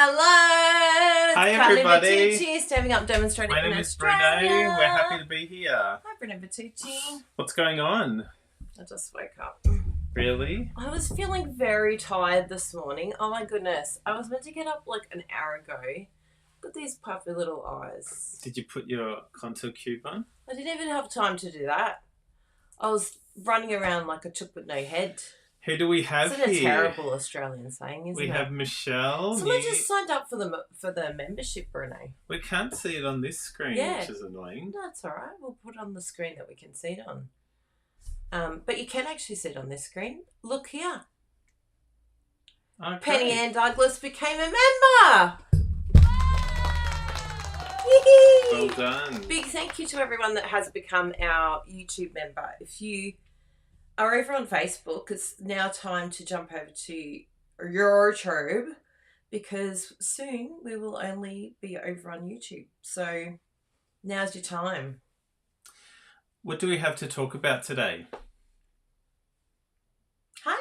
Hello! Hi everybody! Bertucci, Standing Up Demonstrating My name in is Australia. Bruno. We're happy to be here. Hi, Bruno Bertucci. What's going on? I just woke up. Really? I was feeling very tired this morning. Oh my goodness. I was meant to get up like an hour ago. Look at these puffy little eyes. Did you put your contour cube on? I didn't even have time to do that. I was running around like a chook with no head. Who do we have Isn't it a here? terrible Australian saying, isn't it? We have Michelle. Someone just signed up for the membership, Bruno. We can't see it on this screen, which is annoying. No, that's all right. We'll put it on the screen that we can see it on. But you can actually see it on this screen. Look here. Okay. Penny Ann Douglas became a member. Well done. Big thank you to everyone that has become our YouTube member. If you are over on Facebook, it's now time to jump over to YouTube because soon we will only be over on YouTube. So now's your time. What do we have to talk about today? Hi.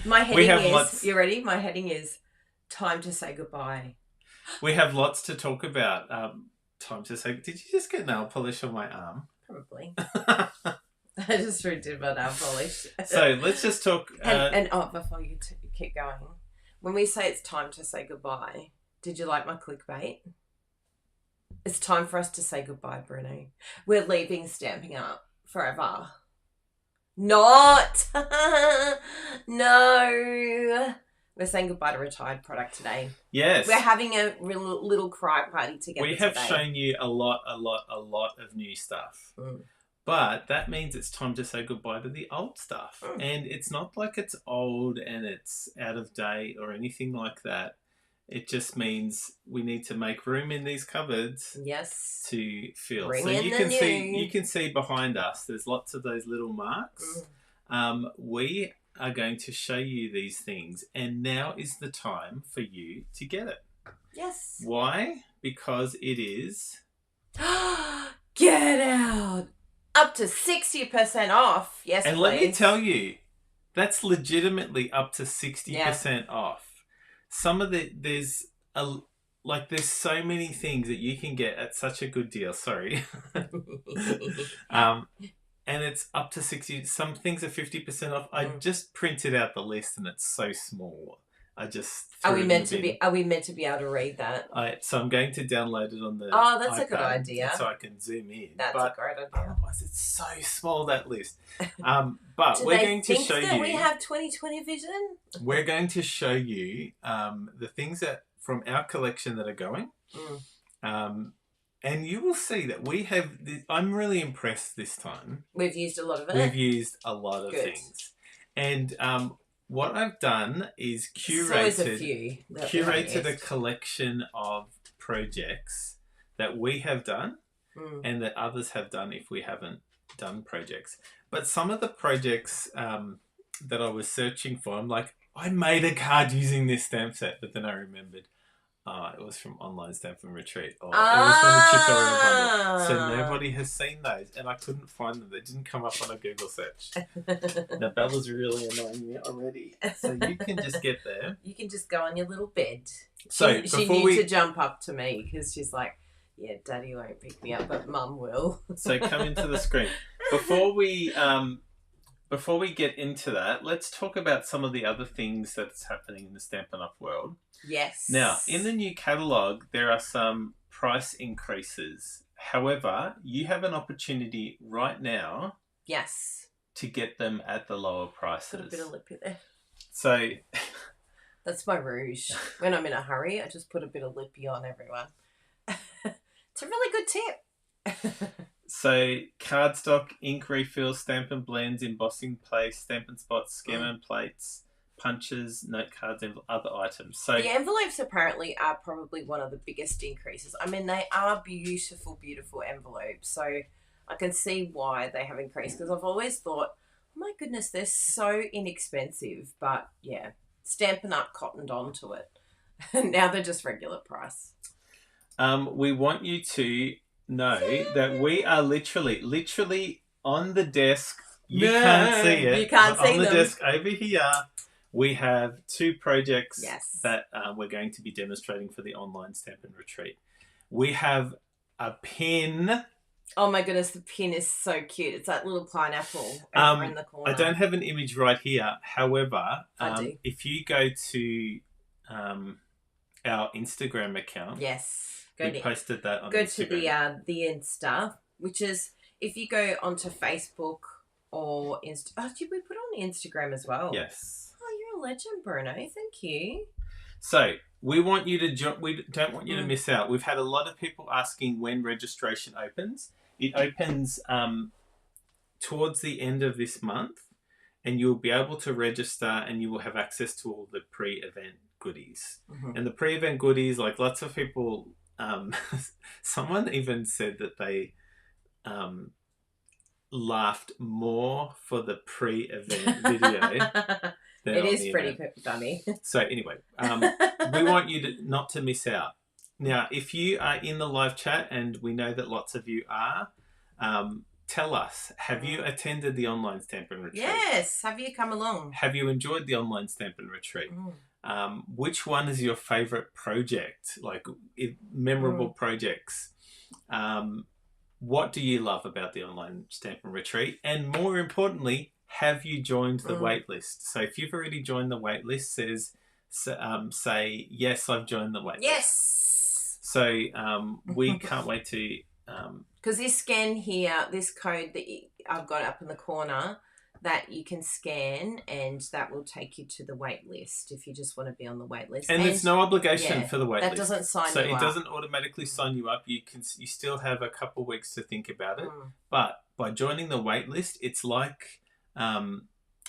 My heading is, you ready? My heading is time to say goodbye. We have lots to talk about. Time to say, did you just get nail polish on my arm? Probably. I just redid my nail polish. So let's just talk. Before you keep going, when we say it's time to say goodbye, did you like my clickbait? It's time for us to say goodbye, Bruno. We're leaving Stampin' Up forever. Not. No. We're saying goodbye to Retired Product today. Yes. We're having a little cry party together. We have today. shown you a lot of new stuff. But that means it's time to say goodbye to the old stuff. And it's not like it's old and it's out of date or anything like that. It just means we need to make room in these cupboards. Yes. To fill. Bring so in you can see behind us, there's lots of those little marks. We are going to show you these things, and now is the time for you to get it. Yes. Why? Because it is Get Out. Up to 60% off. Yes, and please. let me tell you, that's legitimately up to 60% off. Some of there's so many things that you can get at such a good deal. Sorry. And it's up to 60. Some things are 50% off. I just printed out the list, and it's so small. I just Are we meant to be able to read that? So I'm going to download it on the. Oh, that's iPad, a good idea. So I can zoom in. That's a great idea. Otherwise, it's so small, that list. But we're going to show you. We have 20/20 vision. We're going to show you the things that from our collection that are going. And you will see that we have. I'm really impressed this time. We've used a lot of it. We've used a lot of things, and what I've done is curated a collection of projects that we have done, and that others have done if we haven't done projects. But some of the projects that I was searching for, I'm like, I made a card using this stamp set, but then I remembered. It was from Online Stamp and Retreat. It was from the tutorial bundle. So nobody has seen those, and I couldn't find them. They didn't come up on a Google search. Now, Bella's really annoying me already. So you can just get there. You can just go on your little bed. So she needs to jump up to me because she's like, yeah, Daddy won't pick me up, but Mum will. So come into the screen. Before we get into that, let's talk about some of the other things that's happening in the Stampin' Up world. Yes. Now, in the new catalogue, there are some price increases. However, you have an opportunity right now. Yes. To get them at the lower prices. Put a bit of lippy there. So. That's my rouge. When I'm in a hurry, I just put a bit of lippy on everyone. It's a really good tip. So, cardstock, ink refills, Stampin' Blends, embossing place, Stampin' Spots, Scammon plates, punches, note cards, and other items. So the envelopes apparently are probably one of the biggest increases. I mean, they are beautiful, beautiful envelopes. So I can see why they have increased because I've always thought, oh my goodness, they're so inexpensive. But yeah, Stampin' Up cottoned onto it. Now they're just regular price. We want you to know that we are literally on the desk. You can't see it. You can't see on the them. desk over here. We have 2 projects yes. that we're going to be demonstrating for the online Stampin' Retreat. We have a pin. Oh my goodness, the pin is so cute. It's that little pineapple over in the corner. I don't have an image right here. However, I do. If you go to our Instagram account, yes, we posted that on go Instagram. to the Insta, which is if you go onto Facebook or Insta. Oh, did we put on Instagram as well? Yes. Oh, you're a legend, Bruno. Thank you. So we want you to we don't want you to miss out. We've had a lot of people asking when registration opens. It opens towards the end of this month, and you'll be able to register, and you will have access to all the pre-event goodies. And the pre-event goodies, like lots of people, someone even said that they laughed more for the pre-event video. It is pretty funny. So anyway, we want you not to miss out. Now, if you are in the live chat, and we know that lots of you are, tell us, have you attended the online Stampin' Retreat? Yes. Have you come along? Have you enjoyed the online Stampin' Retreat? Which one is your favourite project? Like memorable projects? What do you love about the online Stampin' Retreat? And more importantly, have you joined the waitlist? So if you've already joined the waitlist, say, yes, I've joined the waitlist. Yes. So we can't wait to... Because this scan here, this code that I've got up in the corner, that you can scan, and that will take you to the wait list if you just want to be on the wait list. And there's no obligation for the wait list. That doesn't sign you up. So it doesn't automatically sign you up. You still have a couple of weeks to think about it. But by joining the wait list, it's like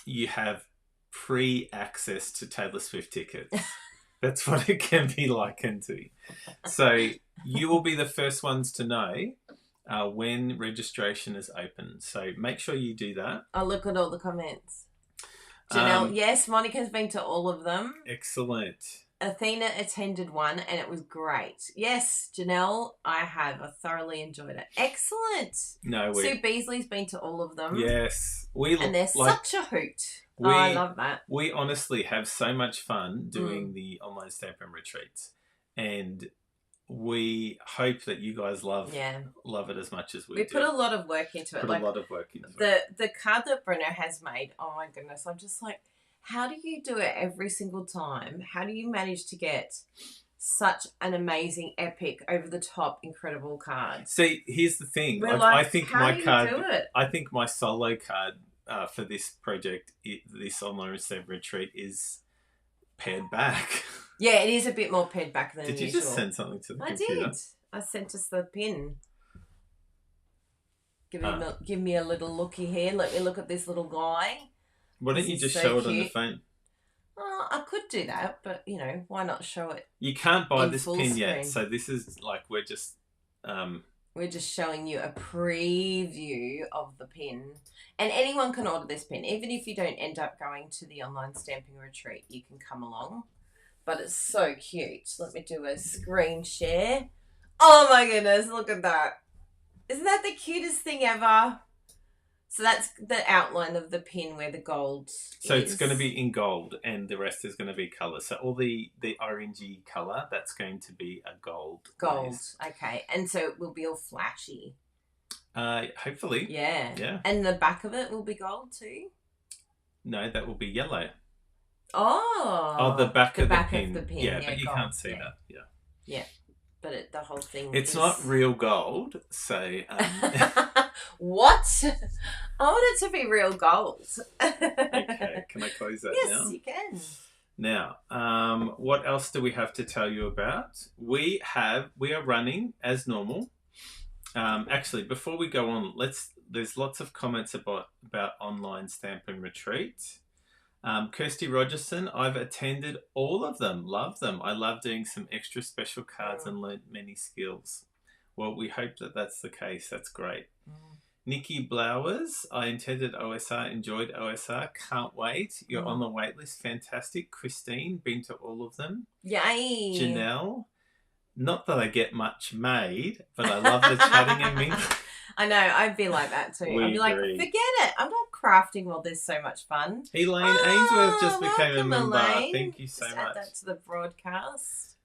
you have pre-access to Taylor Swift tickets. That's what it can be likened to. So you will be the first ones to know when registration is open. So make sure you do that. I'll look at all the comments. Janelle, yes, Monica's been to all of them. Excellent. Athena attended one and it was great. Yes, Janelle, I have. I thoroughly enjoyed it. Excellent. Sue Beasley's been to all of them. Yes. And they're such a hoot. I love that. We honestly have so much fun doing the online Stampin' Retreats. And we hope that you guys love it as much as we do. We put a lot of work into it. A lot of work into it. The card that Bruno has made, oh my goodness, I'm just like, how do you do it every single time? How do you manage to get such an amazing, epic, over-the-top, incredible card? See, here's the thing. I think my solo card for this project, this online Stampin' Retreat, is pared back. Yeah, it is a bit more pared back than usual. Did you just send something to the computer? I did. I sent us the pin. Give me a little looky here. Let me look at this little guy. Why don't you just show it on the phone? Oh, I could do that, but, why not show it? You can't buy this pin yet, so this is like we're just showing you a preview of the pin. And anyone can order this pin. Even if you don't end up going to the online Stampin' Retreat, you can come along. But it's so cute. Let me do a screen share. Oh my goodness, look at that. Isn't that the cutest thing ever? So that's the outline of the pin where the gold So it's going to be in gold and the rest is going to be colour. So all the orangey colour, that's going to be a gold. Gold, okay. And so it will be all flashy. Hopefully. Yeah. And the back of it will be gold too? No, that will be yellow. Oh, the back of the pin. Yeah, but you can't see that. Yeah, but the whole thing. It's not real gold, so. What? I want it to be real gold. Okay, can I close that now? Yes, you can. Now, what else do we have to tell you about? We are running as normal. Actually, before we go on, there's lots of comments about online Stampin' Retreat. Kirsty Rogerson, I've attended all of them. Love them. I love doing some extra special cards and learned many skills. Well, we hope that that's the case. That's great. Nikki Blowers, I attended OSR, enjoyed OSR. Can't wait. You're on the wait list. Fantastic. Christine, been to all of them. Yay. Janelle, not that I get much made, but I love the chatting and mingling. I know, I'd be like that too. I'd be like, forget it. I'm not crafting while there's so much fun. Elaine Ainsworth just became a member. Elaine. Thank you so just much. Add that to the broadcast.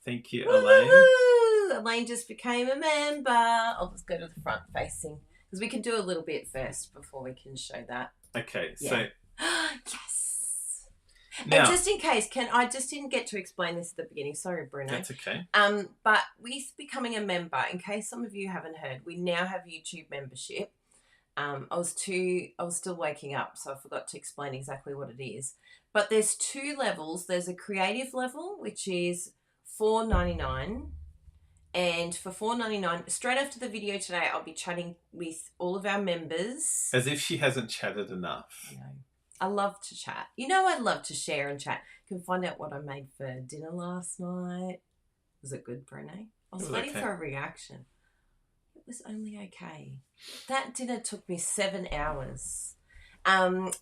Thank you, Elaine. Woo-hoo! Elaine just became a member. I'll just go to the front facing because we can do a little bit first before we can show that. Okay, yeah. so yes. Now, and just in case, I just didn't get to explain this at the beginning. Sorry, Bruno. That's okay. But with becoming a member, in case some of you haven't heard, we now have YouTube membership. I was still waking up, so I forgot to explain exactly what it is. But there's 2 levels. There's a creative level, which is $4.99. And for $4.99, straight after the video today, I'll be chatting with all of our members. As if she hasn't chatted enough. No. I love to chat. I love to share and chat. You can find out what I made for dinner last night. Was it good, Bruno? I was waiting for a reaction. It was only okay. That dinner took me 7 hours.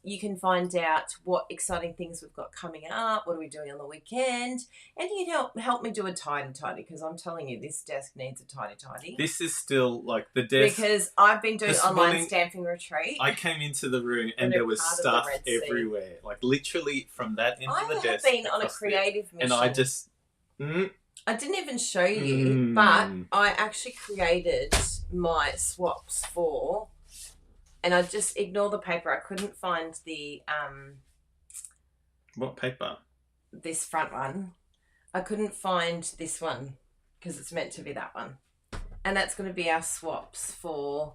You can find out what exciting things we've got coming up, what are we doing on the weekend, and you can help me do a tidy because I'm telling you, this desk needs a tidy. This is still like the desk. Because I've been doing online stamping retreat. I came into the room and there was stuff everywhere, like literally from that end of the desk. I have been on a creative mission. And I just... I didn't even show you, but I actually created my swaps for... And I just ignore the paper. I couldn't find the... What paper? This front one. I couldn't find this one because it's meant to be that one. And that's going to be our swaps for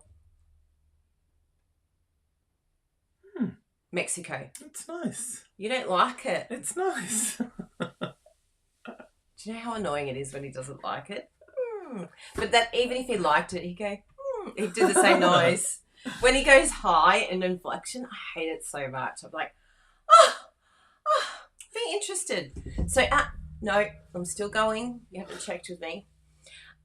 Mexico. It's nice. You don't like it? It's nice. Do you know how annoying it is when he doesn't like it? But that even if he liked it, he'd go, he'd do the same noise. When he goes high in inflection, I hate it so much. I'm like, be interested. So, no, I'm still going. You haven't checked with me.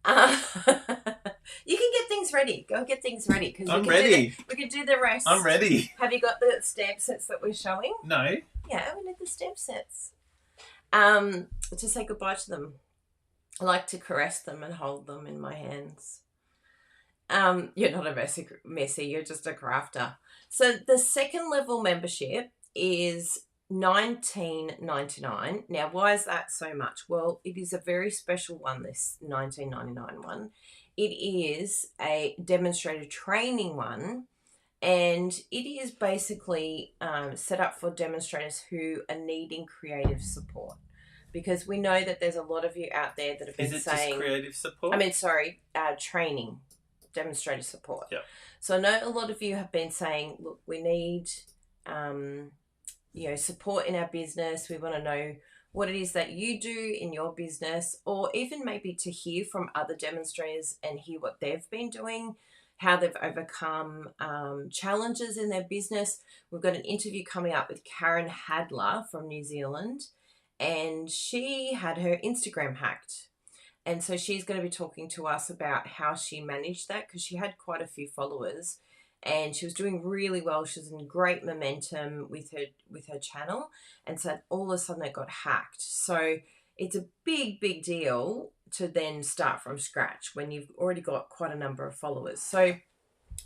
You can get things ready. Go get things ready. I'm ready. We can do the rest. I'm ready. Have you got the stamp sets that we're showing? No. Yeah, we need the stamp sets. To say goodbye to them. I like to caress them and hold them in my hands. You're not a messy, you're just a crafter. So the second level membership is $19.99. Now, why is that so much? Well, it is a very special one, this $19.99 one. It is a demonstrator training one, and it is basically set up for demonstrators who are needing creative support. Because we know that there's a lot of you out there that have been saying... Is it just creative support? Training. Demonstrator support. Yeah. So I know a lot of you have been saying, look, we need, support in our business. We want to know what it is that you do in your business, or even maybe to hear from other demonstrators and hear what they've been doing, how they've overcome challenges in their business. We've got an interview coming up with Karen Hadler from New Zealand, and she had her Instagram hacked. And so she's going to be talking to us about how she managed that, because she had quite a few followers and she was doing really well. She was in great momentum with her channel, and so all of a sudden it got hacked. So it's a big deal to then start from scratch when you've already got quite a number of followers. So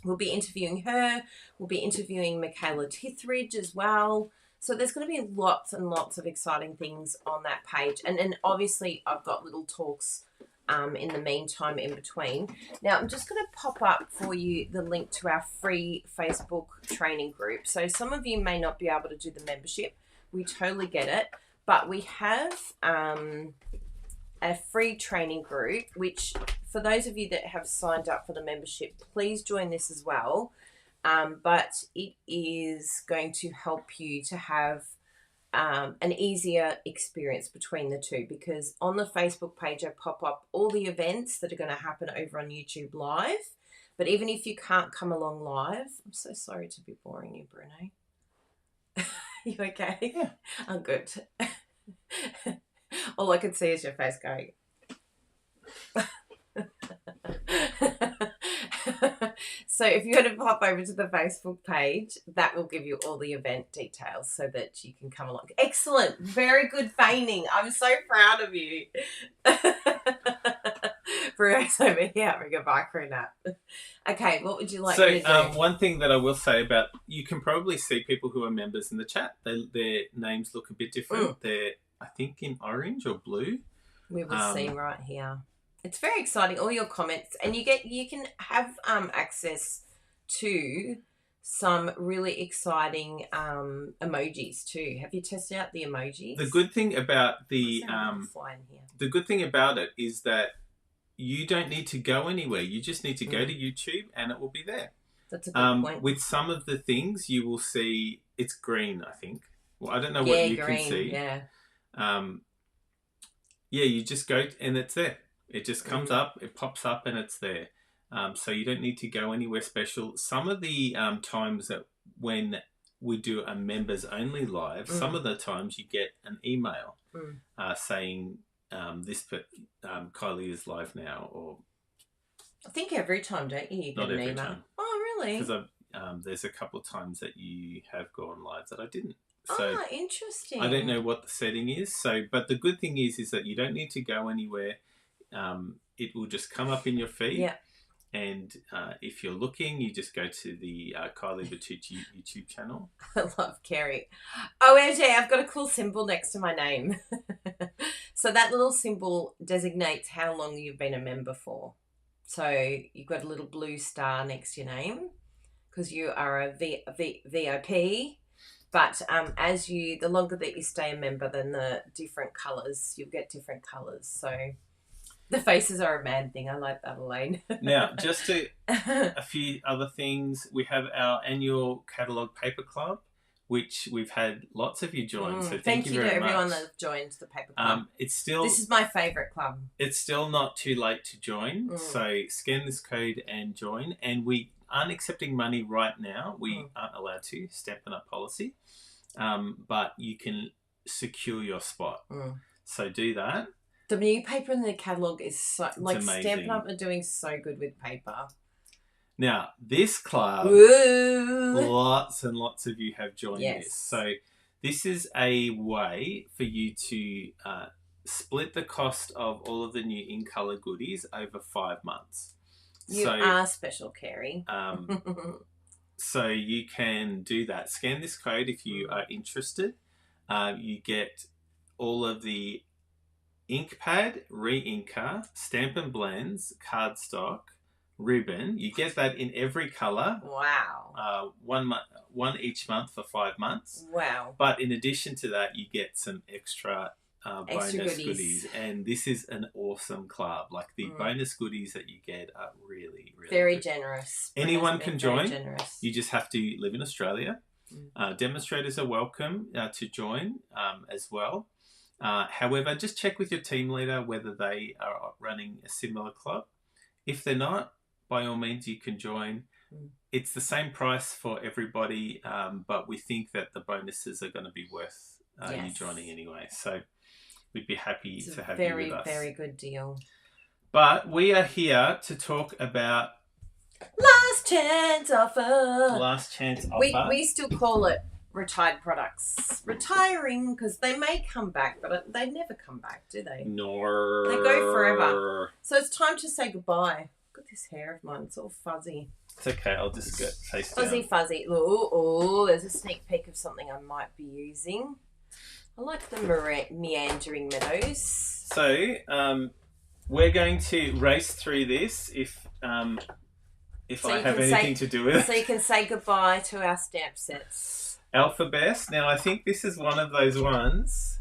we'll be interviewing her. We'll be interviewing Michaela Tithridge as well. So there's going to be lots and lots of exciting things on that page. And then obviously I've got little talks in the meantime in between. Now I'm just going to pop up for you the link to our free Facebook training group. So some of you may not be able to do the membership. We totally get it. But we have a free training group, which for those of you that have signed up for the membership, please join this as well. But it is going to help you to have an easier experience between the two, because on the Facebook page I pop up all the events that are going to happen over on YouTube Live. But even if you can't come along live, I'm so sorry to be boring you, Bruno. You okay? Yeah. I'm good. All I can see is your face going. So if you want to pop over to the Facebook page, that will give you all the event details so that you can come along. Excellent. Very good feigning. I'm so proud of you. Bruno's over here having a micro nap. Okay, what would you like me to do? One thing that I will say about, you can probably see people who are members in the chat. Their names look a bit different. They're, I think, in orange or blue. We will see right here. It's very exciting. All your comments, and you can have access to some really exciting emojis too. Have you tested out the emojis? The good thing about the good thing about it is that you don't need to go anywhere. You just need to go to YouTube and it will be there. That's a good point. With some of the things you will see, it's green, I think. Well, I don't know what you can see. Yeah. You just go and it's there. It just comes up, it pops up and it's there. So you don't need to go anywhere special. Some of the times that when we do a members only live, some of the times you get an email saying Kylie is live now, or I think every time, don't you? Not every time. Oh, really? Because there's a couple of times that you have gone live that I didn't. So interesting. I don't know what the setting is. So, but the good thing is that you don't need to go anywhere. It will just come up in your feed. Yeah. And if you're looking, you just go to the Kylie Bertucci YouTube channel. I love Kerry. OMG, I've got a cool symbol next to my name. So that little symbol designates how long you've been a member for. So you've got a little blue star next to your name because you are a VIP. But the longer that you stay a member, then the different colours, you'll get different colours. So the faces are a mad thing. I like that, Elaine. Now, just a few other things. We have our annual catalogue paper club, which we've had lots of you join. So thank you very much. Thank you to everyone that's joined the paper club. This is my favourite club. It's still not too late to join. So scan this code and join. And we aren't accepting money right now. We aren't allowed to. Stampin' Up policy. But you can secure your spot. So do that. The new paper in the catalogue is so amazing. Stampin' Up are doing so good with paper. Now, this club, lots and lots of you have joined this. So this is a way for you to split the cost of all of the new in-colour goodies over 5 months. You are special, Kerry. So you can do that. Scan this code if you are interested. You get all of the ink pad, re-inker, Stampin' Blends, cardstock, ribbon. You get that in every colour. Wow. One each month for 5 months. Wow. But in addition to that, you get some extra bonus goodies. And this is an awesome club. Like the bonus goodies that you get are really, really very good. Generous. Anyone can join. You just have to live in Australia. Demonstrators are welcome to join as well. However, just check with your team leader whether they are running a similar club. If they're not, by all means, you can join. It's the same price for everybody, but we think that the bonuses are going to be worth you joining anyway. So we'd be happy to have you with us. Very, very good deal. But we are here to talk about Last Chance Offer. Last Chance Offer. We still call it retired products. Retiring because they may come back, but they never come back, do they? No. They go forever. So it's time to say goodbye. Look at this hair of mine. It's all fuzzy. It's okay. I'll just get face down. Fuzzy. Oh, there's a sneak peek of something I might be using. I like the meandering meadows. So we're going to race through this if I have anything to do with it. So you can say goodbye to our stamp sets. Alphabest. Now, I think this is one of those ones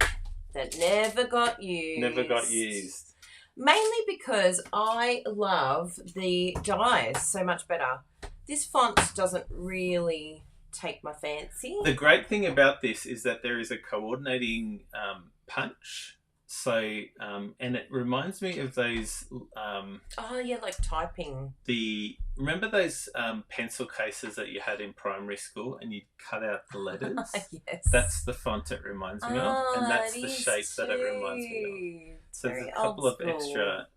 that never got used. Mainly because I love the dies so much better. This font doesn't really take my fancy. The great thing about this is that there is a coordinating punch. So, and it reminds me of those... like typing. Remember those pencil cases that you had in primary school and you cut out the letters? Yes. That's the font it reminds me of. And that's the shape that it reminds me of. So there's a couple of extra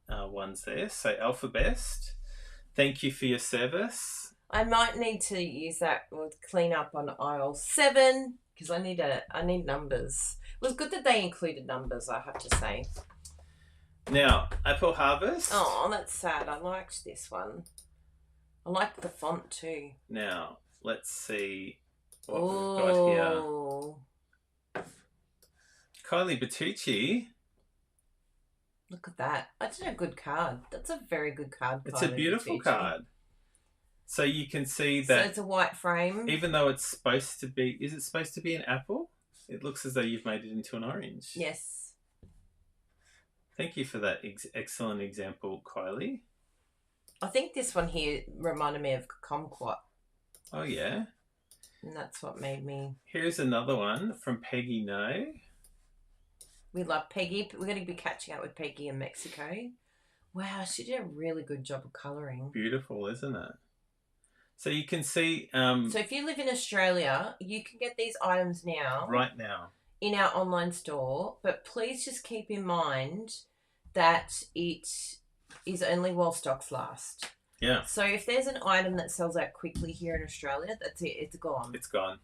ones there. So Alphabest, thank you for your service. I might need to use that with clean up on aisle 7 because I need numbers. It was good that they included numbers, I have to say. Now, Apple Harvest. Oh, that's sad. I liked this one. I like the font too. Now, let's see what we've got here. Kylie Bertucci. Look at that. That's a good card. That's a very good card. It's a beautiful card. So you can see that... So it's a white frame. Even though it's supposed to be... Is it supposed to be an apple? It looks as though you've made it into an orange. Yes. Thank you for that excellent example, Kylie. I think this one here reminded me of Kumquat. Oh, yeah? And that's what made me... Here's another one from Peggy No. We love Peggy. We're going to be catching up with Peggy in Mexico. Wow, she did a really good job of colouring. Beautiful, isn't it? So you can see... so if you live in Australia, you can get these items now. Right now. In our online store. But please just keep in mind that it is only while stocks last. Yeah. So if there's an item that sells out quickly here in Australia, that's it. It's gone. It's gone.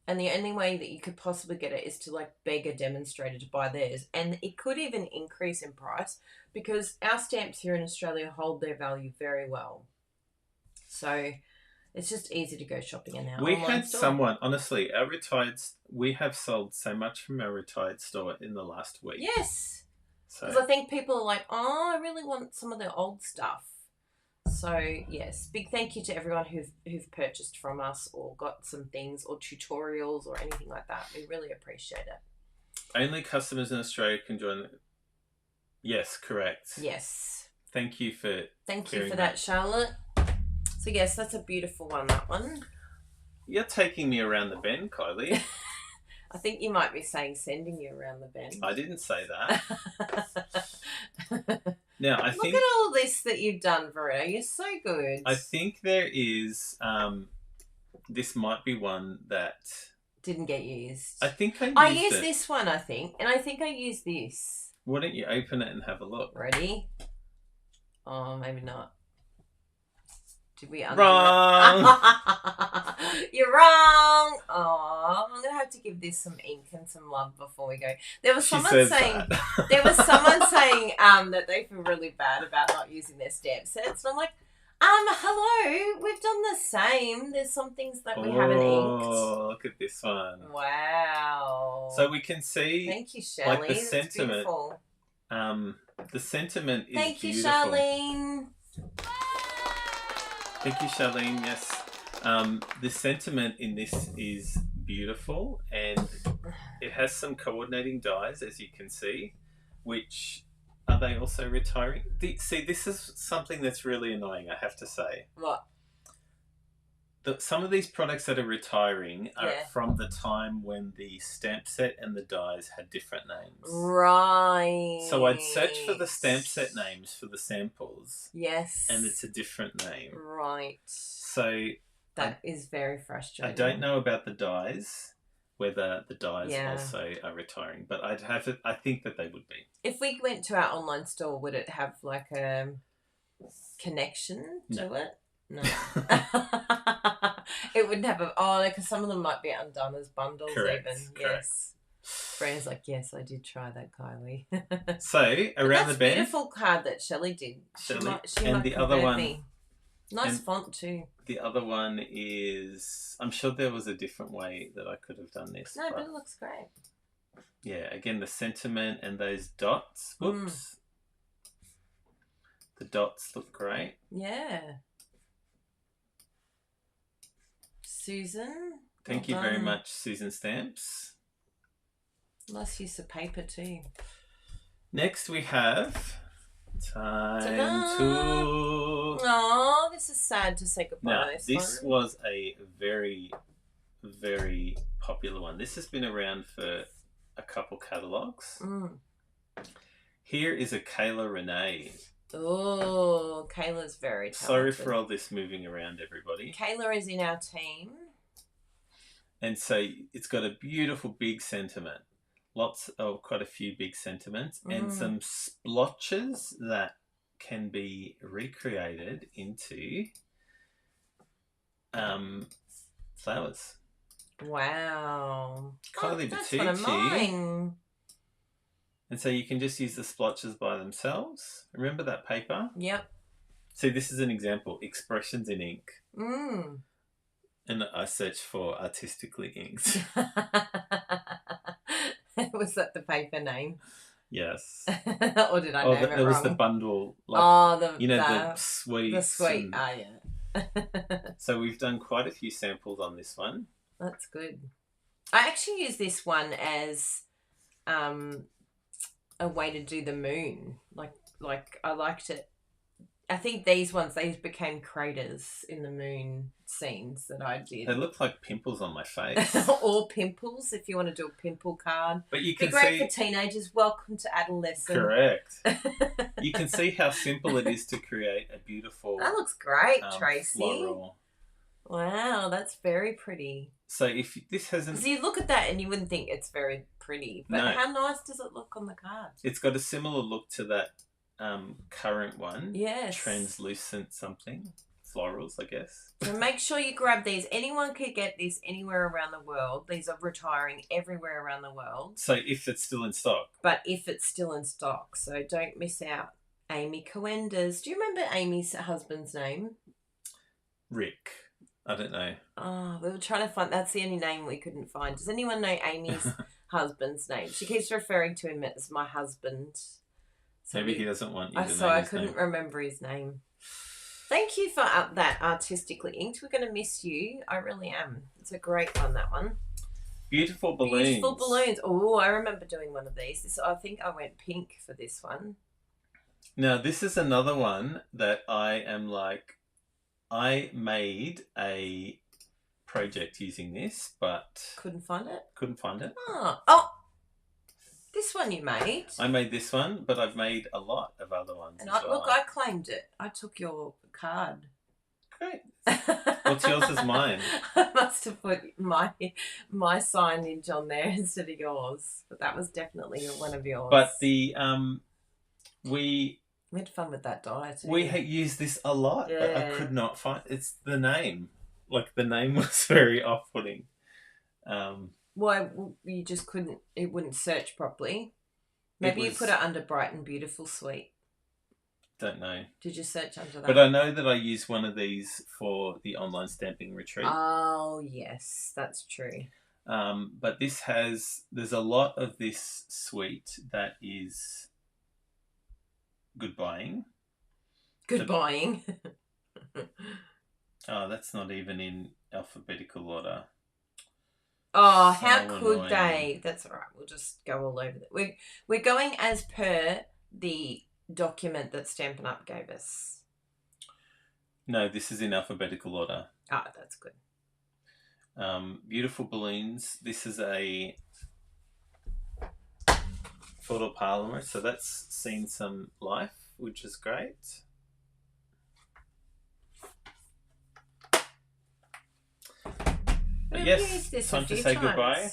And the only way that you could possibly get it is to like beg a demonstrator to buy theirs. And it could even increase in price because our stamps here in Australia hold their value very well. So it's just easy to go shopping in our online store. Someone, honestly, we have sold so much from our retired store in the last week. Yes. Because I think people are like, oh, I really want some of their old stuff. So, yes, big thank you to everyone who've purchased from us or got some things or tutorials or anything like that. We really appreciate it. Only customers in Australia can join. Yes, correct. Yes. Thank you for that, Charlotte. So, yes, that's a beautiful one, that one. You're taking me around the bend, Kylie. I think you might be saying sending you around the bend. I didn't say that. Now, Look at all this that you've done, Verena. You're so good. I think there is... this might be one that... Didn't get used. I think I used this one, I think. And I think I used this. Why don't you open it and have a look? Ready? Oh, maybe not. Did we undo Wrong! It? You're wrong! Oh, I'm going to have to give this some ink and some love before we go. There was someone saying that they feel really bad about not using their stamp sets. And I'm like, hello, we've done the same. There's some things that we haven't inked. Oh, look at this one. Wow. So we can see... Thank you, Shelley. Like the sentiment. Beautiful. The sentiment is Thank you, beautiful. Charlene. Thank you, Charlene. Yes. The sentiment in this is beautiful and it has some coordinating dies, as you can see, which are they also retiring? See, this is something that's really annoying, I have to say. What? Some of these products that are retiring are from the time when the stamp set and the dies had different names. Right. So I'd search for the stamp set names for the samples. Yes. And it's a different name. Right. So that is very frustrating. I don't know about the dies, whether the dies also are retiring, but I think that they would be. If we went to our online store, would it have like a connection to it? No. It wouldn't have because some of them might be undone as bundles. Correct. Yes. Brand's like, yes, I did try that, Kylie. So around the bend, beautiful card that Shelley did. She and might the other one, me. Nice font too. The other one is, I'm sure there was a different way that I could have done this. No, but it looks great. Yeah, again, the sentiment and those dots. Whoops. The dots look great. Yeah. Susan. Thank you very much, Susan Stamps. Nice use of paper too. Next we have time to... Oh, this is sad to say goodbye. Now, this was a very, very popular one. This has been around for a couple catalogues. Here is a Kayla Renee. Oh, Kayla's very talented. Sorry for all this moving around, everybody. Kayla is in our team. And so it's got a beautiful big sentiment. Quite a few big sentiments and some splotches that can be recreated into flowers. Wow. Kylie that's one of mine. And so you can just use the splotches by themselves. Remember that paper? Yep. See, this is an example. Expressions in ink. Mm. And I searched for artistically inked. Was that the paper name? Yes. Or did I name it wrong? There was the bundle. The sweets. The sweet. Yeah. So we've done quite a few samples on this one. That's good. I actually use this one as a way to do the moon. Like I liked it. I think these became craters in the moon scenes that I did. They look like pimples on my face. Or pimples, if you want to do a pimple card. But you can great for teenagers. Welcome to adolescence. Correct. You can see how simple it is to create a beautiful... That looks great, Tracy. Floral. Wow, that's very pretty. So if this hasn't... Because you look at that and you wouldn't think it's very pretty. But no. How nice does it look on the card? It's got a similar look to that current one. Yes. Translucent something. Florals, I guess. So make sure you grab these. Anyone could get this anywhere around the world. These are retiring everywhere around the world. So if it's still in stock. But if it's still in stock. So don't miss out. Amy Coendas. Do you remember Amy's husband's name? Rick. I don't know. Oh, we were trying to find... That's the only name we couldn't find. Does anyone know Amy's husband's name? She keeps referring to him as my husband. So maybe he doesn't want you to know So I his couldn't name. remember his name. Thank you for that artistically inked. We're going to miss you. I really am. It's a great one, that one. Beautiful balloons. Beautiful balloons. Oh, I remember doing one of these. I think I went pink for this one. Now, this is another one that I am like... I made a project using this, but... Couldn't find it? Couldn't find it. Oh! This one you made. I made this one, but I've made a lot of other ones and as well. Look, I claimed it. I took your card. Great. What's yours is mine. I must have put my signage on there instead of yours. But that was definitely one of yours. But the... We had fun with that die too. We used this a lot, but I could not find... It's the name. Like, the name was very off-putting. Why you just couldn't? It wouldn't search properly. Maybe you put it under Bright and Beautiful Sweet. Don't know. Did you search under that? But I know that I used one of these for the online stamping retreat. Oh yes, that's true. But there's a lot of this suite that is goodbying. Goodbying. Oh, that's not even in alphabetical order. Oh, how could they? That's all right. We'll just go all over that. We're going as per the document that Stampin' Up gave us. No, this is in alphabetical order. Ah, that's good. Beautiful balloons. This is a photopolymer, so that's seen some life, which is great. Yes, time to say goodbye.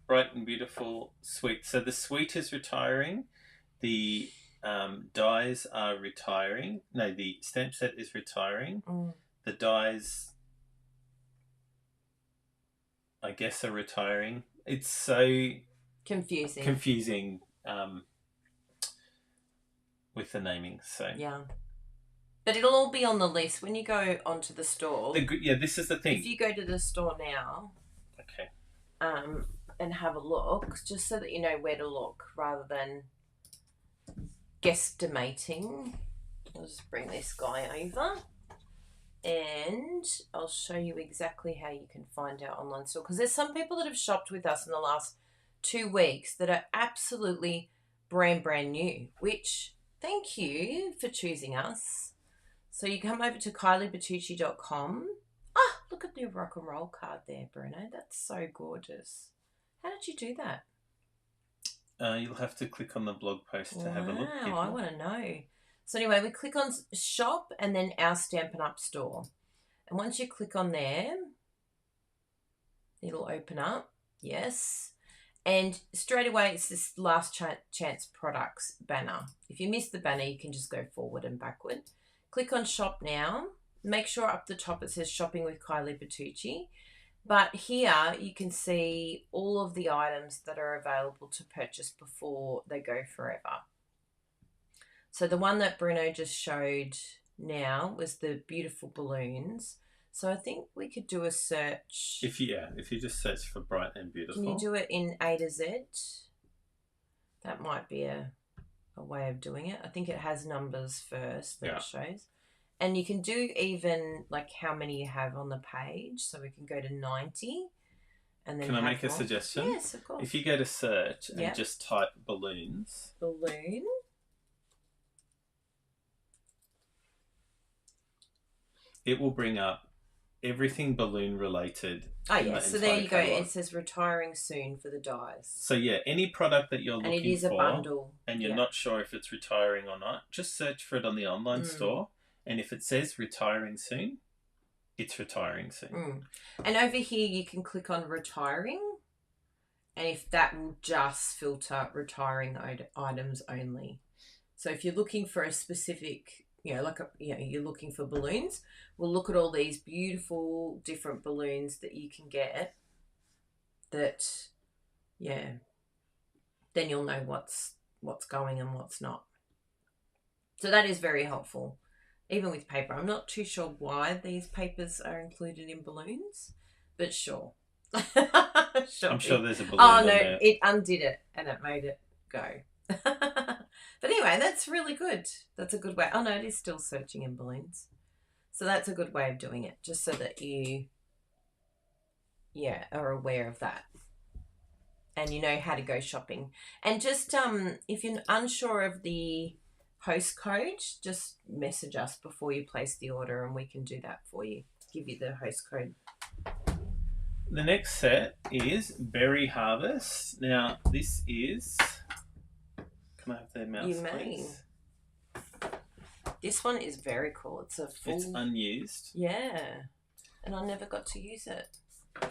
Bright and Beautiful Sweet. So the sweet is retiring. The dies are retiring. No, the stamp set is retiring. The dies, I guess, are retiring. It's so confusing with the naming. So yeah. But it'll all be on the list when you go onto the store. This is the thing. If you go to the store now, okay, and have a look, just so that you know where to look, rather than guesstimating. I'll just bring this guy over, and I'll show you exactly how you can find our online store. Because there's some people that have shopped with us in the last 2 weeks that are absolutely brand new. Which, thank you for choosing us. So you come over to KylieBertucci.com. Ah, look at the rock and roll card there, Bruno. That's so gorgeous. How did you do that? You'll have to click on the blog post to have a look. Wow, I want to know. So anyway, we click on shop and then our Stampin' Up store. And once you click on there, it'll open up. Yes. And straight away, it's this last chance products banner. If you miss the banner, you can just go forward and backward. Click on shop now. Make sure up the top it says shopping with Kylie Bertucci. But here you can see all of the items that are available to purchase before they go forever. So the one that Bruno just showed now was the beautiful balloons. So I think we could do a search. If you just search for bright and beautiful. Can you do it in A to Z? That might be a way of doing it. I think it has numbers first that it shows. And you can do even like how many you have on the page. So we can go to 90. And then can I make a suggestion? Yes, of course. If you go to search and just type balloons. Balloon. It will bring up everything balloon related. Oh, yeah. So there you go. It says retiring soon for the dies. So, yeah, any product that you're looking for. And it is a bundle. And you're not sure if it's retiring or not, just search for it on the online store. And if it says retiring soon, it's retiring soon. And over here, you can click on retiring. And if that will just filter retiring items only. So if you're looking for a specific, you're looking for balloons, we'll look at all these beautiful different balloons that you can get that, then you'll know what's going and what's not. So that is very helpful. Even with paper. I'm not too sure why these papers are included in balloons, but sure. I'm sure there's a balloon. Oh, no, it undid it and it made it go. But anyway, that's really good. That's a good way. Oh, no, it is still searching in balloons. So that's a good way of doing it, just so that you, are aware of that. And you know how to go shopping. And just if you're unsure of the host code, just message us before you place the order and we can do that for you. Give you the host code. The next set is Berry Harvest. Now, this is... Can I have their mouse, please? This one is very cool. It's unused. Yeah. And I never got to use it.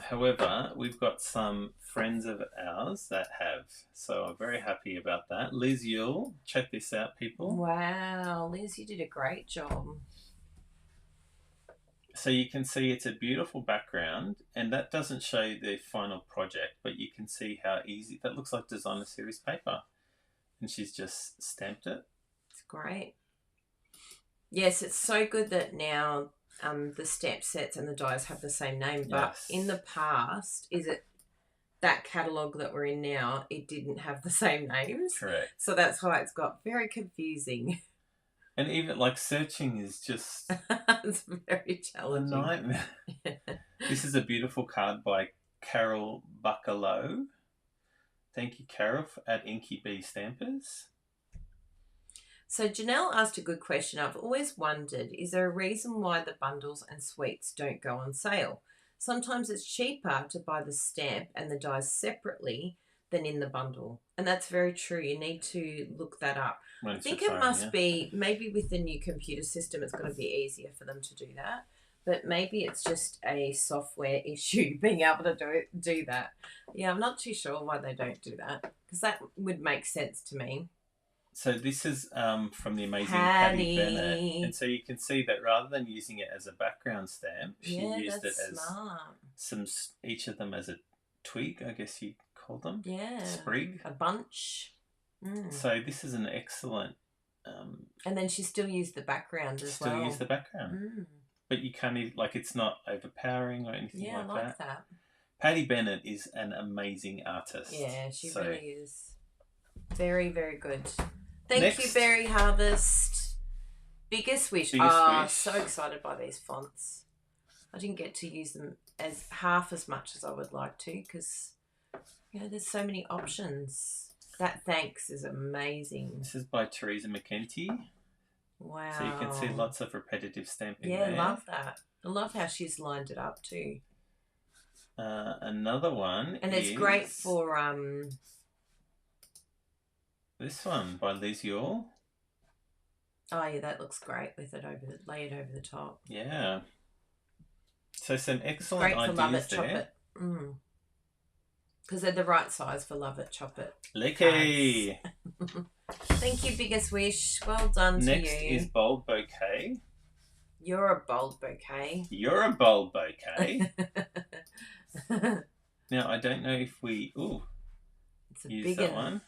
However, we've got some friends of ours that have. So I'm very happy about that. Liz Yule, check this out, people. Wow. Liz, you did a great job. So you can see it's a beautiful background, and that doesn't show the final project, but you can see how easy... That looks like designer series paper. And she's just stamped it. It's great. Yes, it's so good that now the stamp sets and the dies have the same name. But in the past, that catalogue that we're in now, it didn't have the same names. Correct. So that's why it's got very confusing. And even like searching is just... it's very challenging. A nightmare. This is a beautiful card by Carol Buckalow. Thank you, Carol, at Inky Bee Stampers. So Janelle asked a good question. I've always wondered, is there a reason why the bundles and suites don't go on sale? Sometimes it's cheaper to buy the stamp and the dies separately than in the bundle. And that's very true. You need to look that up. I think it must be, maybe with the new computer system, it's going to be easier for them to do that. But maybe it's just a software issue being able to do that. Yeah, I'm not too sure why they don't do that, because that would make sense to me. So this is from the amazing Patty Bennett. And so you can see that rather than using it as a background stamp, she used it as each of them as a twig, I guess you call them. Yeah. Sprig. A bunch. So this is an excellent... and then she still used the background as well. Still used the background. But you can't even, it's not overpowering or anything like that. Yeah, I like that. Patty Bennett is an amazing artist. Yeah, she really is. Very, very good. Thank you, Berry Harvest. Biggest Wish. So excited by these fonts. I didn't get to use them as half as much as I would like to because, there's so many options. That Thanks is amazing. This is by Teresa McEntee. Wow. So you can see lots of repetitive stamping there. Yeah, I love that. I love how she's lined it up too. Another one and it's great for... this one by Liz Yule. Oh, yeah, that looks great with it layered over the top. Yeah. So some excellent ideas Love It, there. Chop It. Because they're the right size for Love It, Chop It. Licky. Thank you, Biggest Wish. Well done to you. Next is Bold Bouquet. You're a bold bouquet. You're a bold bouquet. Now, I don't know if we it's a use big that one.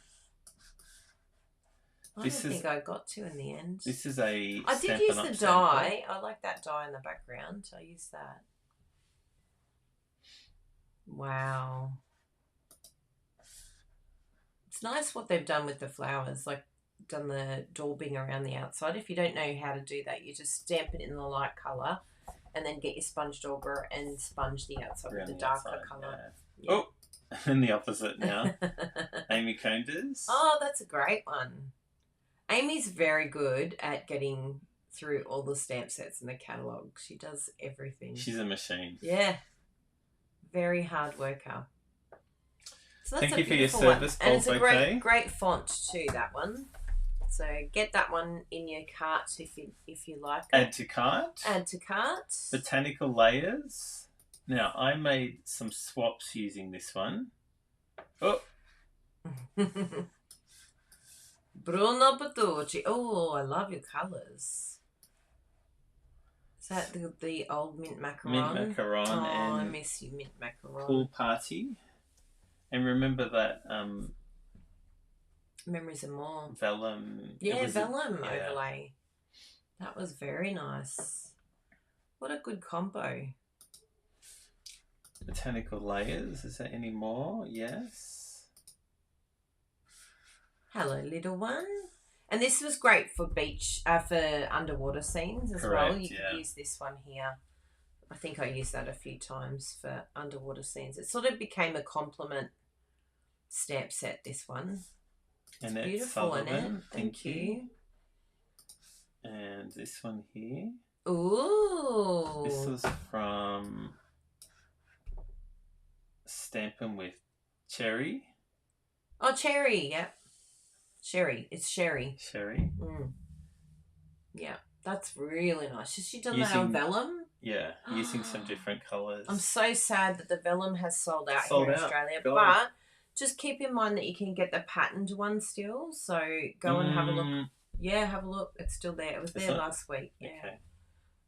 I don't think I got to in the end. This is a I did use the dye. I like that dye in the background. I used that. Wow. It's nice what they've done with the flowers, like done the daubing around the outside. If you don't know how to do that, you just stamp it in the light colour and then get your sponge dauber and sponge the outside with the darker colour. Yeah. Oh, and the opposite now. Amy Condes. Oh, that's a great one. Amy's very good at getting through all the stamp sets in the catalogue. She does everything. She's a machine. Yeah. Very hard worker. So that's Thank you for your service, and it's a great font too, that one. So get that one in your cart if you like it. Add to cart. Add to cart. Botanical Layers. Now, I made some swaps using this one. Oh. Bruno Bertucci. Oh, I love your colours. Is that the old mint macaron? Mint macaron. Oh, and I miss you, mint macaron. Pool Party. And remember that Memories and More. Vellum. Yeah, Vellum overlay. That was very nice. What a good combo. Botanical Layers. Is there any more? Yes. Hello, little one. And this was great for beach, for underwater scenes as well. You could use this one here. I think I used that a few times for underwater scenes. It sort of became a complement stamp set, this one. And it's beautiful, Annette. Thank you. And this one here. Ooh. This was from Stampin' with Cherry. Oh, Cherry, yep. Sherry. It's Sherry. Sherry. Yeah, that's really nice. Has she done that on vellum? Yeah, using some different colours. I'm so sad that the vellum has sold out here in Australia. But just keep in mind that you can get the patterned one still. So go and have a look. Yeah, have a look. It's still there. It was there last week. Yeah. Okay.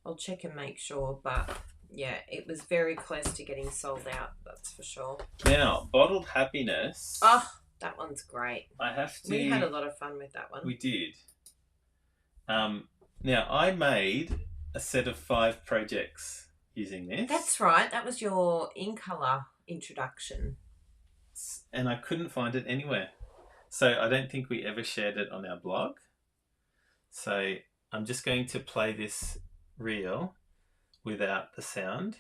I'll check and make sure. But yeah, it was very close to getting sold out. That's for sure. Now, Bottled Happiness. Oh, that one's great. I have to. We had a lot of fun with that one. We did. Now, I made a set of 5 projects using this. That's right. That was your in-colour introduction. And I couldn't find it anywhere. So I don't think we ever shared it on our blog. So I'm just going to play this reel without the sound.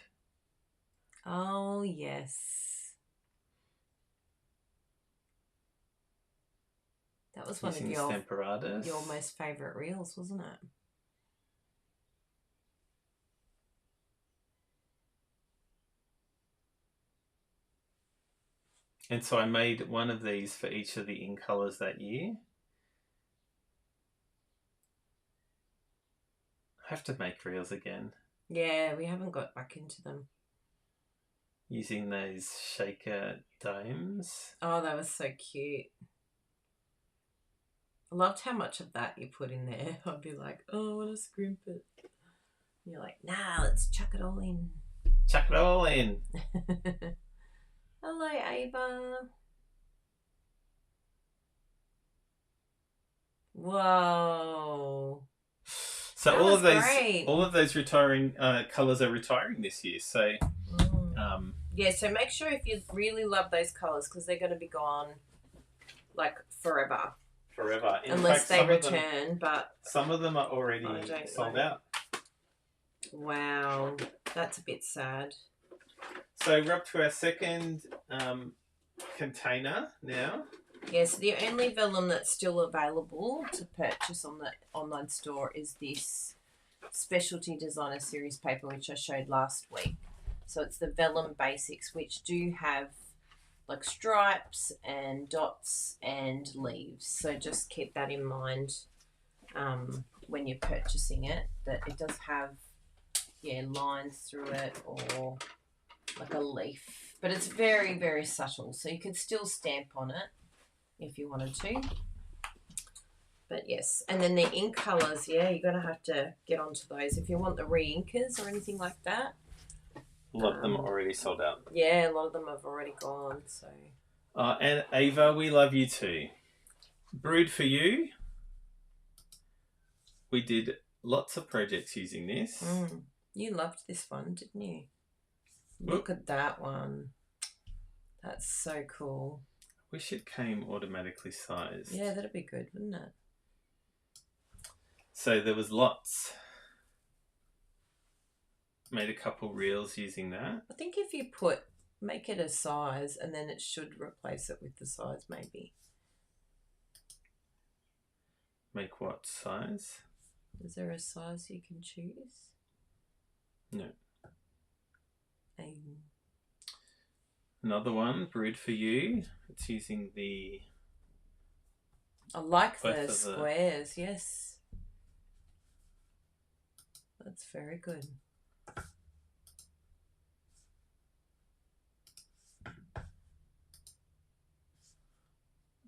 Oh, yes. That was one of your most favourite reels, wasn't it? And so I made one of these for each of the in colours that year. I have to make reels again. Yeah, we haven't got back into them. Using those shaker domes. Oh, that was so cute. I loved how much of that you put in there. I'd be like, oh, I want to scrimp it. And you're like, nah, let's chuck it all in. Chuck it all in. Hello, Ava. Whoa. So that all of those retiring colours are retiring this year. So yeah, so make sure if you really love those colours, because they're going to be gone like forever. Unless they return, but some of them are already sold out. Wow, that's a bit sad. So we're up to our second container now. Yeah, so the only vellum that's still available to purchase on the online store is this Specialty Designer Series paper, which I showed last week. So it's the Vellum Basics, which do have like stripes and dots and leaves. So just keep that in mind when you're purchasing it, that it does have lines through it or like a leaf. But it's very, very subtle. So you could still stamp on it if you wanted to. But yes, and then the ink colours, you're going to have to get onto those. If you want the re-inkers or anything like that, A lot of them are already sold out. Yeah, a lot of them have already gone. So. And Ava, we love you too. Brewed for You. We did lots of projects using this. You loved this one, didn't you? Look at that one. That's so cool. Wish it came automatically sized. Yeah, that'd be good, wouldn't it? So there was lots. Made a couple reels using that. I think if you make it a size and then it should replace it with the size maybe. Make what size? Is there a size you can choose? No. Another one, Brewed for You. It's using the... I like the squares, yes. That's very good.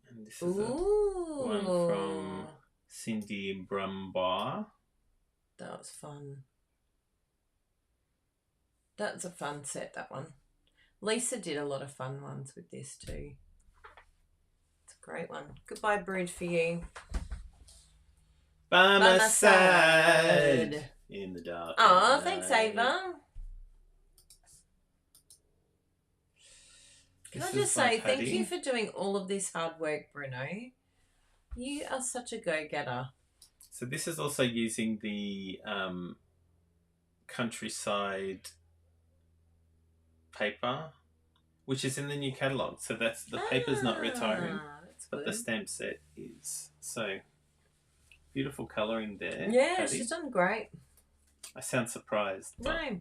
And this is one from Cindy Brumbaugh. That was fun. That's a fun set, that one. Lisa did a lot of fun ones with this too. It's a great one. Goodbye, Brewed for You. By my side. In the dark. Oh, thanks, Ava. Can I just say thank you for doing all of this hard work, Bruno. You are such a go-getter. So this is also using the Countryside paper, which is in the new catalogue. So that's the paper's not retiring, but the stamp set is. So beautiful colouring there. Yeah, Patty. She's done great. I sound surprised. No.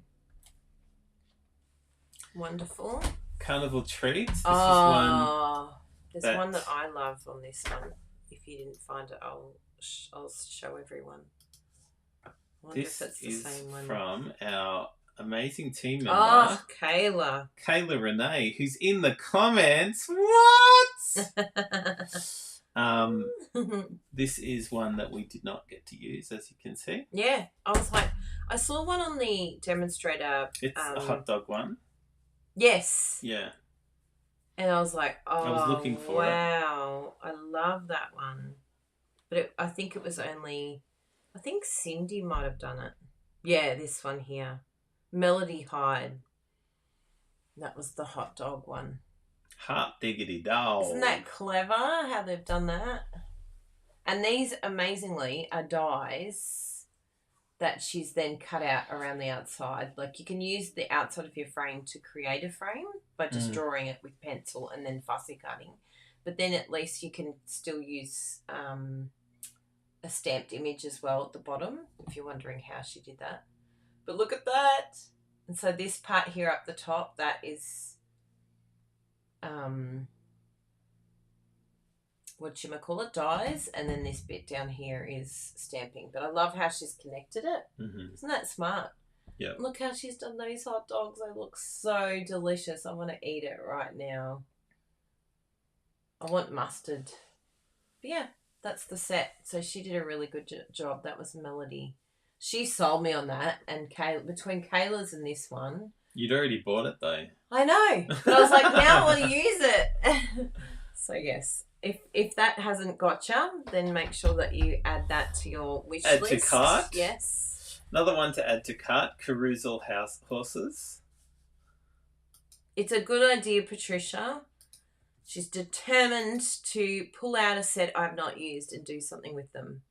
Wonderful. Carnival Treats. There's one that I love on this one. If you didn't find it, I'll show everyone. I wonder if it's the same one. From our amazing team member. Oh, Kayla. Kayla Renee, who's in the comments. What? This is one that we did not get to use, as you can see. Yeah. I was like, I saw one on the demonstrator. It's a hot dog one. Yes. Yeah. And I was like, oh, I was looking for wow. I love that one. But I think it was only, I think Cindy might have done it. Yeah, this one here. Melody Hyde. That was the hot dog one. Hot diggity dog. Isn't that clever how they've done that? And these, amazingly, are dies that she's then cut out around the outside. Like, you can use the outside of your frame to create a frame by just drawing it with pencil and then fussy cutting. But then at least you can still use a stamped image as well at the bottom, if you're wondering how she did that. But look at that. And so this part here up the top, that is dies, and then this bit down here is stamping. But I love how she's connected it. Isn't that smart? Yeah. Look how she's done those hot dogs. They look so delicious. I want to eat it right now. I want mustard. But yeah, that's the set. So she did a really good job. That was Melody. She sold me on that. And between Kayla's and this one. You'd already bought it though. I know. But I was like, now I want to use it. So yes. If that hasn't got you, then make sure that you add that to your wish list. Add to cart. Yes. Another one to add to cart, Carousel House Horses. It's a good idea, Patricia. She's determined to pull out a set I've not used and do something with them.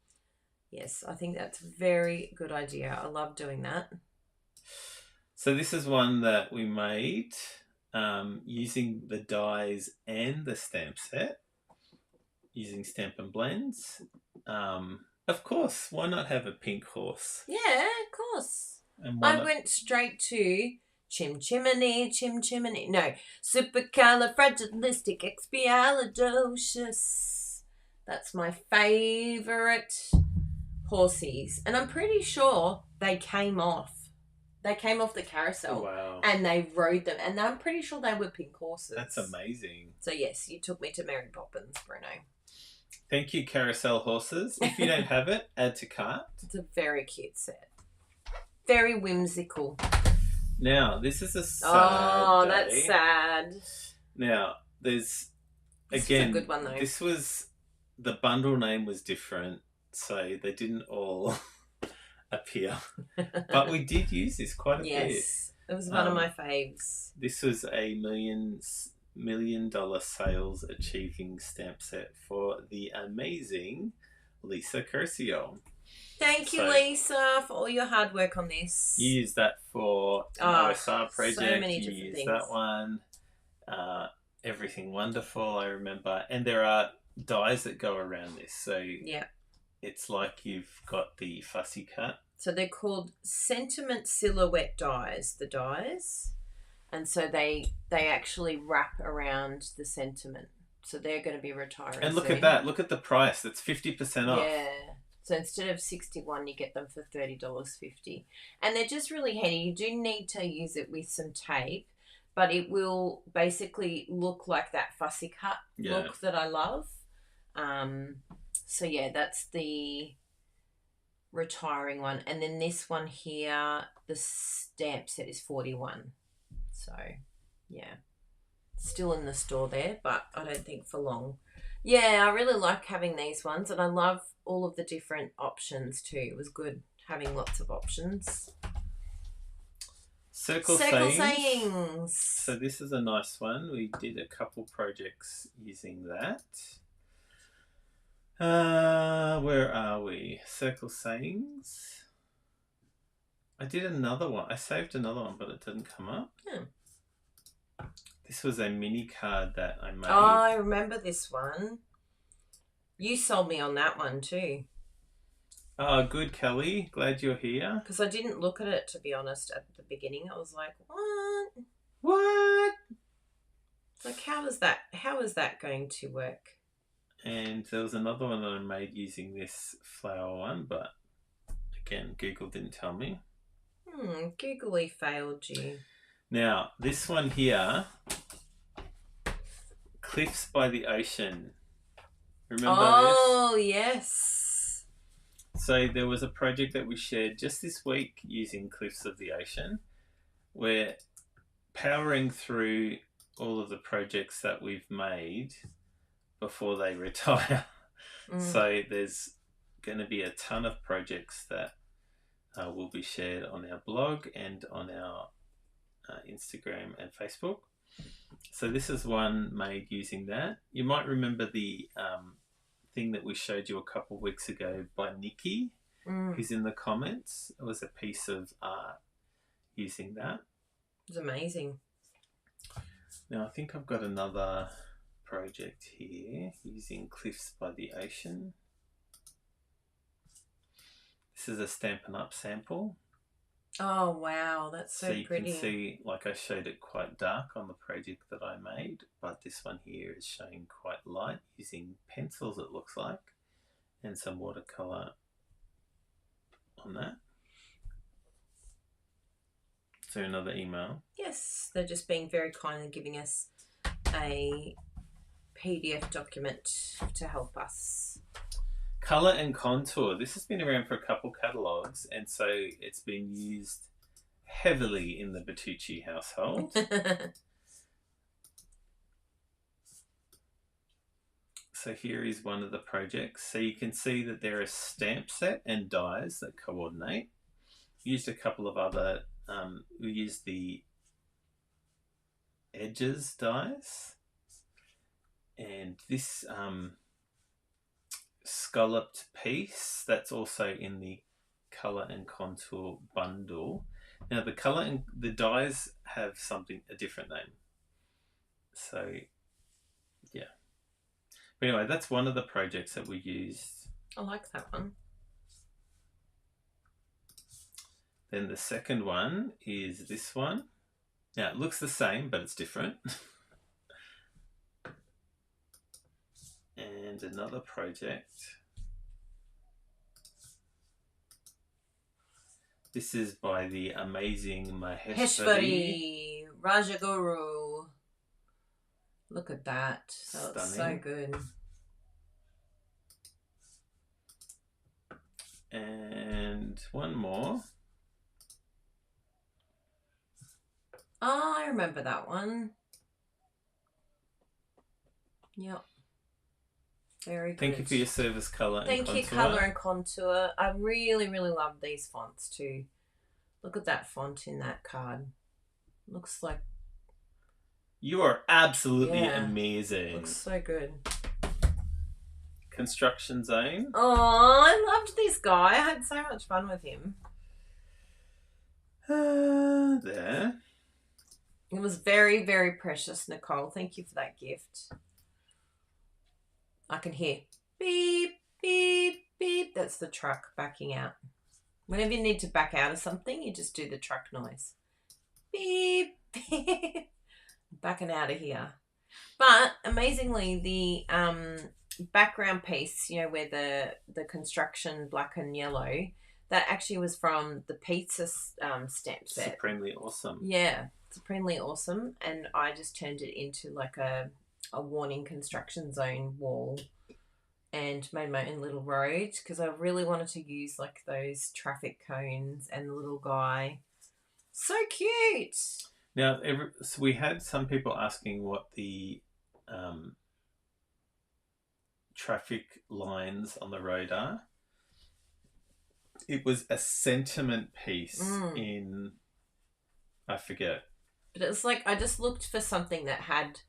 Yes, I think that's a very good idea. I love doing that. So this is one that we made using the dies and the stamp set. Using Stamp and Blends. Of course, why not have a pink horse? Yeah, of course. And I went straight to chim chimney. No, supercalifragilisticexpialidocious. That's my favourite horsies. And I'm pretty sure they came off. They came off the carousel. Wow. And they rode them. And I'm pretty sure they were pink horses. That's amazing. So yes, you took me to Mary Poppins, Bruno. Thank you, Carousel Horses. If you don't have it, add to cart. It's a very cute set. Very whimsical. Now, this is a sad Oh, day. that's sad. Now, there's... This again, was a good one, though. This was... The bundle name was different, so they didn't all appear. But we did use this quite a bit. Yes, it was one of my faves. This was a $1 million sales achieving stamp set for the amazing Lisa Curcio. Thank you, Lisa, for all your hard work on this. You used that for an OSR project. So many different you used things. That one. Everything Wonderful, I remember. And there are dies that go around this. So yeah, it's like you've got the fussy cut. So they're called Sentiment Silhouette dies, the dies. And so they actually wrap around the sentiment. So they're going to be retiring. And look at that. Look at the price. That's 50% off. Yeah. So instead of $61, you get them for $30.50. And they're just really handy. You do need to use it with some tape, but it will basically look like that fussy cut look that I love. So yeah, that's the retiring one. And then this one here, the stamp set is $41. So yeah, still in the store there, but I don't think for long. Yeah, I really like having these ones, and I love all of the different options too. It was good having lots of options. Circle sayings. So this is a nice one. We did a couple projects using that. Where are we? Circle sayings. I did another one. I saved another one, but it didn't come up. This was a mini card that I made. Oh, I remember this one. You sold me on that one too. Oh, good, Kelly. Glad you're here. Because I didn't look at it, to be honest, at the beginning. I was like, what? What? Like, how is that going to work? And there was another one that I made using this flower one, but again, Google didn't tell me. Googly failed you. Now, this one here, Cliffs by the Ocean. Remember this? Oh, yes. So there was a project that we shared just this week using Cliffs of the Ocean. We're powering through all of the projects that we've made before they retire. So there's going to be a ton of projects that will be shared on our blog and on our Instagram and Facebook. So this is one made using that. You might remember the thing that we showed you a couple of weeks ago by Nikki, who's in the comments. It was a piece of art using that. It was amazing. Now I think I've got another project here using Cliffs by the Ocean. This is a Stampin' Up sample. Oh wow, that's so pretty. So you can see, like I showed it quite dark on the project that I made, but this one here is showing quite light using pencils, it looks like, and some watercolour on that. So another email. Yes, they're just being very kind and giving us a PDF document to help us. Colour and Contour. This has been around for a couple catalogues, and so it's been used heavily in the Bertucci household. So here is one of the projects. So you can see that there are stamp set and dies that coordinate. Used a couple of other, we used the edges dies, and this scalloped piece that's also in the Colour and Contour bundle. Now the colour and the dies have a different name. So yeah. But anyway, that's one of the projects that we used. I like that one. Then the second one is this one. Now it looks the same, but it's different. And another project. This is by the amazing Maheshwari Rajaguru. Look at that. That looks so good. And one more. Oh, I remember that one. Yep. Very good. Thank you for your service colour and contour. Thank you, colour and contour. I really, really love these fonts too. Look at that font in that card. Looks like... You are absolutely amazing. Looks so good. Construction Zone. Oh, I loved this guy. I had so much fun with him. There. It was very, very precious, Nicole. Thank you for that gift. I can hear beep, beep, beep. That's the truck backing out. Whenever you need to back out of something, you just do the truck noise. Beep, beep. Backing out of here. But amazingly, the background piece, you know, where the construction black and yellow, that actually was from the pizza stamp set. Supremely awesome. Yeah, supremely awesome. And I just turned it into like a warning construction zone wall and made my own little road because I really wanted to use like those traffic cones and the little guy. So cute. Now, so we had some people asking what the traffic lines on the road are. It was a sentiment piece in, I forget. But it was like, I just looked for something that had,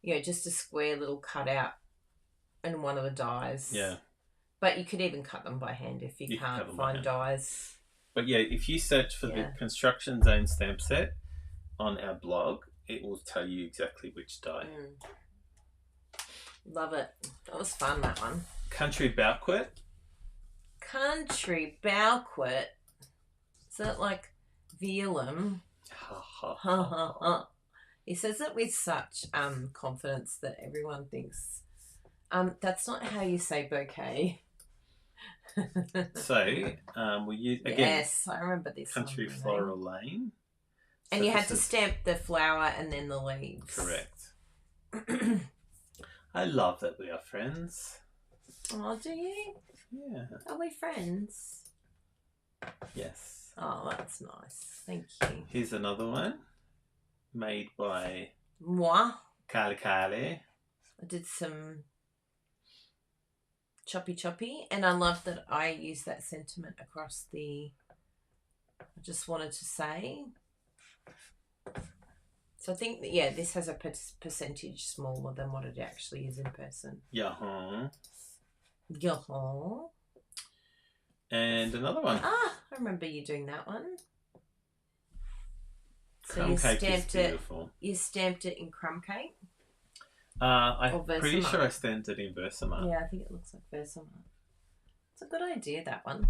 you know, just a square little cutout and one of the dies. Yeah. But you could even cut them by hand if you can't find dies. But yeah, if you search for the Construction Zone stamp set on our blog, it will tell you exactly which die. Love it. That was fun, that one. Country Bowquet. Country Bowquet. Is that like Vealum? He says it with such confidence that everyone thinks that's not how you say bouquet. So we use again. Yes, I remember this. Country Floral Lane. And so you had to stamp the flower and then the leaves. Correct. I love that we are friends. Oh, do you? Yeah. Are we friends? Yes. Oh, that's nice. Thank you. Here's another one made by moi. Kali Kali. I did some choppy, and I love that I use that sentiment across the... I just wanted to say... So I think that, yeah, this has a percentage smaller than what it actually is in person. Yeah. Yeah. And another one. Ah, I remember you doing that one. So Crumb cake is beautiful. You stamped it in crumb cake? I'm pretty sure I stamped it in Versamart. Yeah, I think it looks like Versamart. It's a good idea, that one.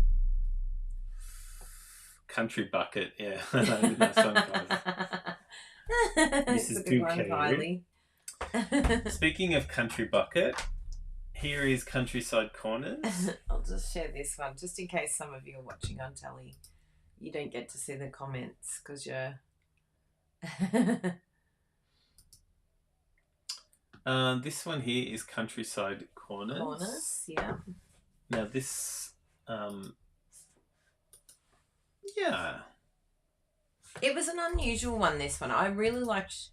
Country Bucket, yeah. This is Kylie. Speaking of Country Bucket, here is Countryside Corners. I'll just share this one, just in case some of you are watching on telly. You don't get to see the comments because you're... This one here is Countryside Corners. Corners, yeah. Now this... yeah. It was an unusual one, this one. I really liked...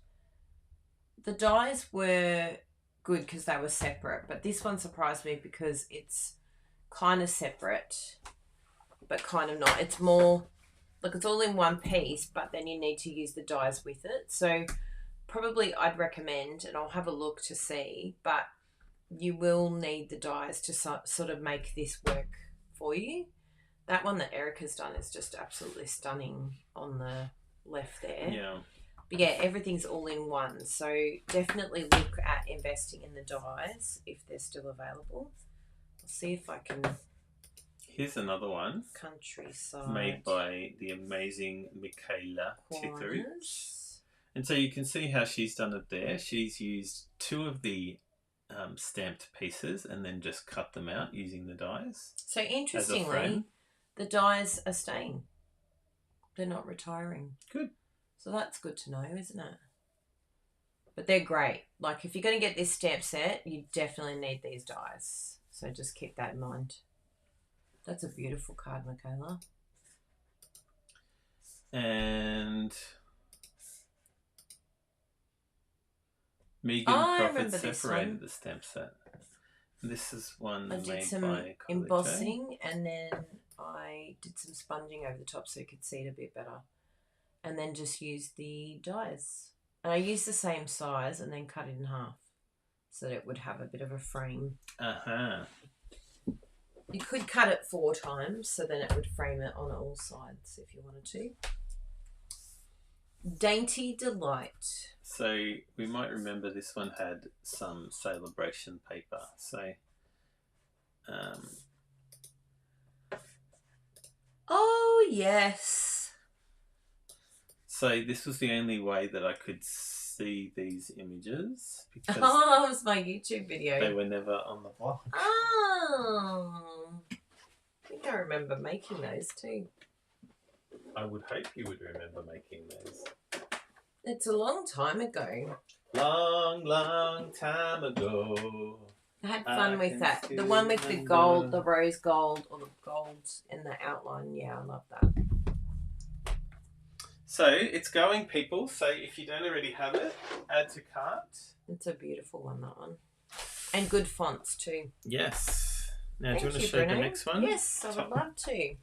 The dies were good because they were separate, but this one surprised me because it's kind of separate, but kind of not. It's more... Like, it's all in one piece, but then you need to use the dies with it. So, probably I'd recommend, and I'll have a look to see, but you will need the dies to sort of make this work for you. That one that Erica's done is just absolutely stunning on the left there. Yeah. But yeah, everything's all in one. So definitely look at investing in the dies if they're still available. I'll see if I can... Here's another one. Countryside. Made by the amazing Michaela Tithridge. And so you can see how she's done it there. She's used two of the stamped pieces and then just cut them out using the dies. So interestingly, the dies are staying. They're not retiring. Good. So that's good to know, isn't it? But they're great. Like, if you're going to get this stamp set, you definitely need these dies. So just keep that in mind. That's a beautiful card, Michaela. And Megan Crawford separated the stamp set. This is one I did made some by embossing, and then I did some sponging over the top so you could see it a bit better. And then just used the dies. And I used the same size and then cut it in half so that it would have a bit of a frame. Uh-huh. You could cut it 4 times so then it would frame it on all sides if you wanted to. Dainty Delight. So we might remember this one had some celebration paper. So, oh yes. So this was the only way that I could see these images because it was my YouTube video. They were never on the blog. Oh, I think I remember making those too. I would hope you would remember making those. It's a long time ago. Long, long time ago. I had fun with that. The one with the gold, the rose gold, or the gold in the outline. Yeah, I love that. So it's going, people. So if you don't already have it, add to cart. It's a beautiful one, that one. And good fonts too. Yes. Now, do you want to show the next one? Yes, I would love to.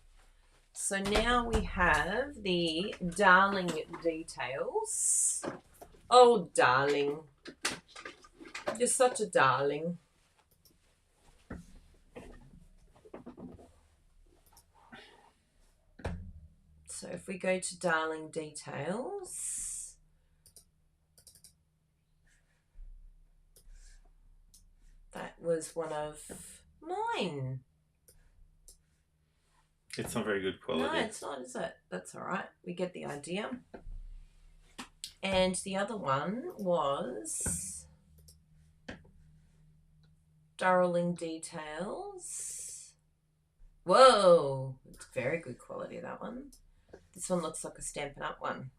So now we have the Darling Details. Oh, darling. You're such a darling. So if we go to Darling Details, that was one of mine. It's not very good quality. No, it's not, is it? That's all right. We get the idea. And the other one was Darling Details. Whoa! It's very good quality, that one. This one looks like a Stampin' Up! One.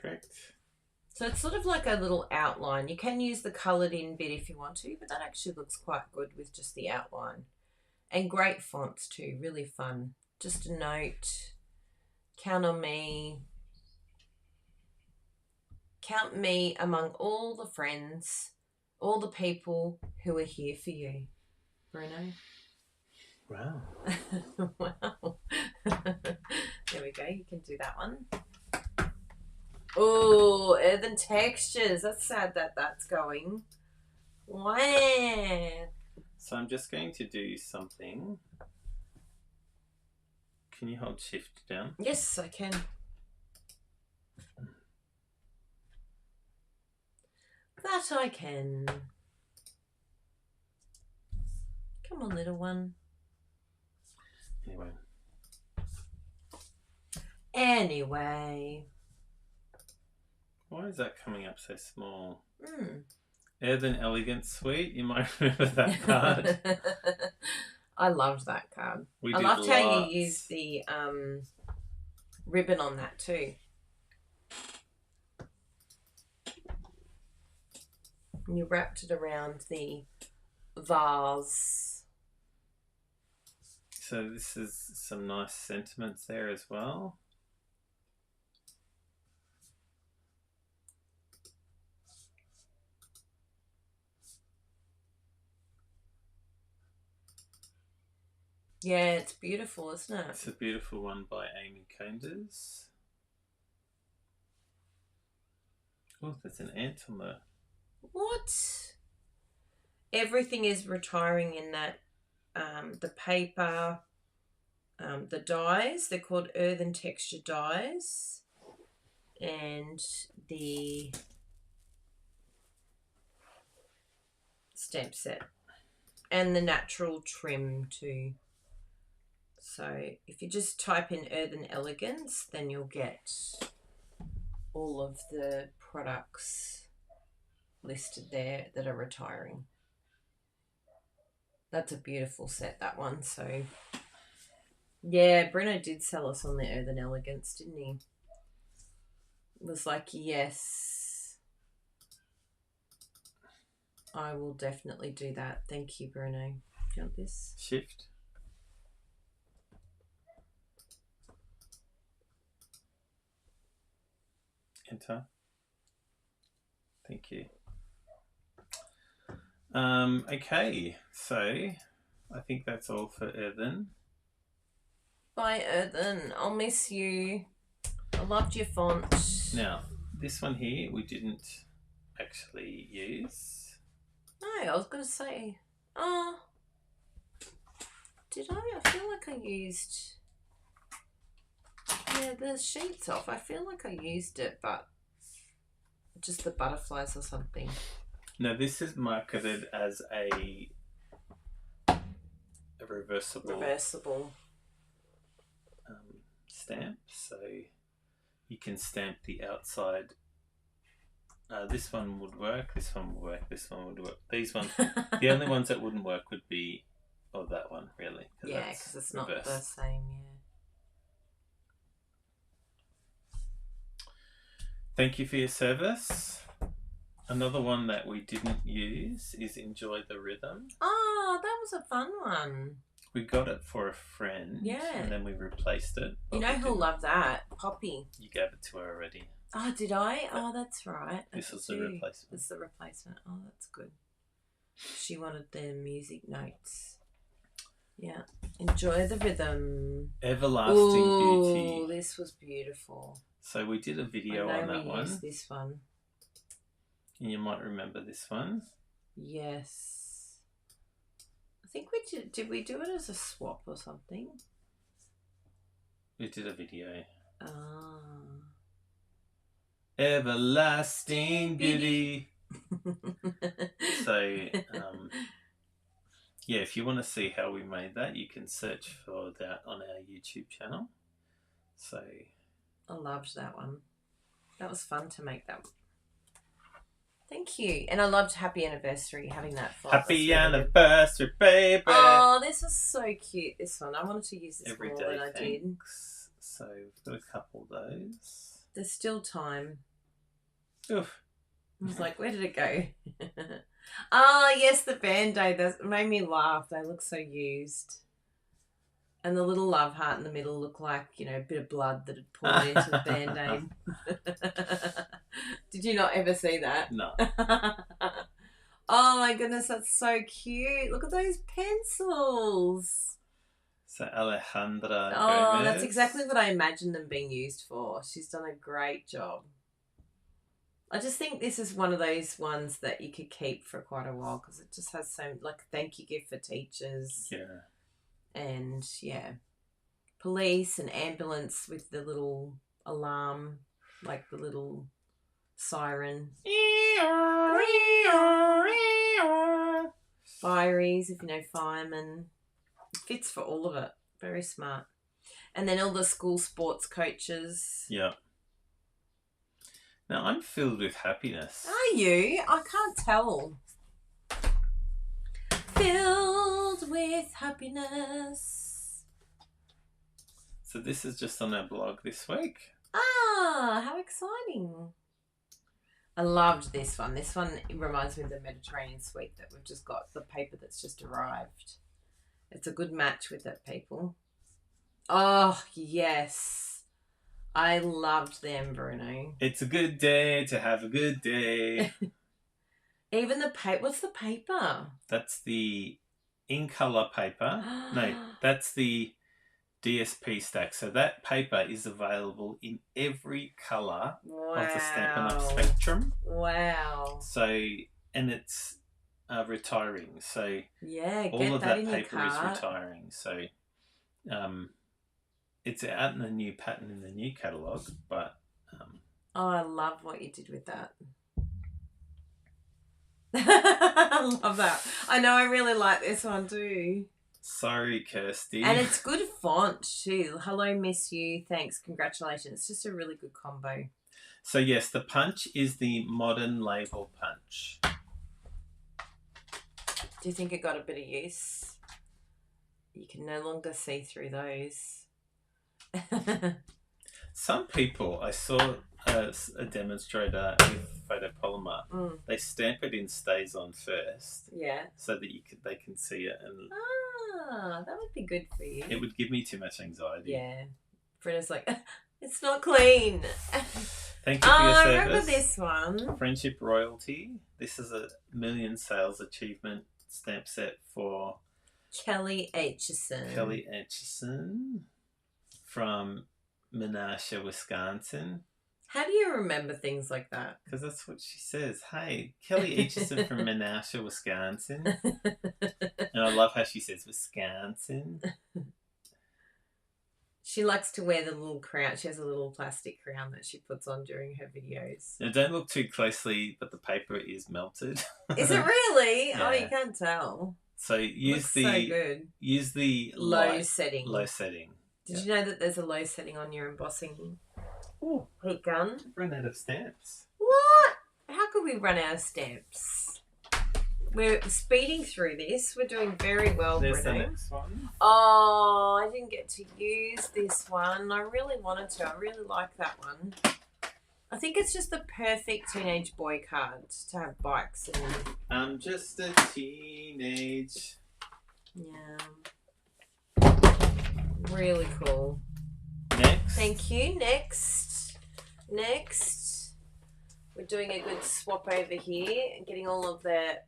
Correct. So it's sort of like a little outline. You can use the coloured in bit if you want to, but that actually looks quite good with just the outline. And great fonts too, really fun. Just a note, count on me. Count me among all the friends, all the people who are here for you. Bruno? Wow. Wow. There we go. You can do that one. Oh, earthen textures. That's sad that that's going. Wow. So I'm just going to do something. Can you hold shift down? Yes, I can. That I can. Come on, little one. Anyway. Why is that coming up so small? Earthen Elegance Suite. You might remember that card. I loved that card. I loved how you used the ribbon on that too. And you wrapped it around the vase. So this is some nice sentiments there as well. Yeah, it's beautiful, isn't it? It's a beautiful one by Amy Conders. Oh, there's an ant on the... What? Everything is retiring in that. The paper, the dies, they're called earthen texture dies, and the stamp set, and the natural trim too. So if you just type in Earthen Elegance, then you'll get all of the products listed there that are retiring. That's a beautiful set, that one. So, yeah, Bruno did sell us on the Earthen Elegance, didn't he? It was like, yes, I will definitely do that. Thank you, Bruno. Do you want this? Shift. Enter. Thank you. Okay, so I think that's all for Earthen. Bye, Earthen. I'll miss you. I loved your font. Now, this one here we didn't actually use. No, I was going to say. Oh. Did I? I feel like I used... Yeah, the sheets off. I feel like I used it, but just the butterflies or something. Now, this is marketed as a reversible stamp, so you can stamp the outside. This one would work, this one would work, this one would work. These ones, the only ones that wouldn't work would be, that one, really. Yeah, because it's not the same, yeah. Thank you for your service. Another one that we didn't use is Enjoy the Rhythm. Oh, that was a fun one. We got it for a friend. Yeah. And then we replaced it. You know who'll love that? Poppy. You gave it to her already. Oh, did I? Oh, that's right. This was the replacement. This is the replacement. Oh, that's good. She wanted the music notes. Yeah. Enjoy the Rhythm. Everlasting Beauty. Oh, this was beautiful. So we did a video on that one. Used this one. And you might remember this one. Yes. I think we did. Did we do it as a swap or something? We did a video. Ah. Everlasting Beauty. So, yeah, if you want to see how we made that, you can search for that on our YouTube channel. So, I loved that one. That was fun to make that. Thank you. And I loved Happy Anniversary, having that font. Happy Anniversary, baby. Oh, this is so cute, this one. I wanted to use this Every more day, than I did. So we've got a couple of those. There's still time. Oof. I was like, where did it go? Oh, yes, the Band-Aid. That made me laugh. They look so used. And the little love heart in the middle looked like, a bit of blood that had poured into the Band-Aid. Did you not ever see that? No. Oh my goodness, that's so cute. Look at those pencils. So Alejandra Oh, Gomez. that's exactly what I imagined them being used for. She's done a great job. I just think this is one of those ones that you could keep for quite a while because it just has so, like, thank you gift for teachers. Yeah. And, yeah, police and ambulance with the little alarm, like the little siren. Fireys, if you know firemen. It fits for all of it. Very smart. And then all the school sports coaches. Yeah. Now I'm filled with happiness. Are you? I can't tell. Filled with happiness. So this is just on our blog this week. Ah, how exciting. I loved this one. This one reminds me of the Mediterranean Suite that we've just got, the paper that's just arrived. It's a good match with it, people. Oh, yes. I loved them, Bruno. It's a good day to have a good day. Even the paper. What's the paper? That's the in-colour paper. No, that's the DSP stack. So that paper is available in every colour of the Stampin' Up! Spectrum. Wow. So, and it's retiring. So yeah, all of that paper is retiring. So it's out in the new pattern in the new catalogue, but oh, I love what you did with that. I love that. I know, I really like this one too. Sorry, Kirsty. And it's good font too. Hello, miss you. Thanks. Congratulations. It's just a really good combo. So yes, the punch is the modern label punch. Do you think it got a bit of use? You can no longer see through those. Some people, I saw a demonstrator with photopolymer. They stamp it in StazOn first. Yeah. So that they can see it. And that would be good for you. It would give me too much anxiety. Yeah. Britta's like, It's not clean. Thank you for your service. I remember this one. Friendship Royalty. This is a million sales achievement stamp set for Kelly Aitchison. Kelly Aitchison from Menasha, Wisconsin. How do you remember things like that? Because that's what she says. Hey, Kelly Aitchison from Menasha, Wisconsin. And I love how she says Wisconsin. She likes to wear the little crown. She has a little plastic crown that she puts on during her videos. Now, don't look too closely, but the paper is melted. Is it really? Yeah. Oh, you can't tell. So use the so good. Use the low setting. Low setting. Did you know that there's a low setting on your embossing heat gun? I've run out of stamps. What? How could we run out of stamps? We're speeding through this. We're doing very well, There's Bruno. the next one. Oh, I didn't get to use this one. I really wanted to. I really like that one. I think it's just the perfect teenage boy card to have bikes and... I'm just a teenage. Yeah. Really cool. Next. Thank you. Next. We're doing a good swap over here and getting all of the...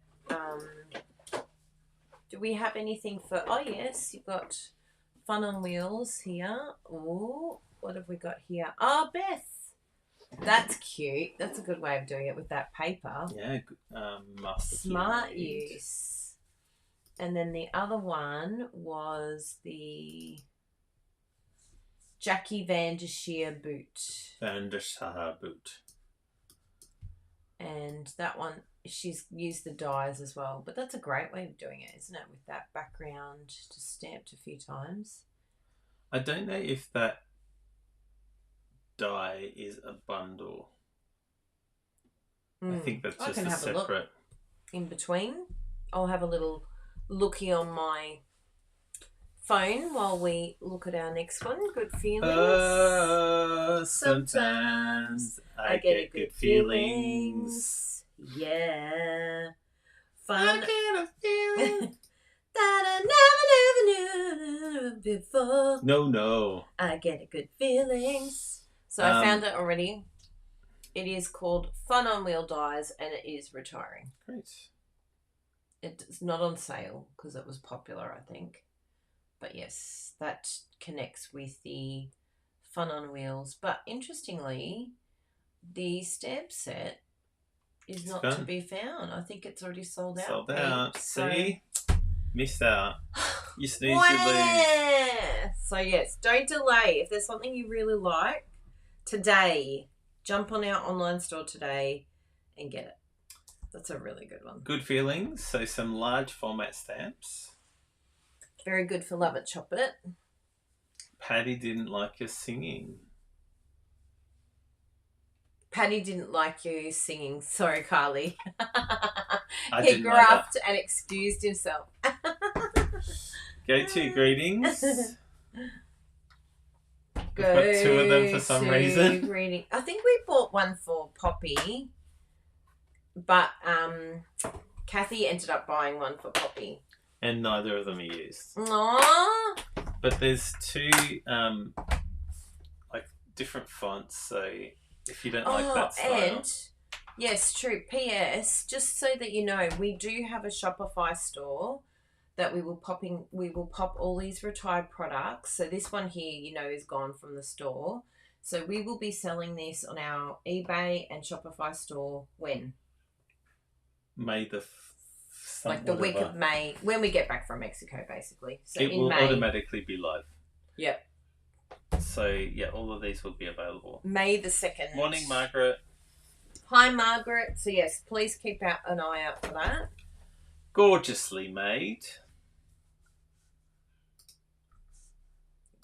do we have anything for... Oh, yes. You've got Fun on Wheels here. Oh, what have we got here? Oh, Beth. That's cute. That's a good way of doing it with that paper. Yeah, smart use. And then the other one was the Jackie Van der Scheer boot. Van der Scheer boot. And that one, she's used the dies as well. But that's a great way of doing it, isn't it? With that background just stamped a few times. I don't know if that die is a bundle. I think that's just a separate. In between, I'll have a little looky on my phone while we look at our next one. Good feelings. Sometimes I get good feelings. Yeah. Fun. I get a feeling that I never knew before. No. I get a good feelings. So I found it already. It is called Fun on Wheel Dies, and it is retiring. Great. It's not on sale because it was popular, I think. But yes, that connects with the Fun on Wheels. But interestingly, the stamp set is not to be found. I think it's already sold out. Sold out. See? Missed out. You snooze, you lose. So yes, don't delay. If there's something you really like, today, jump on our online store today and get it. That's a really good one. Good feelings. So some large format stamps. Very good for Love It, Chop It. Patty didn't like your singing. Patty didn't like you singing. Sorry, Carly. He gruffed and excused himself. Go to greetings. Go We've got two of them for some reason. Greeting. I think we bought one for Poppy, but Kathy ended up buying one for Poppy. And neither of them are used. Aww. But there's two like different fonts, so if you don't like that style. And yes, true. P.S. Just so that you know, we do have a Shopify store that we will pop all these retired products. So this one here, you know, is gone from the store. So we will be selling this on our eBay and Shopify store when? May the week of May, when we get back from Mexico, basically. So it in will May, automatically be live. Yep. So yeah, all of these will be available. May the 2nd. Morning, Margaret. Hi, Margaret. So yes, please keep an eye out for that. Gorgeously made.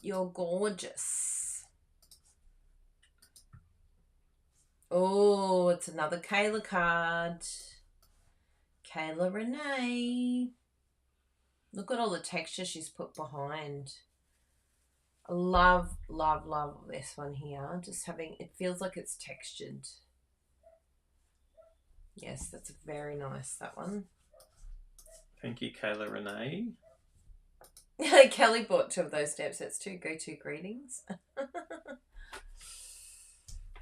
You're gorgeous. Oh, it's another Kayla card. Kayla Renee. Look at all the texture she's put behind. I love this one here. Just having, it feels like it's textured. Yes, that's very nice, that one. Thank you, Kayla Renee. Kelly bought 2 of those stamp sets too. Go to greetings.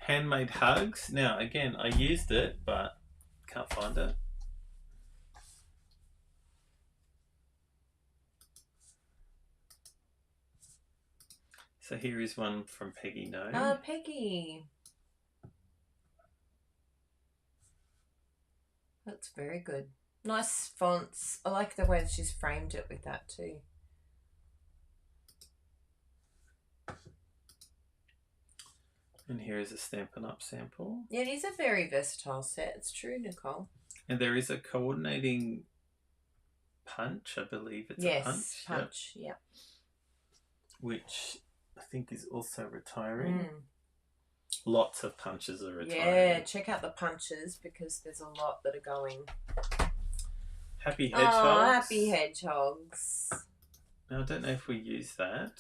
Handmade hugs. Now, again, I used it, but can't find it. So here is one from Peggy No. Oh, Peggy. That's very good. Nice fonts. I like the way that she's framed it with that too. And here is a Stampin' Up sample. Yeah, it is a very versatile set. It's true, Nicole. And there is a coordinating punch, I believe it's a punch. Yes, punch, yep. Which I think is also retiring. Lots of punches are retiring. Yeah, check out the punches because there's a lot that are going. Happy Hedgehogs. Oh, Happy Hedgehogs. Now, I don't know if we use that.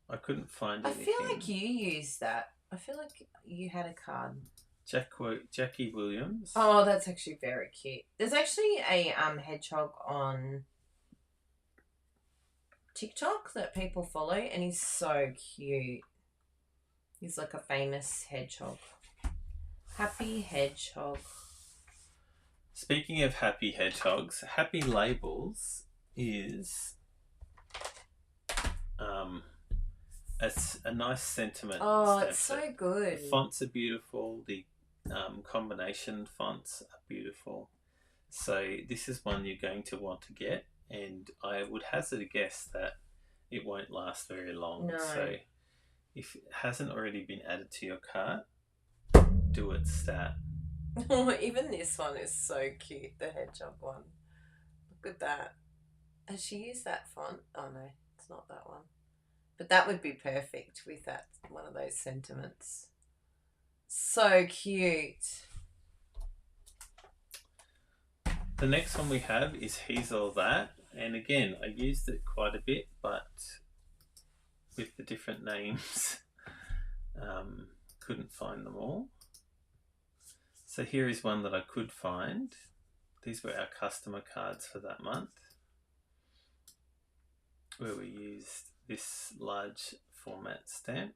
I couldn't find anything. I feel like you used that. I feel like you had a card. Jackie Williams. Oh, that's actually very cute. There's actually a hedgehog on TikTok that people follow, and he's so cute. He's like a famous hedgehog. Happy Hedgehog. Speaking of Happy Hedgehogs, Happy Labels is a nice sentiment. Oh, it's so good. The fonts are beautiful. The combination fonts are beautiful. So this is one you're going to want to get, and I would hazard a guess that it won't last very long. No. So if it hasn't already been added to your cart, do it stat. Oh, even this one is so cute, the hedgehog one. Look at that. Has she used that font? Oh no, it's not that one. But that would be perfect with that, one of those sentiments. So cute. The next one we have is He's All That. And again, I used it quite a bit, but with the different names, couldn't find them all. So here is one that I could find. These were our customer cards for that month, where we used this large format stamp.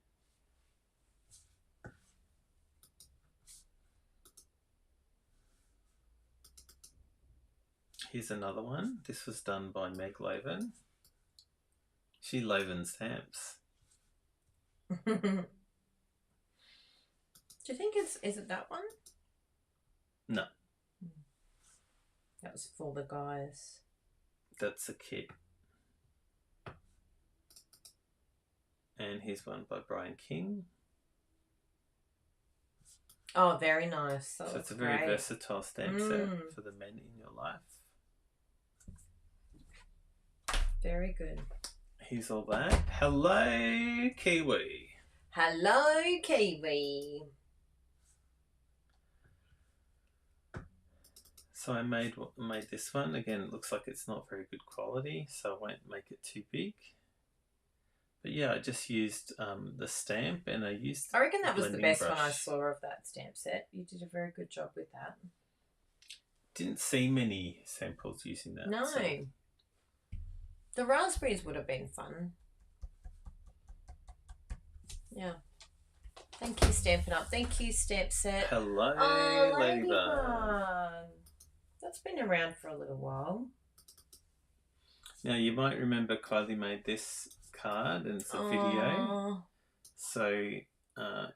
Here's another one. This was done by Meg Laven. She Laven stamps. Do you think is it that one? No. That was for the guys. That's a kit. And here's one by Brian King. Oh, very nice. So it's a very versatile stamp set for the men in your life. Very good. Here's All That. Hello, Kiwi. Hello, Kiwi. So I made this one. Again, it looks like it's not very good quality, so I won't make it too big. But yeah, I just used the stamp, and I used. I reckon that was the best one I saw of that stamp set. You did a very good job with that. Didn't see many samples using that. No. So. The raspberries would have been fun. Yeah. Thank you, Stampin' Up. Thank you, Stamp Set. Hello, Ladybug. That's been around for a little while. Now, you might remember Kylie made this card, and it's a video. So,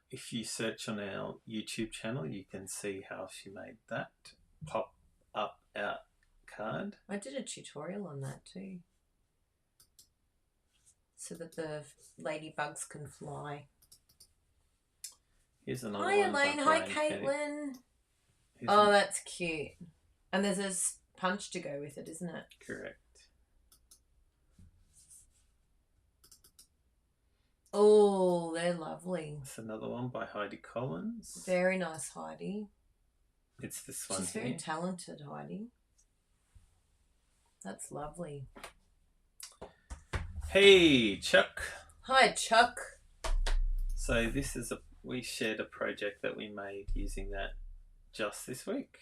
if you search on our YouTube channel, you can see how she made that pop up out card. I did a tutorial on that too, so that the ladybugs can fly. Here's another Hi, one. Elaine. Hi, Caitlin. Oh, that's cute. And there's a punch to go with it, isn't it? Correct. Oh, they're lovely. It's another one by Heidi Collins. Very nice, Heidi. It's this one. She's very talented, Heidi. That's lovely. Hey, Chuck. Hi, Chuck. So this is we shared a project that we made using that just this week.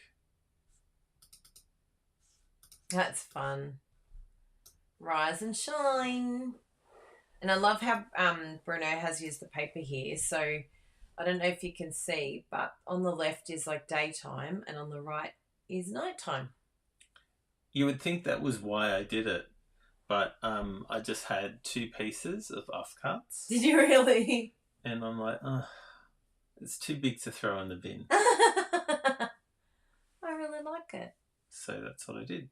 That's fun. Rise and shine. And I love how Bruno has used the paper here. So I don't know if you can see, but on the left is like daytime and on the right is nighttime. You would think that was why I did it, but I just had 2 pieces of offcuts. Did you really? And I'm like, it's too big to throw in the bin. I really like it. So that's what I did.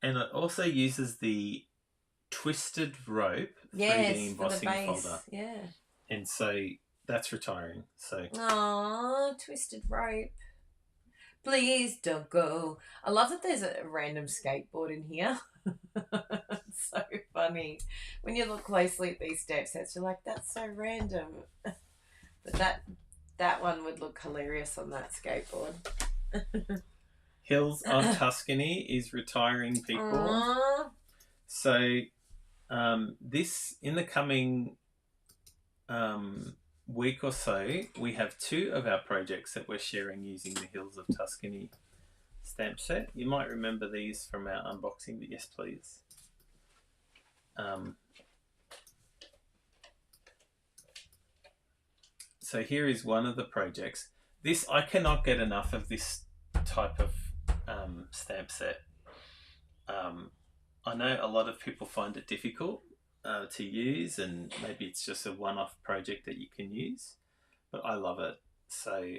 And it also uses the twisted rope 3D embossing folder. Yeah. And so that's retiring. So. Aww, twisted rope. Please don't go. I love that there's a random skateboard in here. It's so funny. When you look closely at these step sets, you're like, that's so random. But that one would look hilarious on that skateboard. Hills of Tuscany is retiring, people. Aww. So this, in the coming week or so, we have 2 of our projects that we're sharing using the Hills of Tuscany stamp set. You might remember these from our unboxing, but yes, please. So here is one of the projects. This, I cannot get enough of this type of stamp set. I know a lot of people find it difficult to use, and maybe it's just a one-off project that you can use, but I love it. So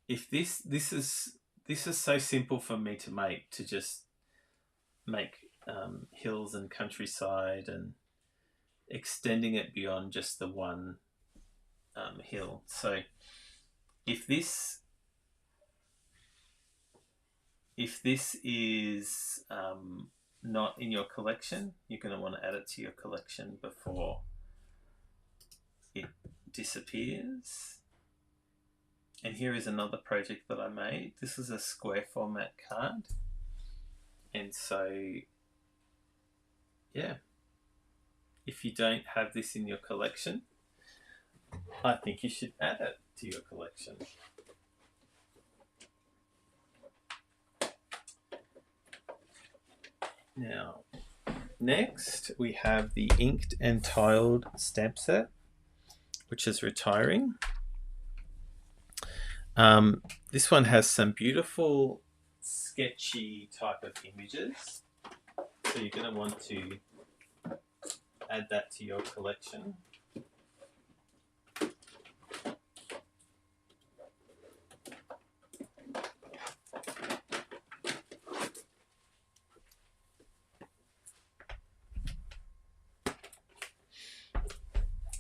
if this is so simple for me to make, to just make hills and countryside and extending it beyond just the one hill. So if this is not in your collection, you're going to want to add it to your collection before it disappears. And here is another project that I made. This is a square format card. And so, yeah, if you don't have this in your collection, I think you should add it to your collection. Now, next we have the inked and tiled stamp set, which is retiring. This one has some beautiful sketchy type of images, so you're going to want to add that to your collection.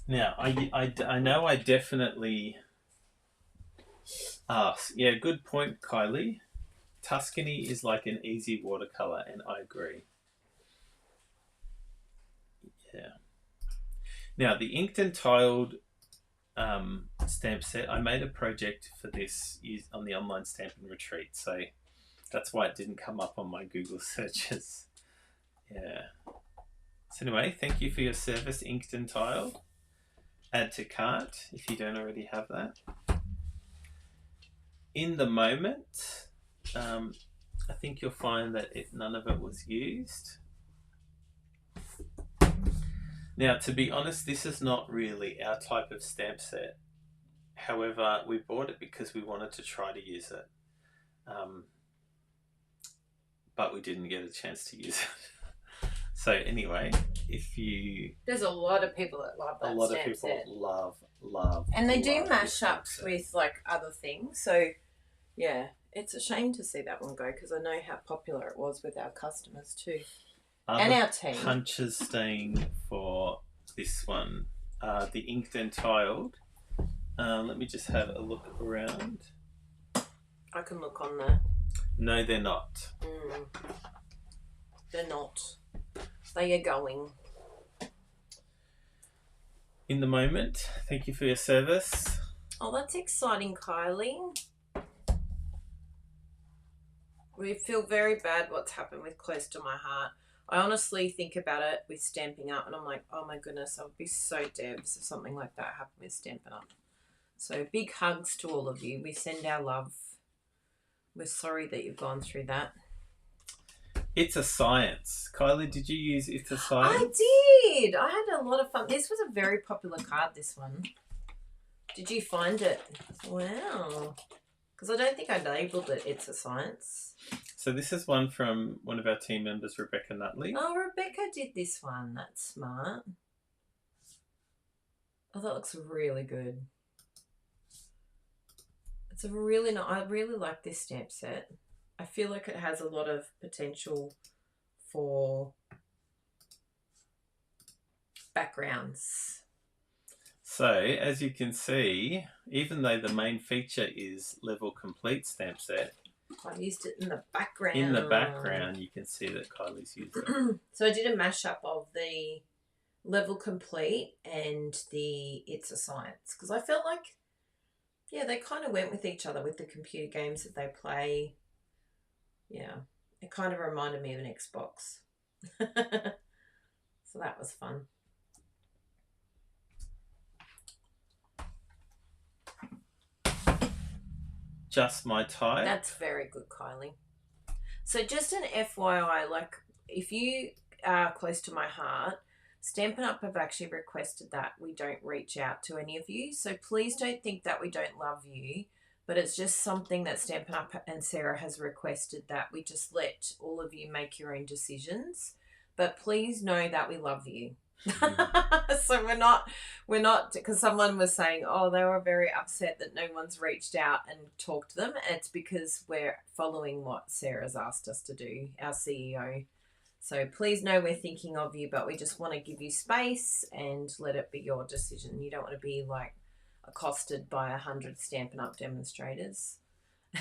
Now, I know I definitely asked. Yeah, good point, Kylie. Tuscany is like an easy watercolor, and I agree. Yeah. Now, the inked and tiled stamp set, I made a project for this on the online Stamp and Retreat, so that's why it didn't come up on my Google searches. Yeah. So anyway, thank you for your service, inked and tiled. Add to cart if you don't already have that. In the moment, I think you'll find that none of it was used. Now, to be honest, this is not really our type of stamp set. However, we bought it because we wanted to try to use it. But we didn't get a chance to use it. So anyway, there's a lot of people that love that stamp set. A lot of people love. And they do mashups with like other things. So yeah, it's a shame to see that one go, because I know how popular it was with our customers too. And our team. Punches staying for this one, the inked and tiled. Let me just have a look around. I can look on there. No, they're not. They're not. They are going. In the moment, thank you for your service. Oh, that's exciting, Kylie. We feel very bad what's happened with Close to My Heart. I honestly think about it with Stampin' Up, and I'm like, oh my goodness, I would be so devs if something like that happened with Stampin' Up. So big hugs to all of you. We send our love. We're sorry that you've gone through that. It's a Science. Kylie, did you use It's a Science? I did. I had a lot of fun. This was a very popular card, this one. Did you find it? Wow. Because I don't think I labelled it It's a Science. So this is one from one of our team members, Rebecca Nutley. Oh, Rebecca did this one. That's smart. Oh, that looks really good. It's a really nice... I really like this stamp set. I feel like it has a lot of potential for backgrounds. So, as you can see, even though the main feature is Level Complete stamp set, I used it in the background. In the background, you can see that Kylie's used it. So I did a mashup of the Level Complete and the It's a Science, because I felt like, yeah, they kind of went with each other with the computer games that they play. Yeah, it kind of reminded me of an Xbox. So that was fun. Just My Type. That's very good, Kylie. So just an FYI, like if you are close to my heart, Stampin' Up! Have actually requested that we don't reach out to any of you. So please don't think that we don't love you, but it's just something that Stampin' Up! And Sarah has requested, that we just let all of you make your own decisions. But please know that we love you. So we're not, because someone was saying, oh, they were very upset that no one's reached out and talked to them. And it's because we're following what Sarah's asked us to do, our CEO. So please know we're thinking of you, but we just want to give you space and let it be your decision. You don't want to be like accosted by 100 Stampin' Up! Demonstrators.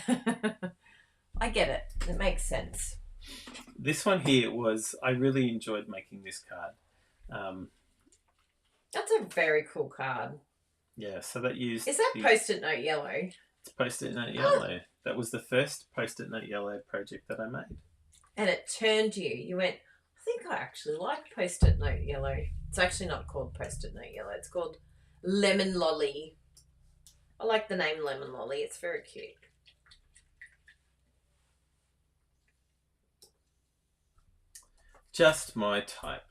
I get it. It makes sense. This one here was, I really enjoyed making this card. That's a very cool card. Yeah, so that used... Is that Post-it Note Yellow? It's Post-it Note Yellow. That was the first Post-it Note Yellow project that I made. And it turned you. You went, I think I actually like Post-it Note Yellow. It's actually not called Post-it Note Yellow. It's called Lemon Lolly. I like the name Lemon Lolly. It's very cute. Just My Type.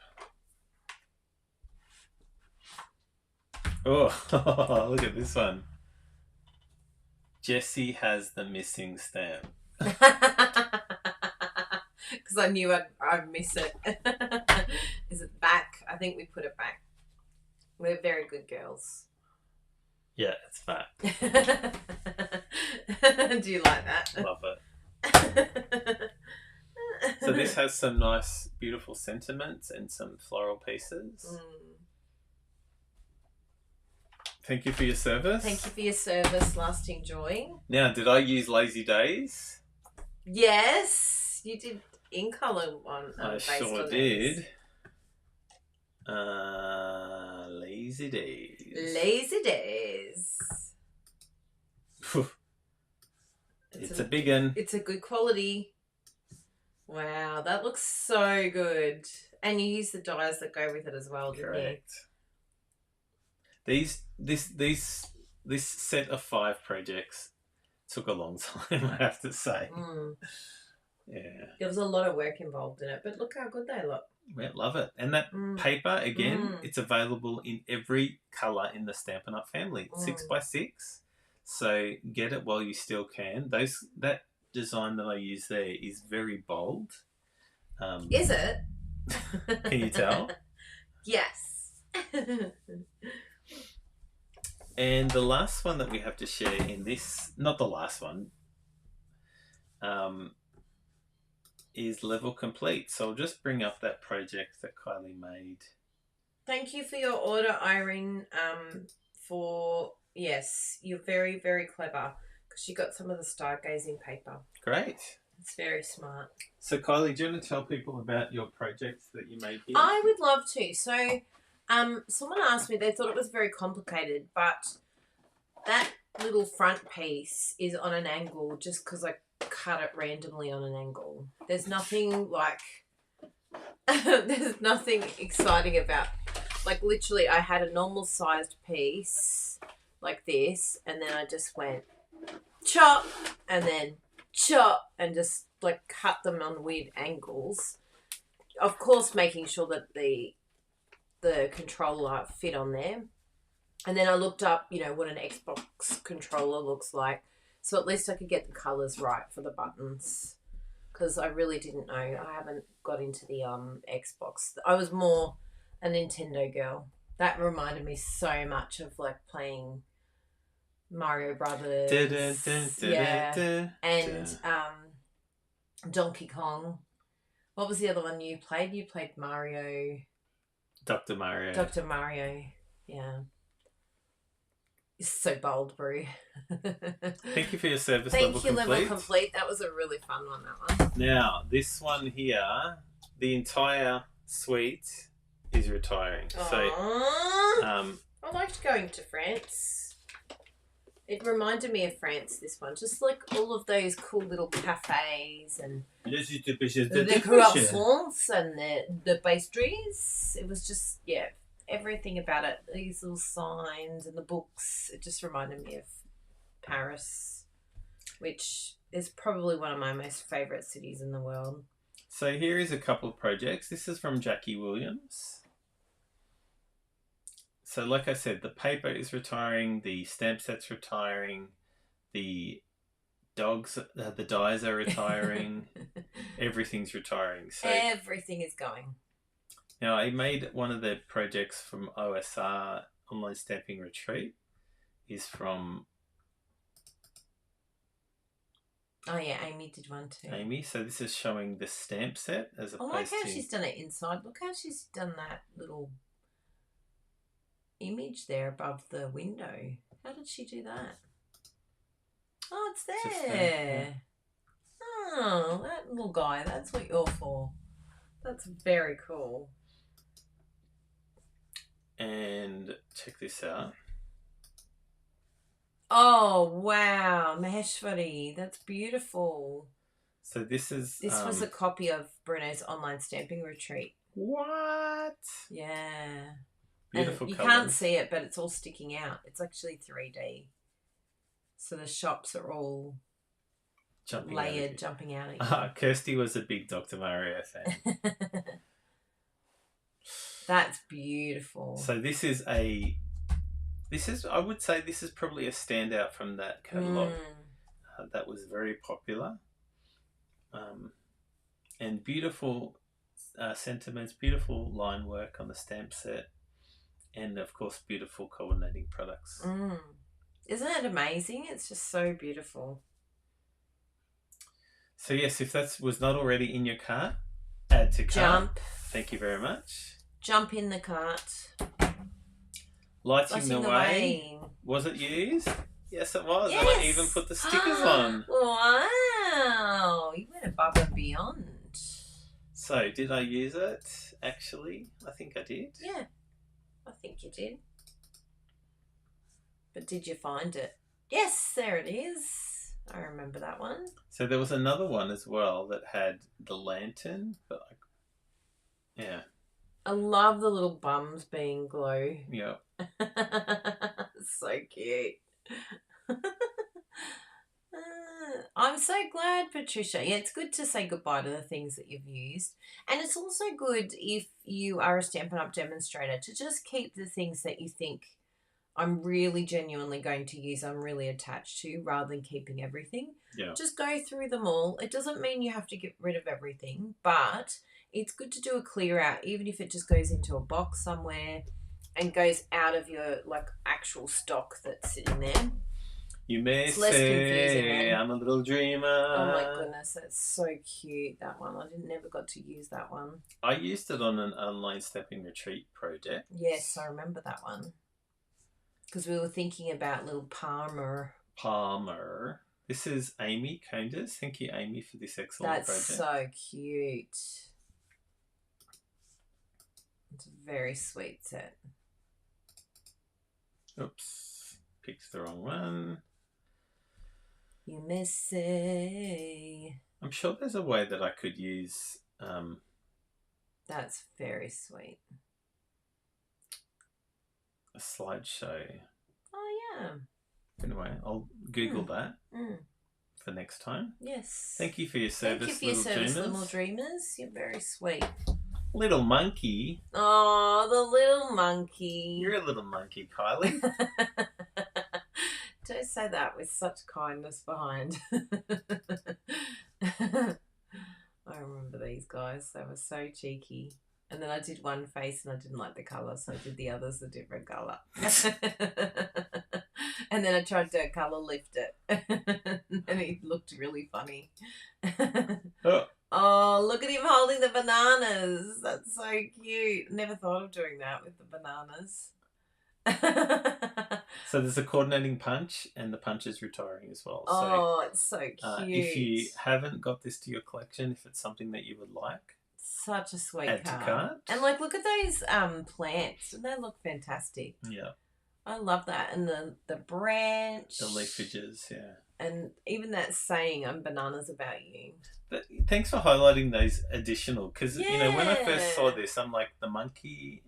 Oh, look at this one. Jessie has the missing stamp. Because I knew I'd miss it. Is it back? I think we put it back. We're very good girls. Yeah, it's back. Do you like that? Love it. So this has some nice, beautiful sentiments and some floral pieces. Mm. Thank you for your service. Thank you for your service, lasting joy. Now, did I use Lazy Days? Yes, you did in colour one. I sure did. Lazy Days. Lazy Days. It's a big one. It's a good quality. Wow, that looks so good. And you use the dies that go with it as well, didn't Correct. This set of 5 projects took a long time, I have to say. Mm. Yeah. There was a lot of work involved in it, but look how good they look. Yeah, love it. And that paper, again, it's available in every colour in the Stampin' Up! Family. 6x6. So get it while you still can. That design that I use there is very bold. Is it? Can you tell? Yes. And the last one that we have to share in this, not the last one, is Level Complete. So I'll just bring up that project that Kylie made. Thank you for your order, Irene. Yes, you're very, very clever, because you got some of the stargazing paper. Great. It's very smart. So Kylie, do you want to tell people about your projects that you made here? I would love to. So someone asked me, they thought it was very complicated, but that little front piece is on an angle just because I cut it randomly on an angle. There's nothing like, there's nothing exciting about, like literally I had a normal sized piece like this, and then I just went chop and then chop and just like cut them on weird angles. Of course, making sure that the the controller fit on there. And then I looked up, what an Xbox controller looks like. So at least I could get the colours right for the buttons. Because I really didn't know. I haven't got into the Xbox. I was more a Nintendo girl. That reminded me so much of like playing Mario Brothers. And Donkey Kong. What was the other one you played? You played Mario. Dr. Mario. Dr. Mario. Yeah. It's so bold, Brew. Thank you for your service level complete. Thank you, level complete. That was a really fun one, that one. Now, this one here, the entire suite is retiring. Aww. So, I liked going to France. It reminded me of France, this one. Just like all of those cool little cafes and the croissants and the pastries. It was just, everything about it. These little signs and the books. It just reminded me of Paris, which is probably one of my most favourite cities in the world. So here is a couple of projects. This is from Jackie Williams. So like I said, the paper is retiring, the stamp set's retiring, the dogs, the dies are retiring, everything's retiring. So everything is going. Now I made one of the projects from OSR, Online Stamping Retreat, is from... Oh yeah, Amy did one too. Amy, so this is showing the stamp set as opposed to... I like how she's done it inside. Look how she's done that little image there above the window. How did she do that? Oh, it's there. Oh, that little guy. That's what you're for. That's very cool. And check this out. Oh, wow. Maheshwari. That's beautiful. So this is... This was a copy of Bruno's Online Stamping Retreat. What? Yeah. Beautiful and you colours. Can't see it, but it's all sticking out. It's actually 3D. So the shops are all jumping out at you. Kirsty was a big Dr. Mario fan. That's beautiful. So I would say this is probably a standout from that catalogue. That was very popular. And beautiful sentiments, beautiful line work on the stamp set. And, of course, beautiful coordinating products. Isn't it amazing? It's just so beautiful. So, yes, if that was not already in your cart, add to cart. Jump. Thank you very much. Jump in the cart. Lighting the way. Was it used? Yes, it was. Yes. And I even put the stickers on. Wow. You went above and beyond. So, did I use it? Actually, I think I did. Yeah. I think you did. But did you find it? Yes, there it is. I remember that one. So there was another one as well that had the lantern, but yeah. I love the little bums being glow. Yeah. So cute. I'm so glad, Patricia. Yeah, it's good to say goodbye to the things that you've used. And it's also good if you are a Stampin' Up! Demonstrator to just keep the things that you think I'm really genuinely going to use, I'm really attached to, rather than keeping everything. Yeah. Just go through them all. It doesn't mean you have to get rid of everything, but it's good to do a clear out, even if it just goes into a box somewhere and goes out of your actual stock that's sitting there. You may say I'm a little dreamer. Oh my goodness, that's so cute, that one. I never got to use that one. I used it on an Online Stamping Retreat project. Yes, I remember that one. Because we were thinking about little Palmer. This is Amy Condas. Thank you, Amy, for this excellent project. That's so cute. It's a very sweet set. Oops. Picked the wrong one. You may say. I'm sure there's a way that I could use... That's very sweet. A slideshow. Oh, yeah. Anyway, I'll Google that for next time. Yes. Thank you for your service, little dreamers. You're very sweet. Little monkey. Oh, the little monkey. You're a little monkey, Kylie. Don't say that with such kindness behind. I remember these guys. They were so cheeky. And then I did one face and I didn't like the colour, so I did the others a different colour. And then I tried to colour lift it. And it looked really funny. Oh, look at him holding the bananas. That's so cute. Never thought of doing that with the bananas. So there's a coordinating punch, and the punch is retiring as well. Oh, it's so cute. If you haven't got this to your collection, if it's something that you would like, such a sweet add to card. cart. And like, look at those plants. They look fantastic. Yeah. I love that. And the branch. The leafages, yeah. And even that saying, "I'm bananas about you." But thanks for highlighting those additional, because you know, when I first saw this, I'm like, the monkey.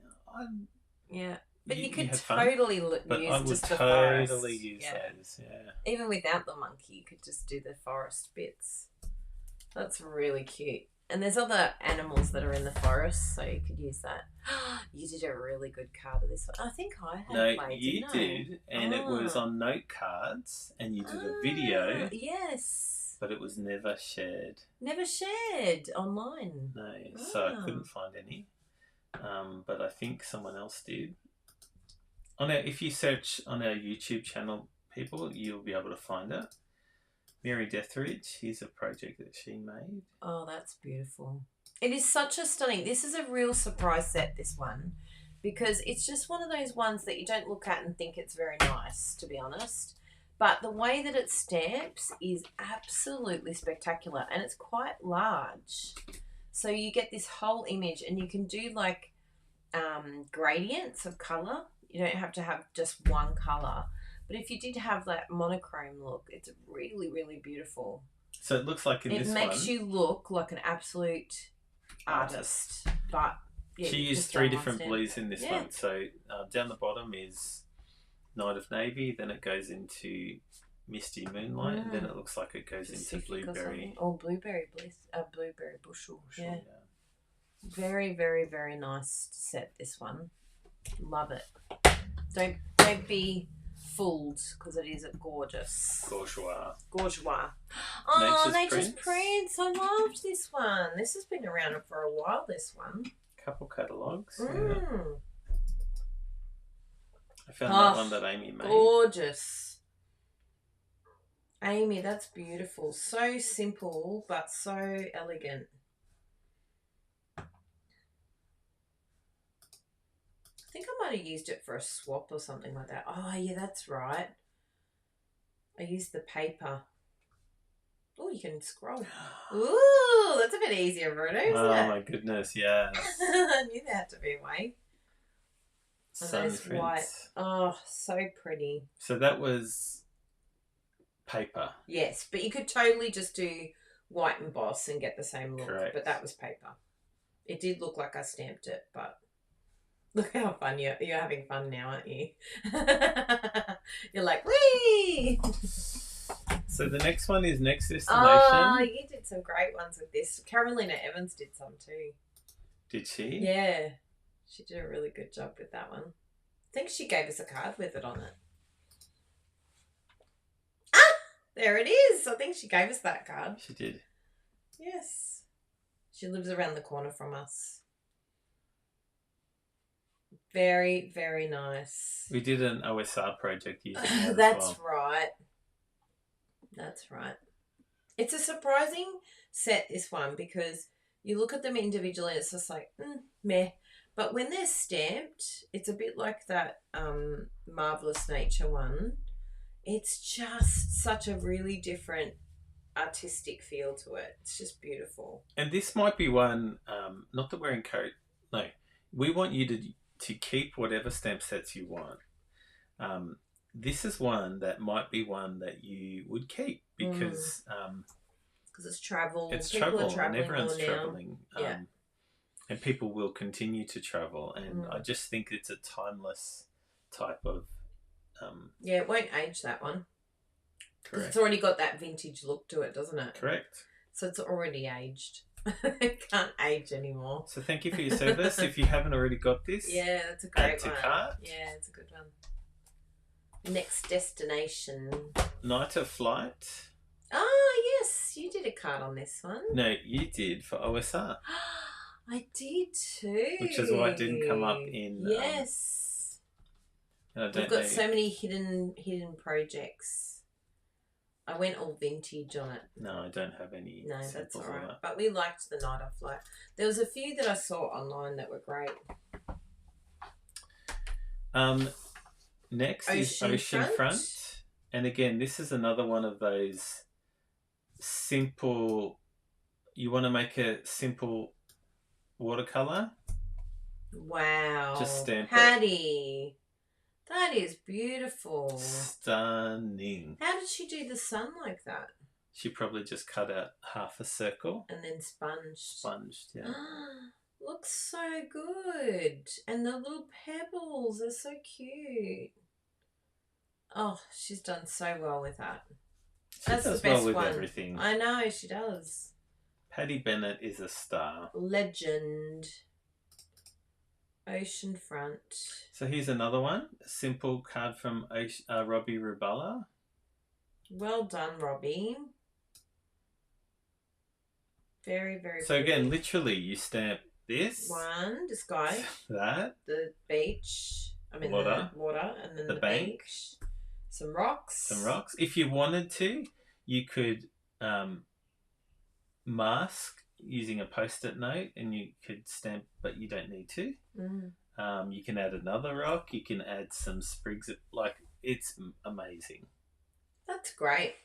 Yeah, but you could use just the forest. Totally use those. Yeah. Even without the monkey, you could just do the forest bits. That's really cute. And there's other animals that are in the forest, so you could use that. You did a really good card of this one. I think I had played, you did, and it was on note cards, and you did a video. Yes. But it was never shared. Never shared online. No, so I couldn't find any. But I think someone else did. If you search on our YouTube channel, people, you'll be able to find it. Mary Deathridge, here's a project that she made. Oh, that's beautiful. It is such a stunning... This is a real surprise set, this one, because it's just one of those ones that you don't look at and think it's very nice, to be honest. But the way that it stamps is absolutely spectacular, and it's quite large. So you get this whole image, and you can do like gradients of colour. You don't have to have just one colour. But if you did have that monochrome look, it's really, really beautiful. So it looks like in this one... It makes you look like an absolute artist. But yeah, she used 3 different blues in this one. So down the bottom is Night of Navy, then it goes into Misty Moonlight, and then it looks like it goes into Blueberry. Oh, Blueberry Bushel. Yeah. Very, very, very nice set, this one. Love it. Don't be fooled, because it is gorgeous. Bourgeois. Oh, Nature's Prince. I loved this one. This has been around for a while, this one. Couple catalogues. Yeah. I found that one that Amy made. Gorgeous. Amy, that's beautiful. So simple, but so elegant. I think I might have used it for a swap or something like that. Oh, yeah, that's right. I used the paper. Oh, you can scroll. Ooh, that's a bit easier, Bruno, isn't it? Oh, my goodness, yes. I knew there had to be a way. And those white. Oh, so pretty. So that was paper. Yes, but you could totally just do white emboss and get the same look. Correct. But that was paper. It did look like I stamped it, but... Look how fun you're having fun now, aren't you? You're like, whee! So the next one is Next Destination. Oh, you did some great ones with this. Carolina Evans did some too. Did she? Yeah. She did a really good job with that one. I think she gave us a card with it on it. Ah! There it is. I think she gave us that card. She did. Yes. She lives around the corner from us. Very, very nice. We did an OSR project using that That's as well. right. That's right. It's a surprising set, this one, because you look at them individually, it's just like, meh. But when they're stamped, it's a bit like that Marvelous Nature one. It's just such a really different artistic feel to it. It's just beautiful. And this might be one, not that we're encouraged, no, we want you to keep whatever stamp sets you want. This is one that might be one that you would keep because it's travel. It's people travel, and everyone's now. traveling. And people will continue to travel. And I just think it's a timeless type of... yeah, it won't age, that one. Correct. It's already got that vintage look to it, doesn't it? Correct. So it's already aged. It can't age anymore. So thank you for your service. If you haven't already got this, yeah, that's a great add to one. cart. Yeah, it's a good one. Next destination. Night of Flight. Oh, yes. You did a card on this one. No, you did for OSR. I did too. Which is why it didn't come up in... Yes. We've got so many hidden projects. I went all vintage on it. No, I don't have any. No, that's all right. But we liked the Night of Flight. There was a few that I saw online that were great. Next is Oceanfront. And again, this is another one of those simple... You want to make a simple watercolour? Wow. Just stamp Patty. That is beautiful. Stunning. How did she do the sun like that? She probably just cut out half a circle. And then sponged. Sponged, yeah. Looks so good. And the little pebbles are so cute. Oh, she's done so well with that. That's the best one. Everything. I know, she does. Patty Bennett is a star. Legend. Oceanfront. So here's another one. A simple card from Robbie Rubala. Well done, Robbie. Very, very So pretty. again, literally, you stamp this. One, disguise. That. The beach. Water. The water. And then the bank. beach. Some rocks. If you wanted to, you could mask using a post-it note, and you could stamp, but you don't need to. You can add another rock. You can add some sprigs. It's amazing. That's great.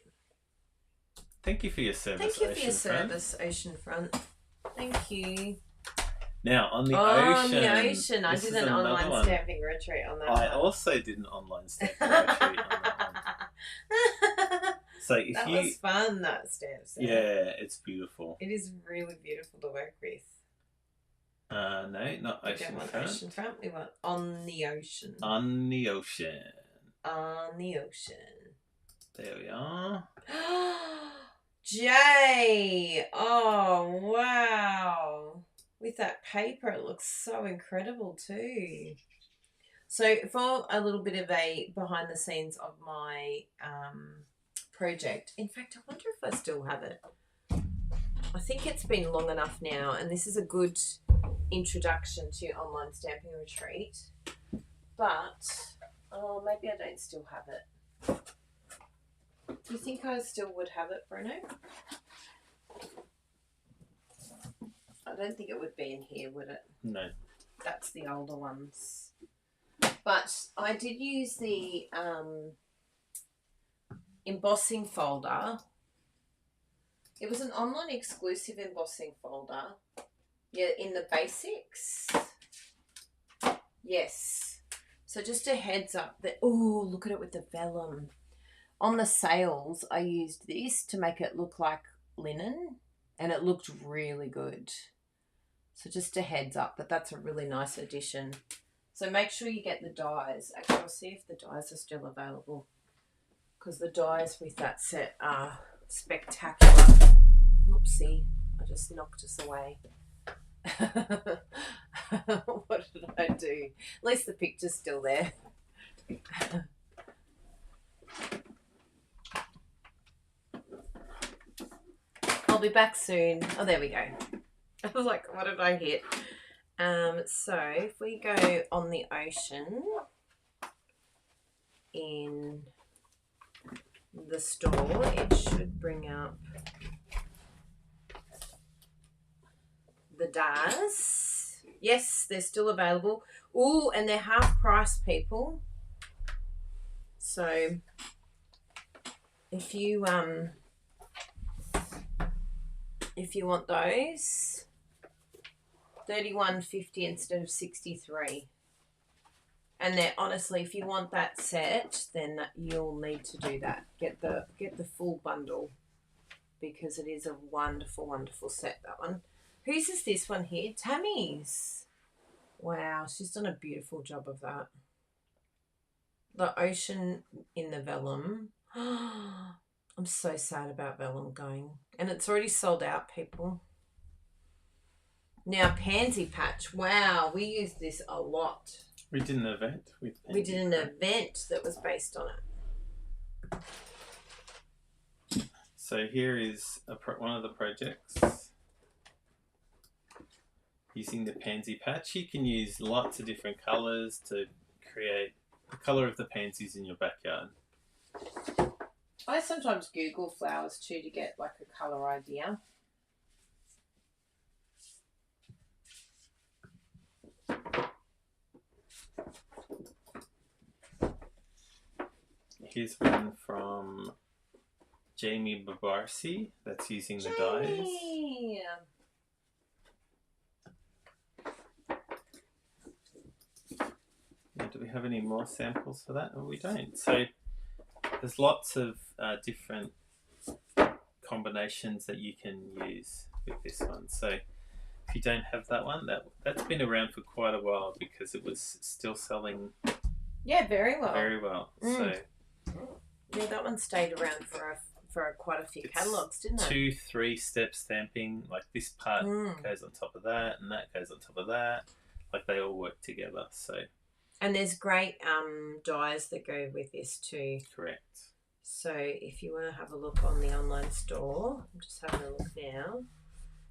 Thank you for your service. Thank you for your service, Oceanfront. Thank you. Now on the ocean. On the ocean, I did an online stamping retreat on that. I also did an online stamping retreat on that one. So if that was fun, that stamp set. Yeah, it's beautiful. It is really beautiful to work with. No, not Oceanfront. Oceanfront. We want On the Ocean. On the Ocean. On the Ocean. There we are. Jay! Oh, wow. With that paper, it looks so incredible too. So for a little bit of a behind the scenes of my project, in fact, I wonder if I still have it. I think it's been long enough now, and this is a good introduction to online stamping retreat. But, maybe I don't still have it. Do you think I still would have it, Bruno? I don't think it would be in here, would it? No. That's the older ones. But I did use the embossing folder. It was an online exclusive embossing folder. Yeah, in the basics. Yes. So just a heads up that, oh, look at it with the vellum. On the sails, I used this to make it look like linen, and it looked really good. So just a heads up, but that's a really nice addition. So make sure you get the dies. Actually, I'll see if the dies are still available, because the dies with that set are spectacular. Oopsie, I just knocked us away. What did I do? At least the picture's still there. I'll be back soon. Oh, there we go. I was like, what did I hit? So if we go On the Ocean in the store, it should bring up the DARs. Yes, they're still available. Oh, and they're half price, people. So if you want those, $31.50 instead of $63. And they're honestly, if you want that set, then you'll need to do that. Get the full bundle, because it is a wonderful, wonderful set, that one. Whose is this one here? Tammy's. Wow, she's done a beautiful job of that. The ocean in the vellum. I'm so sad about vellum going. And it's already sold out, people. Now, Pansy Patch. Wow, we used this a lot. We did an event with Pansy. We did an event that was based on it. So here is one of the projects. Using the Pansy Patch, you can use lots of different colours to create the colour of the pansies in your backyard. I sometimes Google flowers too to get like a colour idea. Here's one from Jamie Babarsi that's using the dyes. Do we have any more samples for that? No, we don't. So there's lots of different combinations that you can use with this one. So if you don't have that one, that's been around for quite a while because it was still selling. Yeah, very well. Very well. So yeah, that one stayed around for quite a few catalogues, didn't it? 2-3 step stamping. Like this part goes on top of that, and that goes on top of that. Like they all work together. So. And there's great dyes that go with this too. Correct. So if you want to have a look on the online store, I'm just having a look now.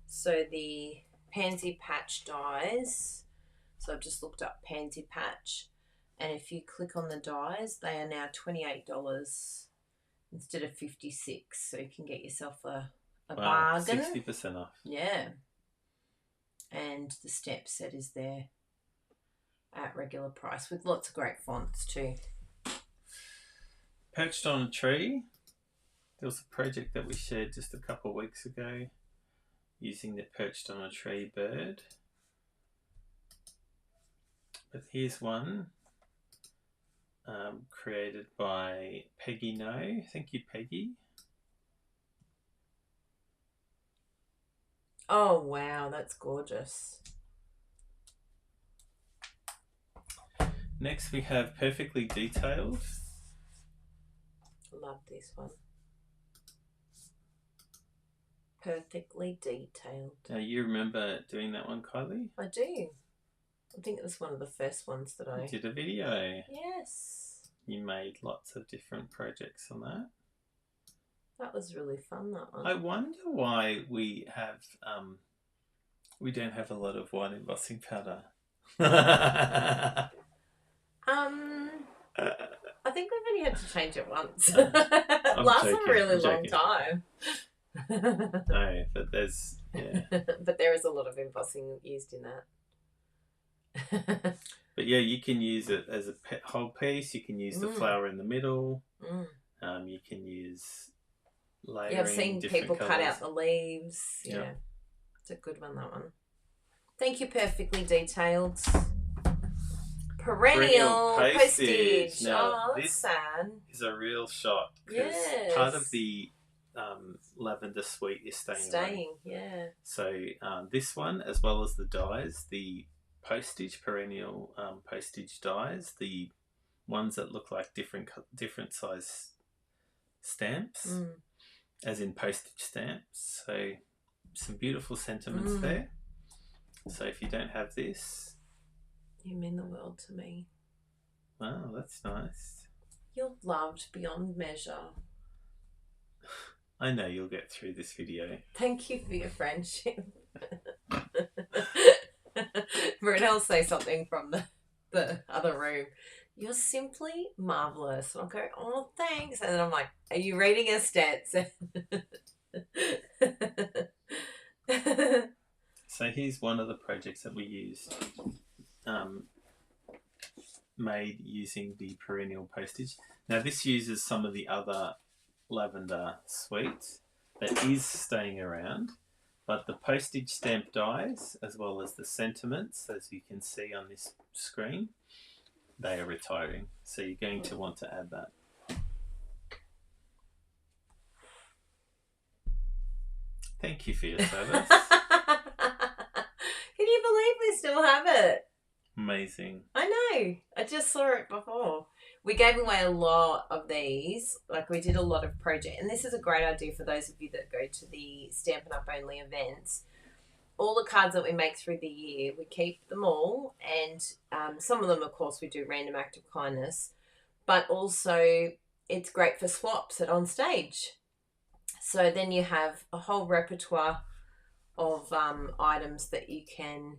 So the Pansy Patch dyes. So I've just looked up Pansy Patch. And if you click on the dyes, they are now $28 instead of $56. So you can get yourself a bargain. 60% off. Yeah. And the step set is there at regular price with lots of great fonts too. Perched on a Tree. There was a project that we shared just a couple of weeks ago using the Perched on a Tree bird. But here's one created by Peggy No. Thank you, Peggy. Oh wow, that's gorgeous. Next we have Perfectly Detailed. Love this one. Perfectly Detailed. Now you remember doing that one, Kylie? I do. I think it was one of the first ones that I did a video. Yes. You made lots of different projects on that. That was really fun, that one. I wonder why we have we don't have a lot of white embossing powder. I think we've only had to change it once. It lasts a really long time. No, but there's but there is a lot of embossing used in that. But yeah, you can use it as a whole piece. You can use the flower in the middle. You can use layering. Yeah, I've seen people colours. cut out the leaves. Yeah, it's a good one, that one. Thank you, Perfectly Detailed. Perennial postage. Now, that's sad. Is a real shock because part of the lavender sweet is staying away. Yeah. So this one, as well as the dyes, the postage, perennial postage dyes, the ones that look like different size stamps, as in postage stamps. So some beautiful sentiments there. So if you don't have this, you mean the world to me. Wow, that's nice. You're loved beyond measure. I know you'll get through this video. Thank you for your friendship. Brunel say something from the other room. You're simply marvellous. And I'll go, oh, thanks. And then I'm like, are you reading a stats? So here's one of the projects that we used, made using the perennial postage. Now this uses some of the other lavender sweets that is staying around, but the postage stamp dyes, as well as the sentiments, as you can see on this screen, they are retiring. So you're going to want to add that. Thank you for your service. Can you believe we still have it? Amazing. I know. I just saw it before. We gave away a lot of these. Like, we did a lot of projects. And this is a great idea for those of you that go to the Stampin' Up! Only events. all the cards that we make through the year, we keep them all, and some of them, of course, we do random act of kindness, but also it's great for swaps at On Stage. So then you have a whole repertoire of items that you can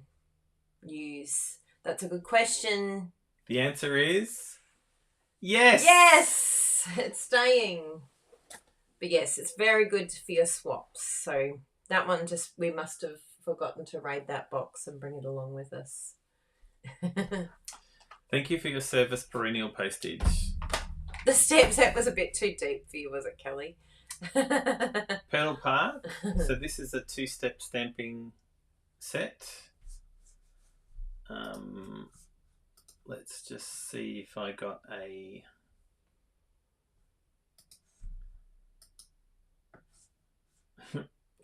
use. That's a good question. The answer is yes. Yes, it's staying. But yes, it's very good for your swaps. So that one we must have forgotten to raid that box and bring it along with us. Thank you for your service, perennial postage. The stamp set was a bit too deep for you, was it, Kelly? Pearl Park. So this is a 2-step stamping set. Let's just see if I got a...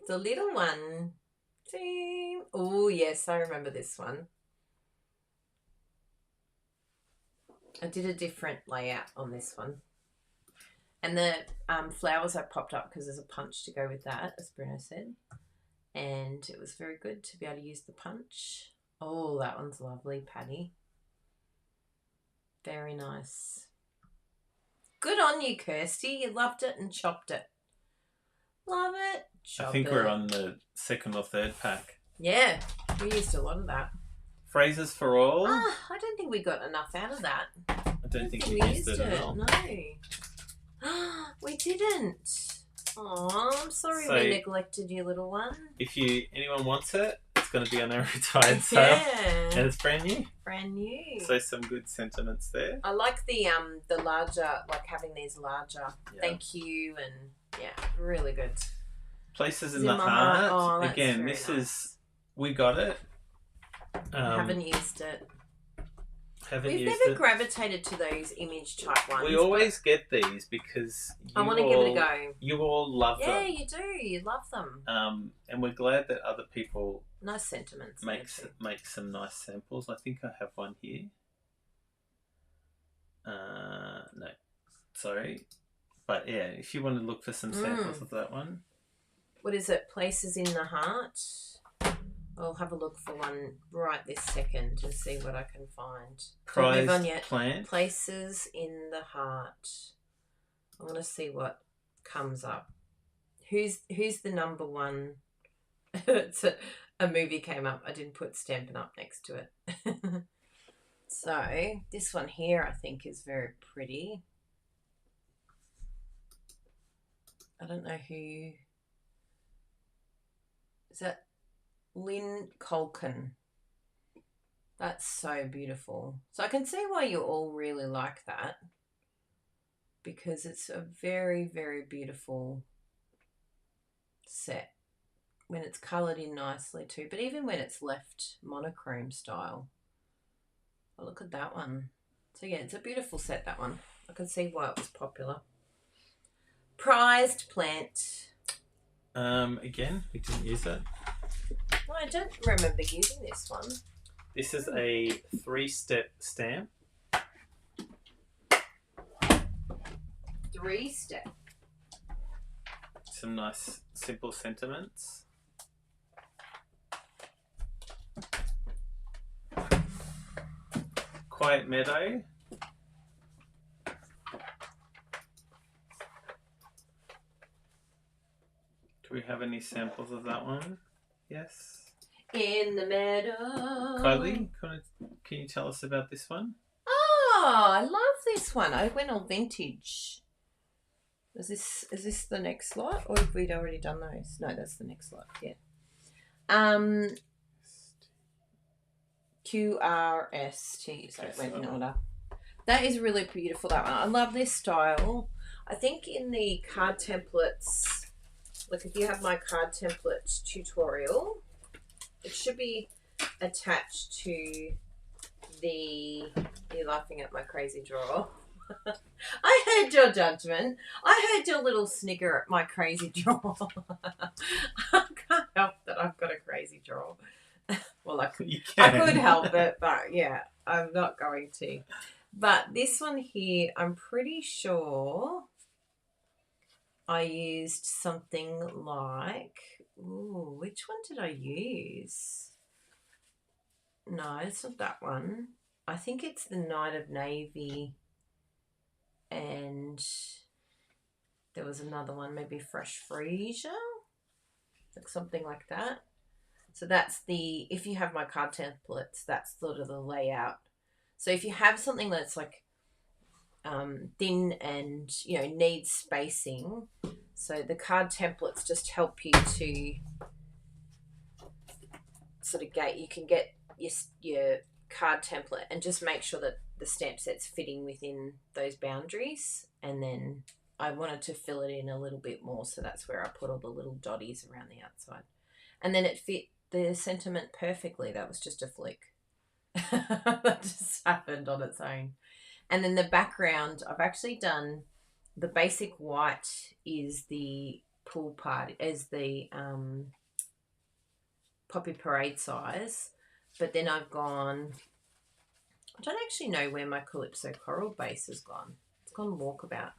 The little one. Oh, yes, I remember this one. I did a different layout on this one. And the flowers I popped up because there's a punch to go with that, as Bruno said. And it was very good to be able to use the punch. Oh, that one's lovely, Patty. Very nice. Good on you, Kirsty. You loved it and chopped it. Love it. I think we're on the 2nd or 3rd pack. Yeah, we used a lot of that. Phrases for all. I don't think we got enough out of that. I don't think we used it at all. No. We didn't. Oh, I'm sorry we neglected you, little one. If anyone wants it, it's going to be on our retired sale. Yeah. And it's brand new. Brand new. So some good sentiments there. I like the larger, like having these larger thank you, and really good. Places in the Heart. Oh, again, this is, we got it. Haven't used it. We've never gravitated to those image type ones. We always get these because I want to give it a go. You all love them. Yeah, you do. You love them. And we're glad that other people nice sentiments make some nice samples. I think I have one here. No, sorry, but yeah, if you want to look for some samples of that one. What is it? Places in the Heart. I'll have a look for one right this second to see what I can find. Prized on yet. Plant. Places in the Heart. I want to see what comes up. Who's the number one? It's a movie came up. I didn't put Stampin' Up next to it. So this one here I think is very pretty. I don't know who. Is that Lynn Colkin? That's so beautiful. So I can see why you all really like that, because it's a very, very beautiful set when it's coloured in nicely too, but even when it's left monochrome style. Oh, look at that one. So yeah, it's a beautiful set, that one. I can see why it was popular. Prized Plant. Again, we didn't use it. No, I don't remember using this one. This is a 3-step stamp. 3-step. Some nice simple sentiments. Quiet Meadow. Do we have any samples of that one? Yes. In the meadow. Kylie, can you tell us about this one? Oh, I love this one. I went all vintage. Is this the next lot, or have we already done those? No, that's the next lot. Yeah. QRST. So it went in order. That is really beautiful. That one. I love this style. I think in the card templates. Look, if you have my card template tutorial, it should be attached to the... You're laughing at my crazy drawer. I heard your judgment. I heard your little snigger at my crazy drawer. I can't help that I've got a crazy drawer. Well, I could help it, but yeah, I'm not going to. But this one here, I'm pretty sure I used something like Ooh, which one did I use? No, it's not that one. I think it's the Night of Navy, and there was another one, maybe Fresh Freesia, like something like that. So that's the, if you have my card templates, that's sort of the layout. So if you have something that's like thin and, you know, needs spacing, so the card templates just help you to sort of you can get your card template and just make sure that the stamp set's fitting within those boundaries. And then I wanted to fill it in a little bit more, so that's where I put all the little dotties around the outside. And then it fit the sentiment perfectly. That was just a flick. That just happened on its own. And then the background, I've actually done the basic white is the pool party, as the Poppy Parade size. But then I've gone, I don't actually know where my Calypso Coral base has gone. It's gone Walkabout.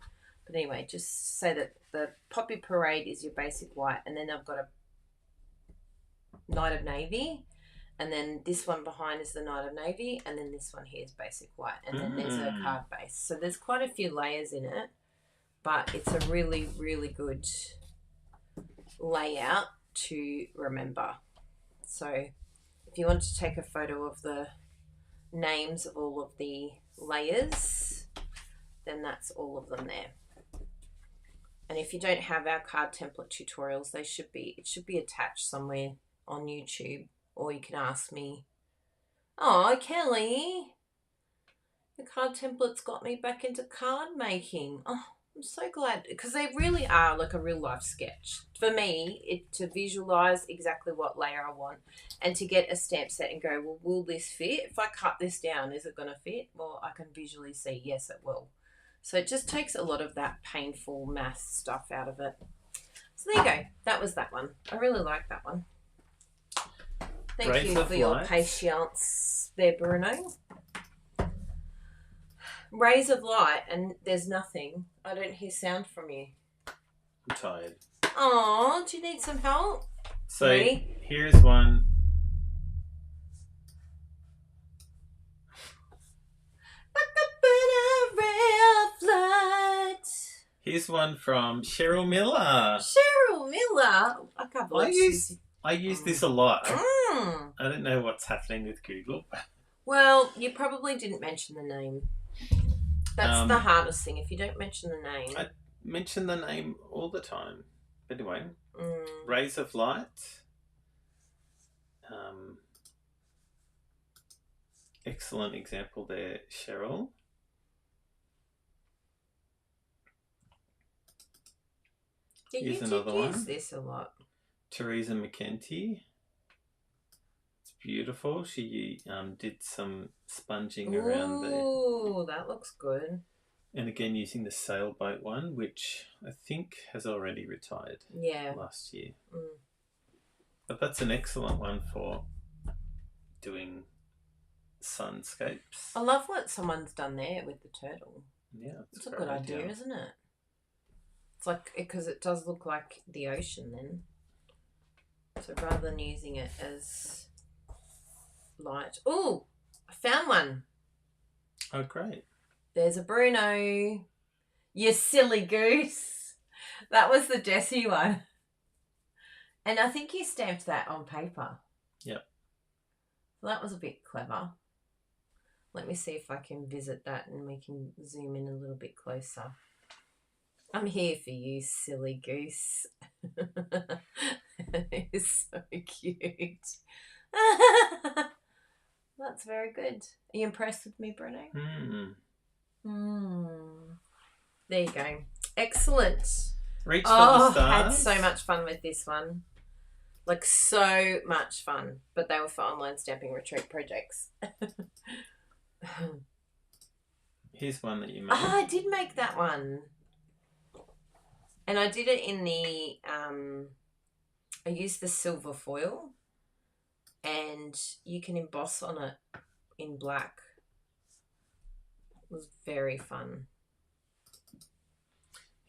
But anyway, just say that the Poppy Parade is your basic white, and then I've got a Night of Navy, and then this one behind is the Night of Navy, and then this one here is basic white, and then there's a card base. So there's quite a few layers in it, but it's a really, really good layout to remember. So if you want to take a photo of the names of all of the layers, then that's all of them there. And if you don't have our card template tutorials, it should be attached somewhere on YouTube, or you can ask me. Oh, Kelly, the card templates got me back into card making. Oh, I'm so glad, because they really are like a real life sketch. For me, to visualize exactly what layer I want, and to get a stamp set and go, well, will this fit? If I cut this down, is it going to fit? Well, I can visually see, yes, it will. So it just takes a lot of that painful math stuff out of it. So there you go. That was that one. I really like that one. Thank you for your patience there, Bruno. Rays of light, and there's nothing. I don't hear sound from you. I'm tired. Oh, do you need some help? So here's one. Here's one from Cheryl Miller. Cheryl Miller? I can't believe I use this a lot. I don't know what's happening with Google. Well, you probably didn't mention the name. That's the hardest thing. If you don't mention the name. I mention the name all the time. Anyway, Rays of Light. Excellent example there, Cheryl. Here's another one. Use this a lot. Teresa McKenty. It's beautiful. She did some sponging around there. Ooh, that looks good. And again, using the sailboat one, which I think has already retired. Yeah. Last year. But that's an excellent one for doing sunscapes. I love what someone's done there with the turtle. Yeah, it's a good idea, isn't it? It's like, because it does look like the ocean then. So rather than using it as light. Ooh, I found one. Oh, great. There's a Bruno. You silly goose. That was the Jessie one. And I think you stamped that on paper. Yep. So that was a bit clever. Let me see if I can visit that and we can zoom in a little bit closer. I'm here for you, silly goose. It's so cute. That's very good. Are you impressed with me, Bruno? There you go. Excellent. Reach for the stars. I had so much fun with this one. Like, so much fun. But they were for online stamping retreat projects. Here's one that you made. Oh, I did make that one. And I did it in the, I used the silver foil, and you can emboss on it in black. It was very fun.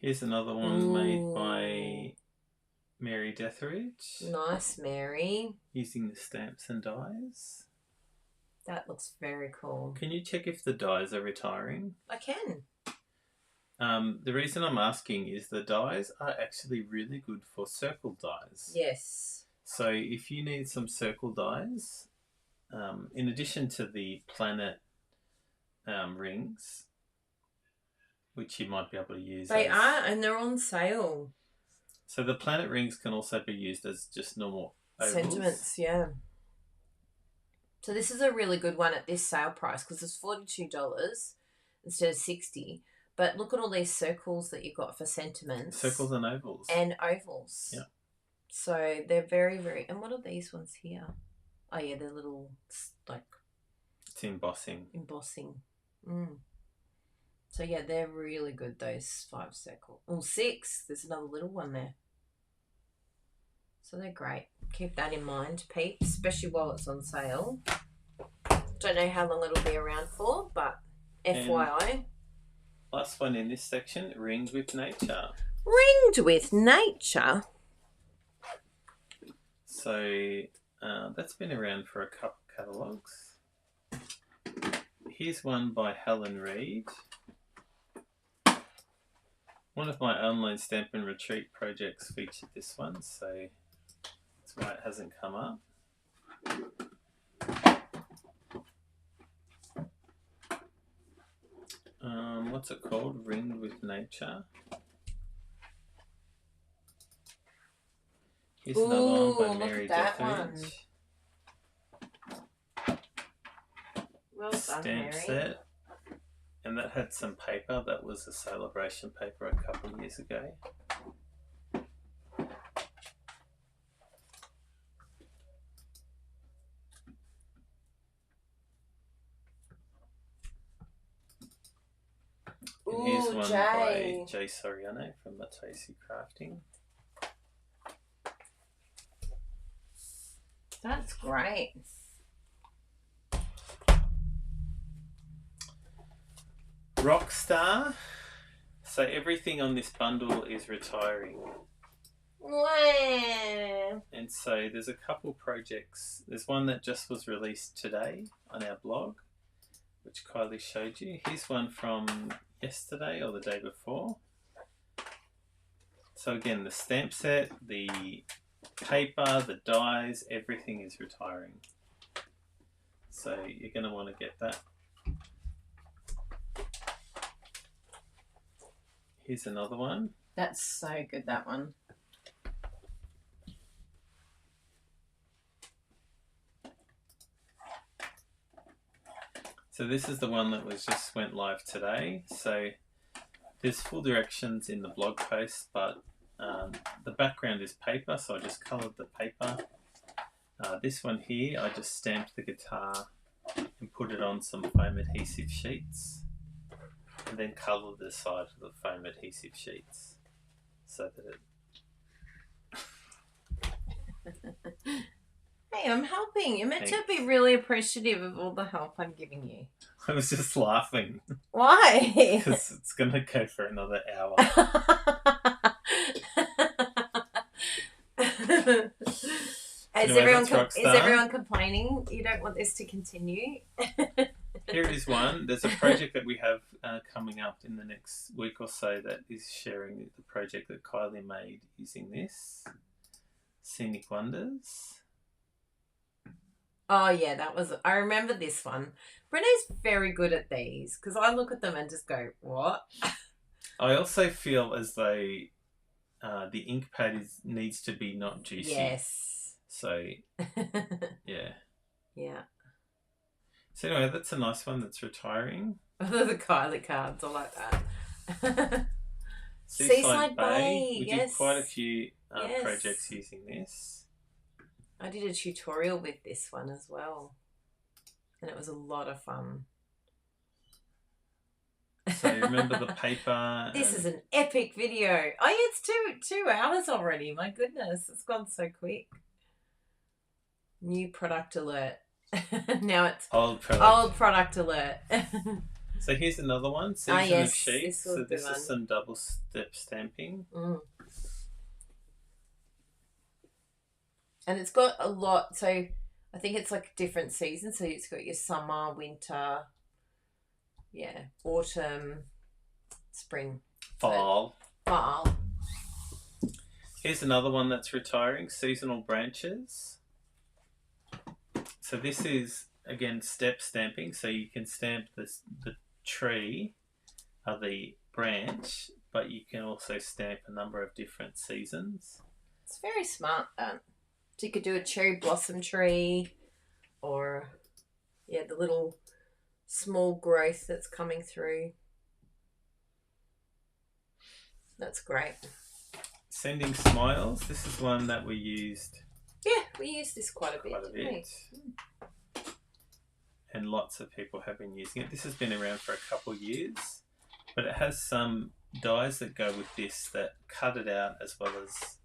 Here's another one made by Mary Detheridge. Nice, Mary. Using the stamps and dies. That looks very cool. Can you check if the dies are retiring? I can. The reason I'm asking is the dies are actually really good for circle dies. Yes. So if you need some circle dies, in addition to the planet rings, which you might be able to use. They are, and they're on sale. So the planet rings can also be used as just normal ovals. Sentiments, yeah. So this is a really good one at this sale price because it's $42 instead of $60. But look at all these circles that you've got for sentiments. Circles and ovals. And ovals. Yeah. So they're very, very... And what are these ones here? Oh, yeah, they're little, like... It's embossing. Embossing. So, yeah, they're really good, those 5 circles. Oh, 6. There's another little one there. So they're great. Keep that in mind, peeps, especially while it's on sale. Don't know how long it'll be around for, but FYI... Last one in this section, Ringed with Nature. Ringed with Nature? So that's been around for a couple of catalogues. Here's one by Helen Reid. One of my online stamp and retreat projects featured this one, so that's why it hasn't come up. What's it called? Ringed with Nature. Here's another one by Mary Detheridge. Well done, Stamp Mary. set. And that had some paper. That was a celebration paper a couple of years ago. And here's one by Jay Soriano from Matosi Crafting. That's great. Rockstar. So everything on this bundle is retiring. Wow. And so there's a couple projects. There's one that just was released today on our blog, which Kylie showed you. Here's one from yesterday or the day before. So again, the stamp set, the paper, the dies, everything is retiring. So you're going to want to get that. Here's another one. That's so good, that one. So this is the one that just went live today. So there's full directions in the blog post, but the background is paper, so I just coloured the paper. This one here, I just stamped the guitar and put it on some foam adhesive sheets, and then coloured the side of the foam adhesive sheets so that it... Hey, I'm helping. You're meant to be really appreciative of all the help I'm giving you. I was just laughing. Why? Because it's going to go for another hour. Is everyone complaining you don't want this to continue? Here is one. There's a project that we have coming up in the next week or so that is sharing the project that Kylie made using this. Scenic Wonders. Oh yeah, I remember this one. Brené's very good at these because I look at them and just go, what? I also feel as though the ink pad needs to be not juicy. Yes. So, yeah. Yeah. So anyway, that's a nice one that's retiring. The Kylie cards, I like that. Seaside Bay. We did quite a few projects using this. I did a tutorial with this one as well, and it was a lot of fun. So remember the paper. This is an epic video. Oh, yeah, it's 2 hours already. My goodness, it's gone so quick. New product alert. Now it's old product alert. So here's another one. Season of Sheets. So this is some double step stamping. And it's got a lot. So I think it's like different seasons. So it's got your summer, winter, autumn, spring, fall. Fall. Here's another one that's retiring, seasonal branches. So this is, again, step stamping. So you can stamp the tree or the branch, but you can also stamp a number of different seasons. It's very smart. So you could do a cherry blossom tree or, the little small growth that's coming through. That's great. Sending smiles. This is one that we used. Yeah, we used this quite a bit. And lots of people have been using it. This has been around for a couple of years, but it has some dies that go with this that cut it out, as well as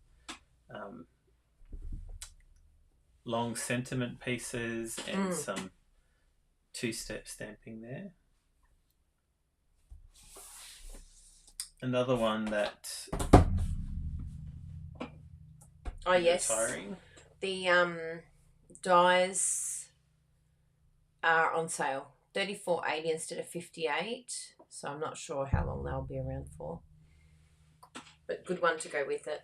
long sentiment pieces and some two-step stamping there. Another one that retiring. The dies are on sale, $34.80 instead of $58. So I'm not sure how long they'll be around for, but good one to go with it.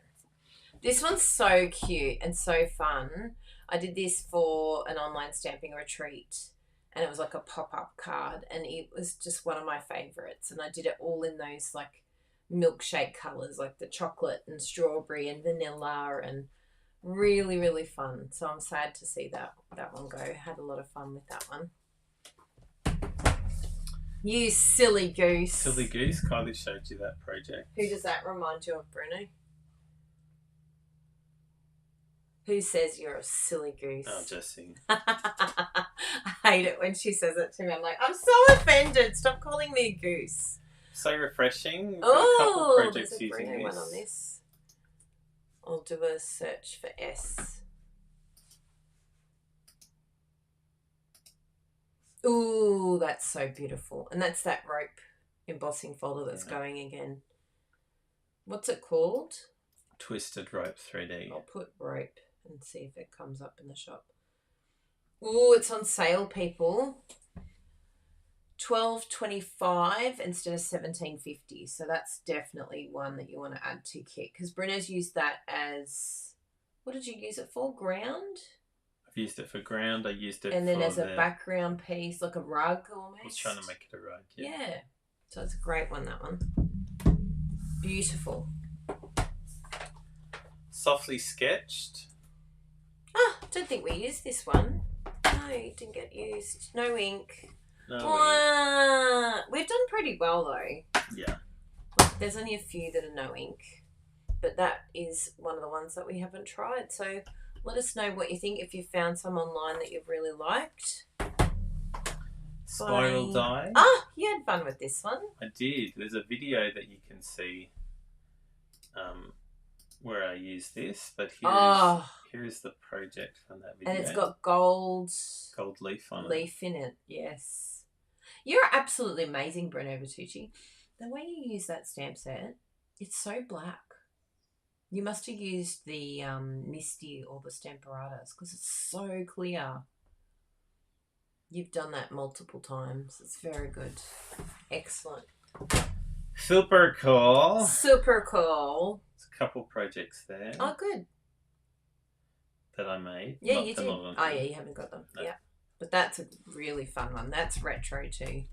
This one's so cute and so fun. I did this for an online stamping retreat, and it was like a pop-up card, and it was just one of my favorites. And I did it all in those like milkshake colors, like the chocolate and strawberry and vanilla, and really, really fun. So I'm sad to see that one go. Had a lot of fun with that one. You silly goose. Silly goose. Kylie showed you that project. Who does that remind you of, Bruno? Who says you're a silly goose? Oh, Jessie. I hate it when she says it to me. I'm like, I'm so offended. Stop calling me a goose. So refreshing. Oh, there's a Bruno one on this. I'll do a search for S. Ooh, that's so beautiful. And that's that rope embossing folder that's going again. What's it called? Twisted Rope 3D. I'll put rope and see if it comes up in the shop. Ooh, it's on sale, people. $12.25 instead of $17.50. So that's definitely one that you want to add to kit, because Bruno's used that as, what did you use it for? Ground? I've used it for ground. I used it and then as a background piece, like a rug almost. I was trying to make it a rug. Yeah. So it's a great one, that one. Beautiful. Softly sketched. Don't think we used this one. No, it didn't get used. No ink. No we've done pretty well though. Yeah. There's only a few that are no ink, but that is one of the ones that we haven't tried. So let us know what you think, if you found some online that you've really liked. Spiral die. You had fun with this one. I did. There's a video that you can see where I use this, but here is the project from that video. And it's got gold leaf on it. Leaf in it, yes. You're absolutely amazing, Bruno Bertucci. The way you use that stamp set, it's so black. You must have used the Misty or the Stamparatus, because it's so clear. You've done that multiple times. It's very good. Excellent. Super cool. Super cool. There's a couple projects there. Oh, good. That I made. Yeah, you did. Oh, yeah, you haven't got them. No. Yeah. But that's a really fun one. That's retro too.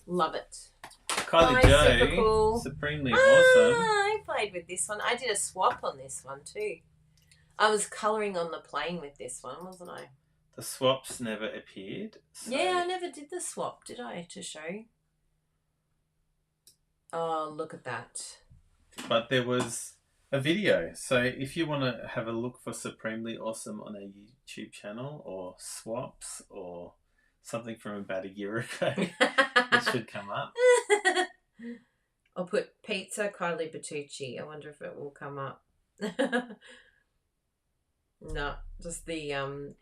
Love it. Kylie Joe. Super cool. Supremely awesome. I played with this one. I did a swap on this one too. I was colouring on the plane with this one, wasn't I? The swaps never appeared. So... Yeah, I never did the swap, did I, to show? Oh, look at that. But there was a video. So if you want to have a look for Supremely Awesome on our YouTube channel, or swaps, or something from about a year ago, it should come up. I'll put pizza Kylie Bertucci. I wonder if it will come up. No, just the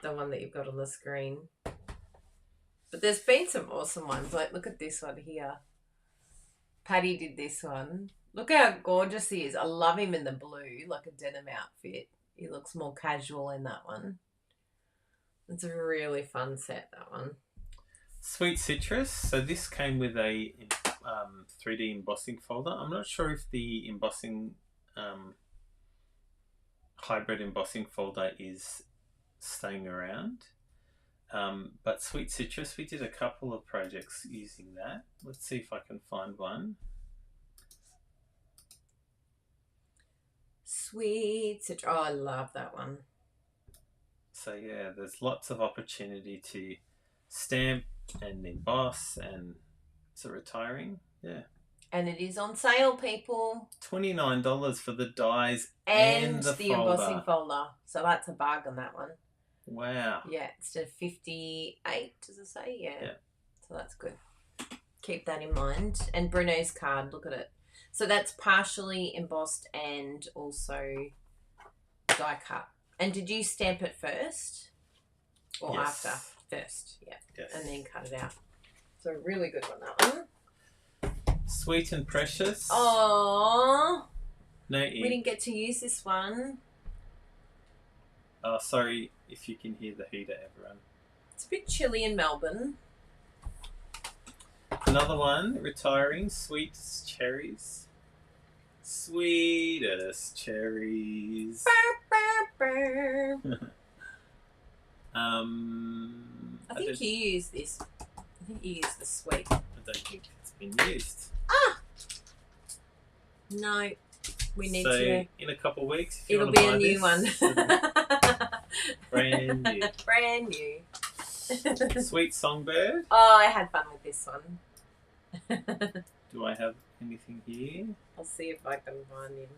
one that you've got on the screen. But there's been some awesome ones. Like, look at this one here. Patty did this one. Look how gorgeous he is. I love him in the blue, like a denim outfit. He looks more casual in that one. It's a really fun set, that one. Sweet Citrus. So this came with a 3D embossing folder. I'm not sure if the embossing hybrid embossing folder is staying around. But Sweet Citrus, we did a couple of projects using that. Let's see if I can find one. Sweet Citrus. Oh, I love that one. So yeah, there's lots of opportunity to stamp and emboss, and it's a retiring. Yeah. And it is on sale, people. $29 for the dies and the folder. Embossing folder. So that's a bargain, that one. Wow. Yeah, instead of 58, does it say? Yeah. So that's good. Keep that in mind. And Bruno's card, look at it. So that's partially embossed and also die cut. And did you stamp it first? Or yes. after? First, yeah. Yes. And then cut it out. So a really good one, that one. Sweet and Precious. Oh. No ink. We didn't get to use this one. Oh, sorry if you can hear the heater, everyone. It's a bit chilly in Melbourne. Another one, retiring, Sweetest Cherries. Sweetest Cherries. Burr, burr. I think you used this. I think you used the sweet. I don't think it's been used. Ah! No. We need to. In a couple of weeks, if it'll be a new one. Brand new. Brand new. Sweet Songbird. Oh, I had fun with this one. Do I have anything here? I'll see if I can find him.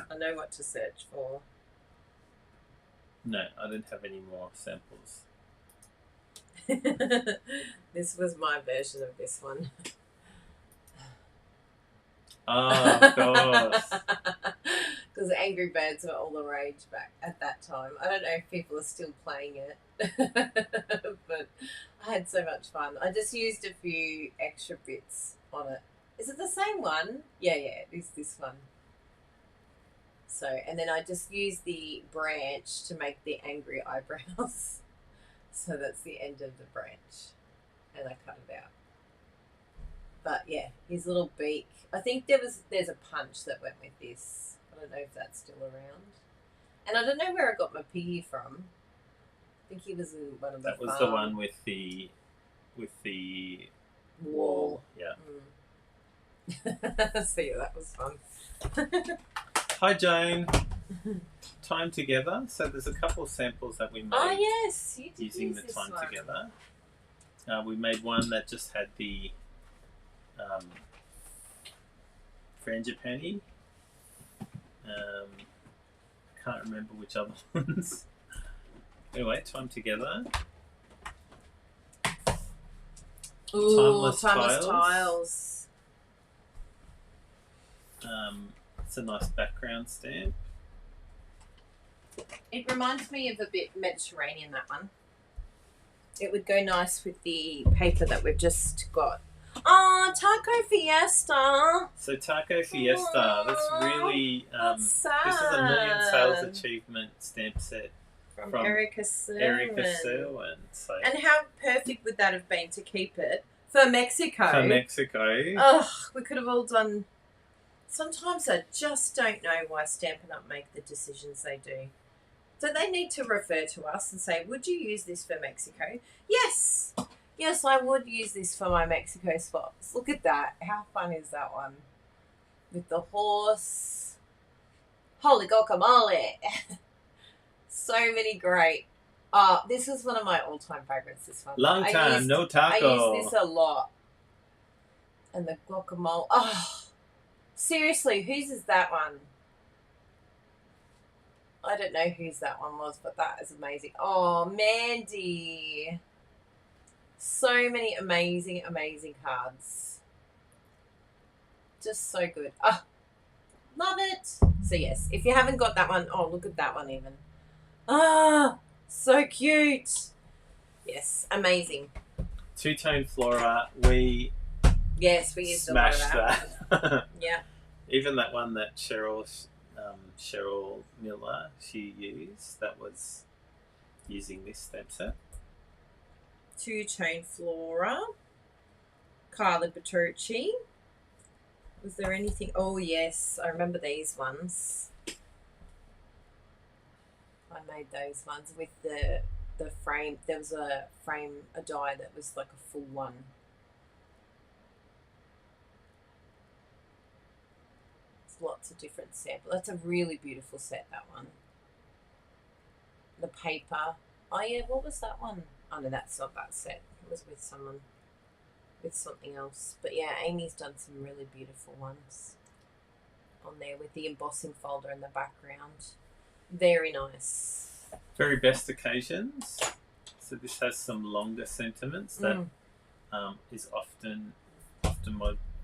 I know what to search for. No, I didn't have any more samples. This was my version of this one. Oh, of course. Because Angry Birds were all the rage back at that time. I don't know if people are still playing it. But I had so much fun. I just used a few extra bits on it. Is it the same one? Yeah, it is this one. So, and then I just used the branch to make the angry eyebrows. So that's the end of the branch. And I cut it out. But yeah, his little beak. I think there's a punch that went with this. I don't know if that's still around. And I don't know where I got my piggy from. I think he was in one of the That was the one with the wall. Yeah. See, that was fun. Hi, Jane. Time Together. So there's a couple of samples that we made. Oh yes, you did using use the Time one. Together. We made one that just had the frangipani. Can't remember which other ones. Anyway, Time Together. Ooh, Timeless Tiles. It's a nice background stamp. It reminds me of a bit Mediterranean, that one. It would go nice with the paper that we've just got. Oh, Taco Fiesta. So Taco Fiesta, that's really that's sad. This is a million sales achievement stamp set from Erica Sermon. Erica Sermon. So. And how perfect would that have been to keep it for Mexico? For Mexico. Ugh, we could have all done. Sometimes I just don't know why Stampin' Up! Make the decisions they do. So they need to refer to us and say, would you use this for Mexico? Yes! Yes, I would use this for my Mexico spots. Look at that. How fun is that one? With the horse. Holy guacamole. So many great. Oh, this is one of my all-time favorites, this one. Long time, no taco. I use this a lot. And the guacamole. Oh, seriously, whose is that one? I don't know whose that one was, but that is amazing. Oh, Mandy. So many amazing, amazing cards. Just so good. Oh, love it. So yes, if you haven't got that one, oh, look at that one even. Ah, so cute. Yes, amazing. Two-Tone Flora, we used smashed a lot of that. Yeah. Even that one that Cheryl Cheryl Miller she used that was using this stamp set. Two-Tone Flora. Carla Bertucci. Was there anything? Oh, yes. I remember these ones. I made those ones with the frame. There was a die that was like a full one. There's lots of different samples. That's a really beautiful set, that one. The paper. Oh, yeah, what was that one? Oh, no, that's not that set. It was with someone, with something else. But yeah, Amy's done some really beautiful ones on there with the embossing folder in the background. Very nice. Very best occasions. So this has some longer sentiments that is often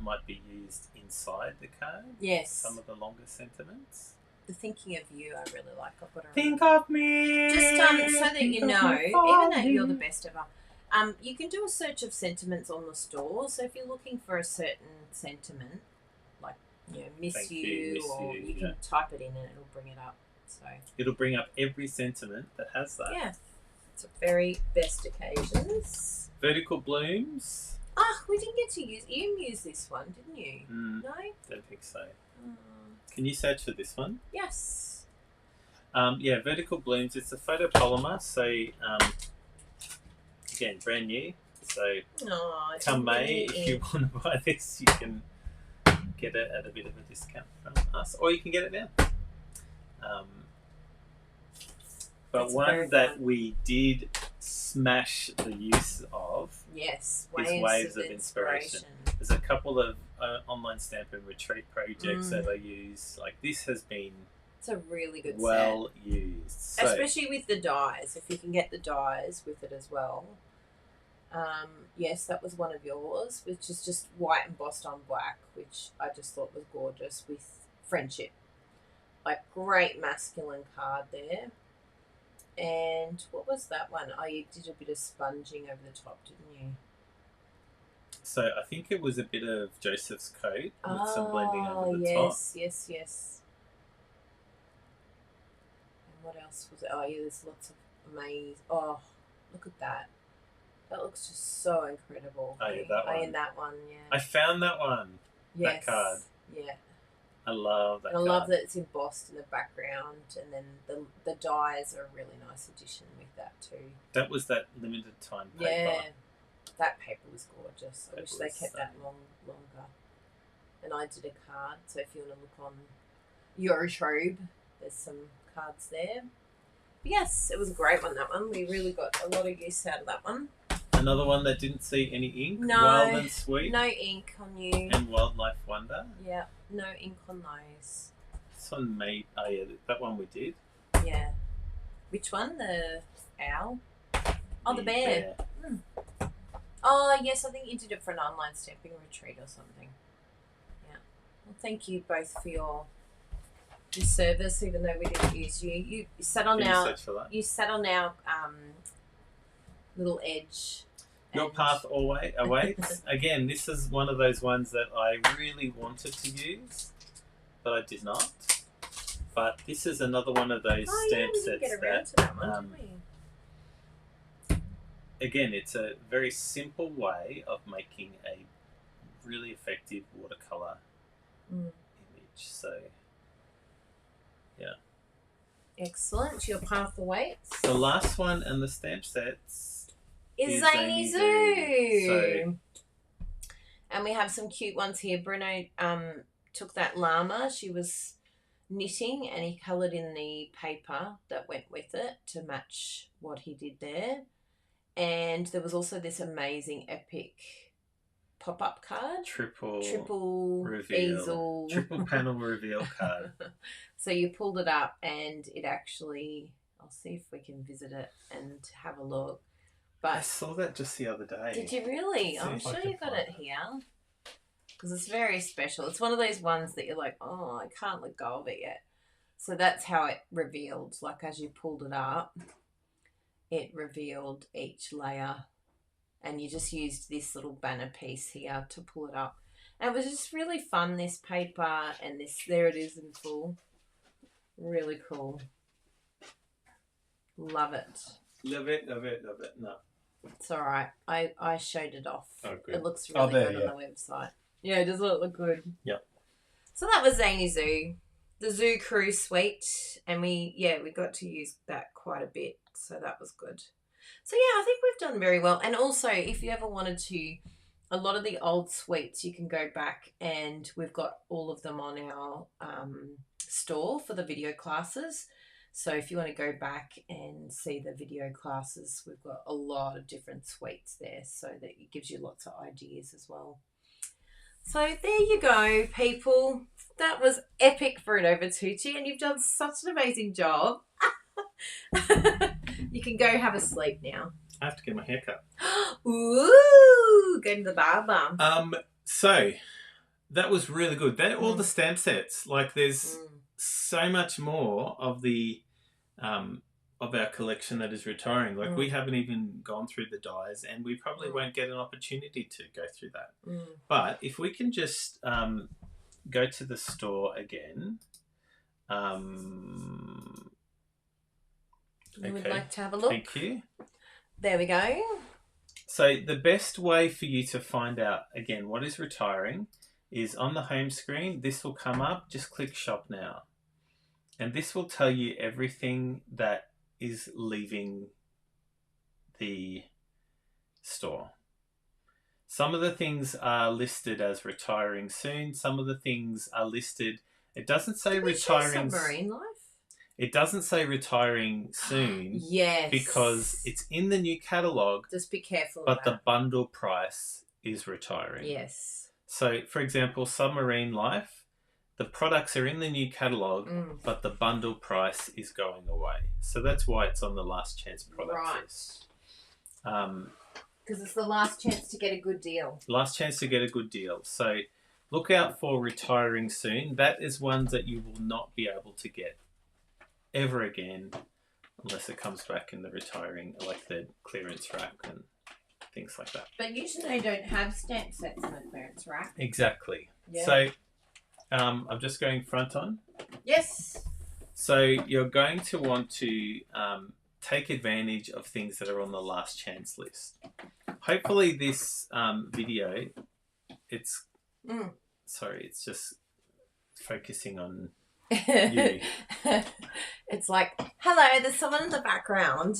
might be used inside the card. Yes. Some of the longer sentiments. The Thinking of You I really like. I've got to think of me. Just so that you know, even though you're the best ever, you can do a search of sentiments on the store. So if you're looking for a certain sentiment, like miss you, you can type it in and it'll bring it up. So it'll bring up every sentiment that has that. Yeah, it's a very best occasions. Vertical Blooms. We didn't get to use. You used this one, didn't you? No, don't think so. Can you search for this one? Yes. Yeah, Vertical Blooms. It's a photopolymer, so again, brand new. So come May, if you want to buy this, you can get it at a bit of a discount from us, or you can get it now. But one that we did smash the use of is Waves of Inspiration. There's a couple of online stamp and retreat projects that I use. Like this has been it's a really good well used. So, especially with the dies, if you can get the dies with it as well. Yes, that was one of yours, which is just white embossed on black, which I just thought was gorgeous with Friendship. Like great masculine card there. And what was that one? Oh, you did a bit of sponging over the top, didn't you? So I think it was a bit of Joseph's coat with some blending over the top. Yes. And what else was it? Oh, yeah, there's lots of amazing. Oh, look at that. That looks just so incredible. Oh, yeah, that one. In that one, yeah. I found that one. Yes. That card. Yeah. I love that. I love that it's embossed in the background, and then the dies are a really nice addition with that too. That was that limited time paper. Yeah, that paper was gorgeous. I wish they kept that longer. And I did a card, so if you want to look on Eurotrobe, there's some cards there. But yes, it was a great one, that one. We really got a lot of use out of that one. Another one that didn't see any ink. No. Wild and Sweet. No ink on you. And Wildlife Wonder. Yeah, no ink on those. This one made... Oh, yeah, that one we did. Yeah. Which one? The owl? Oh, the bear. Oh, yes, I think you did it for an online stamping retreat or something. Yeah. Well, thank you both for your service, even though we didn't use you. You sat on our little edge. Your path always awaits. Again, this is one of those ones that I really wanted to use, but I did not. But this is another one of those stamp sets get around to that one, didn't we? Again, it's a very simple way of making a really effective watercolor image. So, yeah. Excellent. Your path awaits. The last one and the stamp sets is Zany Zoo. So, and we have some cute ones here. Bruno took that llama. She was knitting and he coloured in the paper that went with it to match what he did there. And there was also this amazing epic pop-up card. Triple reveal. Easel. Triple panel reveal card. So you pulled it up and it actually... I'll see if we can visit it and have a look. But I saw that just the other day. Did you really? I'm sure you got it here. Because it's very special. It's one of those ones that you're like, oh, I can't let go of it yet. So that's how it revealed. Like as you pulled it up, it revealed each layer. And you just used this little banner piece here to pull it up. And it was just really fun, this paper and this. There it is in full. Really cool. Love it. Love it, love it, love it. No. It's all right. I showed it off. Oh, good. It looks really good on the website. Yeah, doesn't it look good? Yep. So that was Zany Zoo, the Zoo Crew Suite, and we got to use that quite a bit, so that was good. So yeah, I think we've done very well. And also, if you ever wanted to, a lot of the old suites you can go back, and we've got all of them on our store for the video classes. So if you want to go back and see the video classes, we've got a lot of different suites there, so that it gives you lots of ideas as well. So there you go, people. That was epic for an over tutti, and you've done such an amazing job. You can go have a sleep now. I have to get my hair cut. Ooh, go to the barber. So that was really good. That all the stamp sets. Like there's so much more of the of our collection that is retiring. Like we haven't even gone through the dies, and we probably won't get an opportunity to go through that. But if we can just go to the store again. You would like to have a look? Thank you. There we go. So the best way for you to find out, again, what is retiring is on the home screen. This will come up. Just click Shop Now. And this will tell you everything that is leaving the store. Some of the things are listed as retiring soon. Some of the things are listed. It doesn't say retiring. Submarine Life? It doesn't say retiring soon. Yes. Because it's in the new catalogue. Just be careful. But the bundle price is retiring. Yes. So, for example, Submarine Life, the products are in the new catalogue, but the bundle price is going away. So that's why it's on the last chance product list. Because it's the last chance to get a good deal. Last chance to get a good deal. So look out for retiring soon. That is ones that you will not be able to get ever again unless it comes back in the retiring, like the clearance rack and things like that. But usually they don't have stamp sets in the clearance rack. Exactly. Yeah. So I'm just going front on. Yes. So you're going to want to take advantage of things that are on the last chance list. Hopefully this video, it's just focusing on you. It's like, hello, there's someone in the background.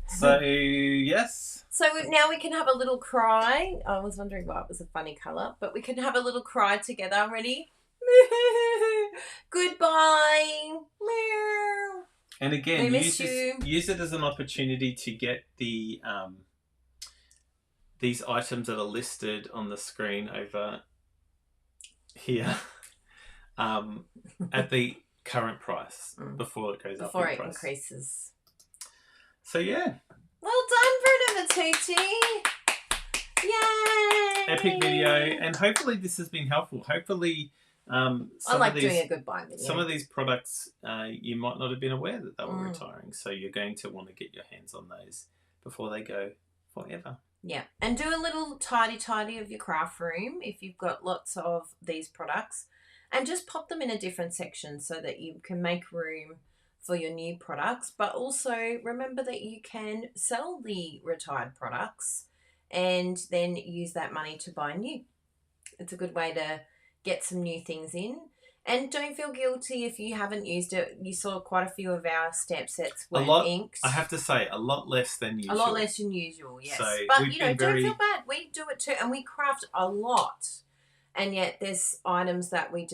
So, yes. So now we can have a little cry. I was wondering why it was a funny colour, but we can have a little cry together. Ready? Goodbye. And again, use it as an opportunity to get the these items that are listed on the screen over here at the current price before it goes up in price. Before it increases. So yeah. Well done, Bruno Matucci. Yay! Epic video, and hopefully this has been helpful. Hopefully, I like doing a goodbye video. Some of these products you might not have been aware that they were retiring, so you're going to want to get your hands on those before they go forever. Yeah, and do a little tidy of your craft room if you've got lots of these products, and just pop them in a different section so that you can make room for your new products. But also remember that you can sell the retired products and then use that money to buy new. It's a good way to get some new things in. And don't feel guilty if you haven't used it. You saw quite a few of our stamp sets were inked. I have to say, a lot less than usual. A lot less than usual, yes. So but, don't feel bad. We do it too. And we craft a lot. And yet there's items that we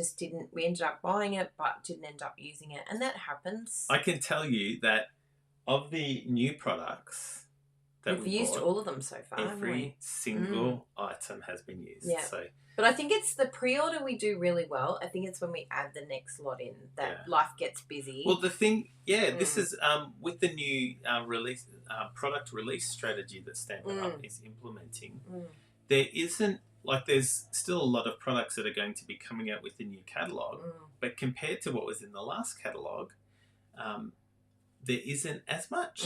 ended up buying it, but didn't end up using it. And that happens. I can tell you that of the new products that we've used all of them so far. Every single item has been used. Yeah. So. But I think it's the pre-order we do really well. I think it's when we add the next lot in that life gets busy. Well, the thing, this is with the new product release strategy that Stampin' Up is implementing. There isn't, there's still a lot of products that are going to be coming out with the new catalogue, but compared to what was in the last catalogue, there isn't as much.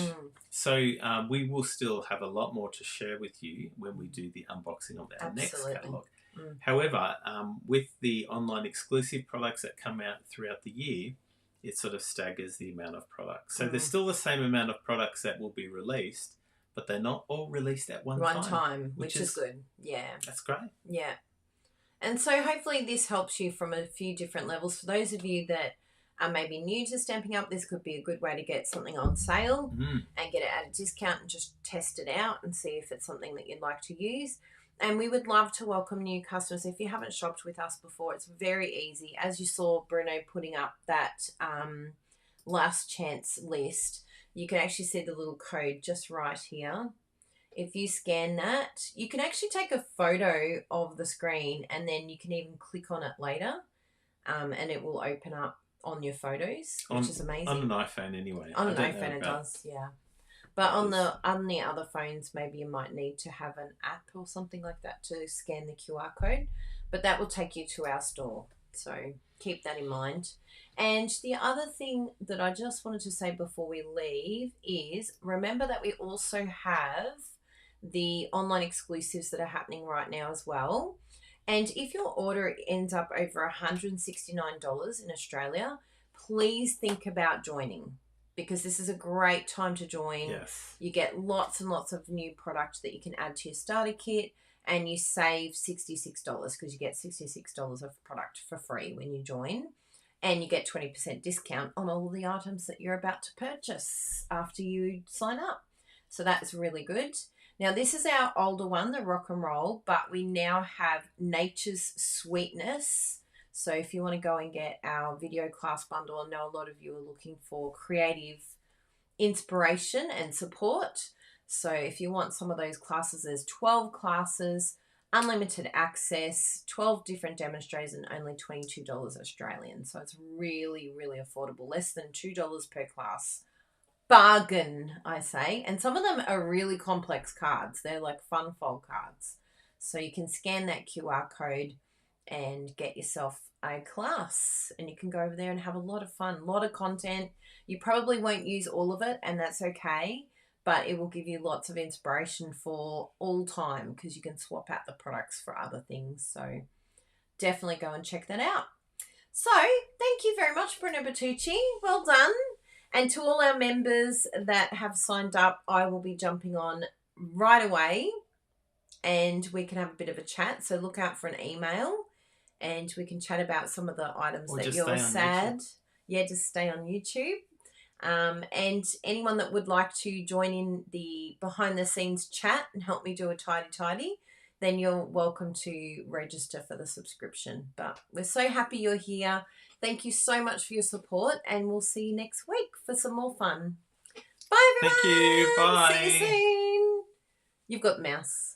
So we will still have a lot more to share with you when we do the unboxing of our next catalogue. However, with the online exclusive products that come out throughout the year, it sort of staggers the amount of products. So there's still the same amount of products that will be released, but they're not all released at one time. Which is good. Yeah. That's great. Yeah. And so hopefully this helps you from a few different levels. For those of you that are maybe new to Stampin' Up, this could be a good way to get something on sale and get it at a discount and just test it out and see if it's something that you'd like to use. And we would love to welcome new customers. If you haven't shopped with us before, it's very easy. As you saw Bruno putting up that last chance list, you can actually see the little code just right here. If you scan that, you can actually take a photo of the screen and then you can even click on it later and it will open up on your photos, which is amazing. On an iPhone anyway. On an iPhone it does, yeah. But on the other phones, maybe you might need to have an app or something like that to scan the QR code. But that will take you to our store. So keep that in mind. And the other thing that I just wanted to say before we leave is remember that we also have the online exclusives that are happening right now as well. And if your order ends up over $169 in Australia, please think about joining, because this is a great time to join. Yes. You get lots and lots of new product that you can add to your starter kit, and you save $66 because you get $66 of product for free when you join, and you get 20% discount on all the items that you're about to purchase after you sign up. So that's really good. Now, this is our older one, the Rock and Roll, but we now have Nature's Sweetness. So if you want to go and get our video class bundle, I know a lot of you are looking for creative inspiration and support. So if you want some of those classes, there's 12 classes, unlimited access, 12 different demonstrators, and only $22 Australian. So it's really, really affordable, less than $2 per class. Bargain, I say. And some of them are really complex cards. They're like fun fold cards. So you can scan that QR code and get yourself a class, and you can go over there and have a lot of fun, a lot of content. You probably won't use all of it, and that's okay, but it will give you lots of inspiration for all time because you can swap out the products for other things. So definitely go and check that out. So thank you very much, Bruno Bertucci. Well done. And to all our members that have signed up, I will be jumping on right away and we can have a bit of a chat. So look out for an email and we can chat about some of the items that you're sad. Yeah, just stay on YouTube. And anyone that would like to join in the behind the scenes chat and help me do a tidy, then you're welcome to register for the subscription. But we're so happy you're here. Thank you so much for your support, and we'll see you next week for some more fun. Bye, everyone. Thank you. Bye. See you soon. You've got the mouse.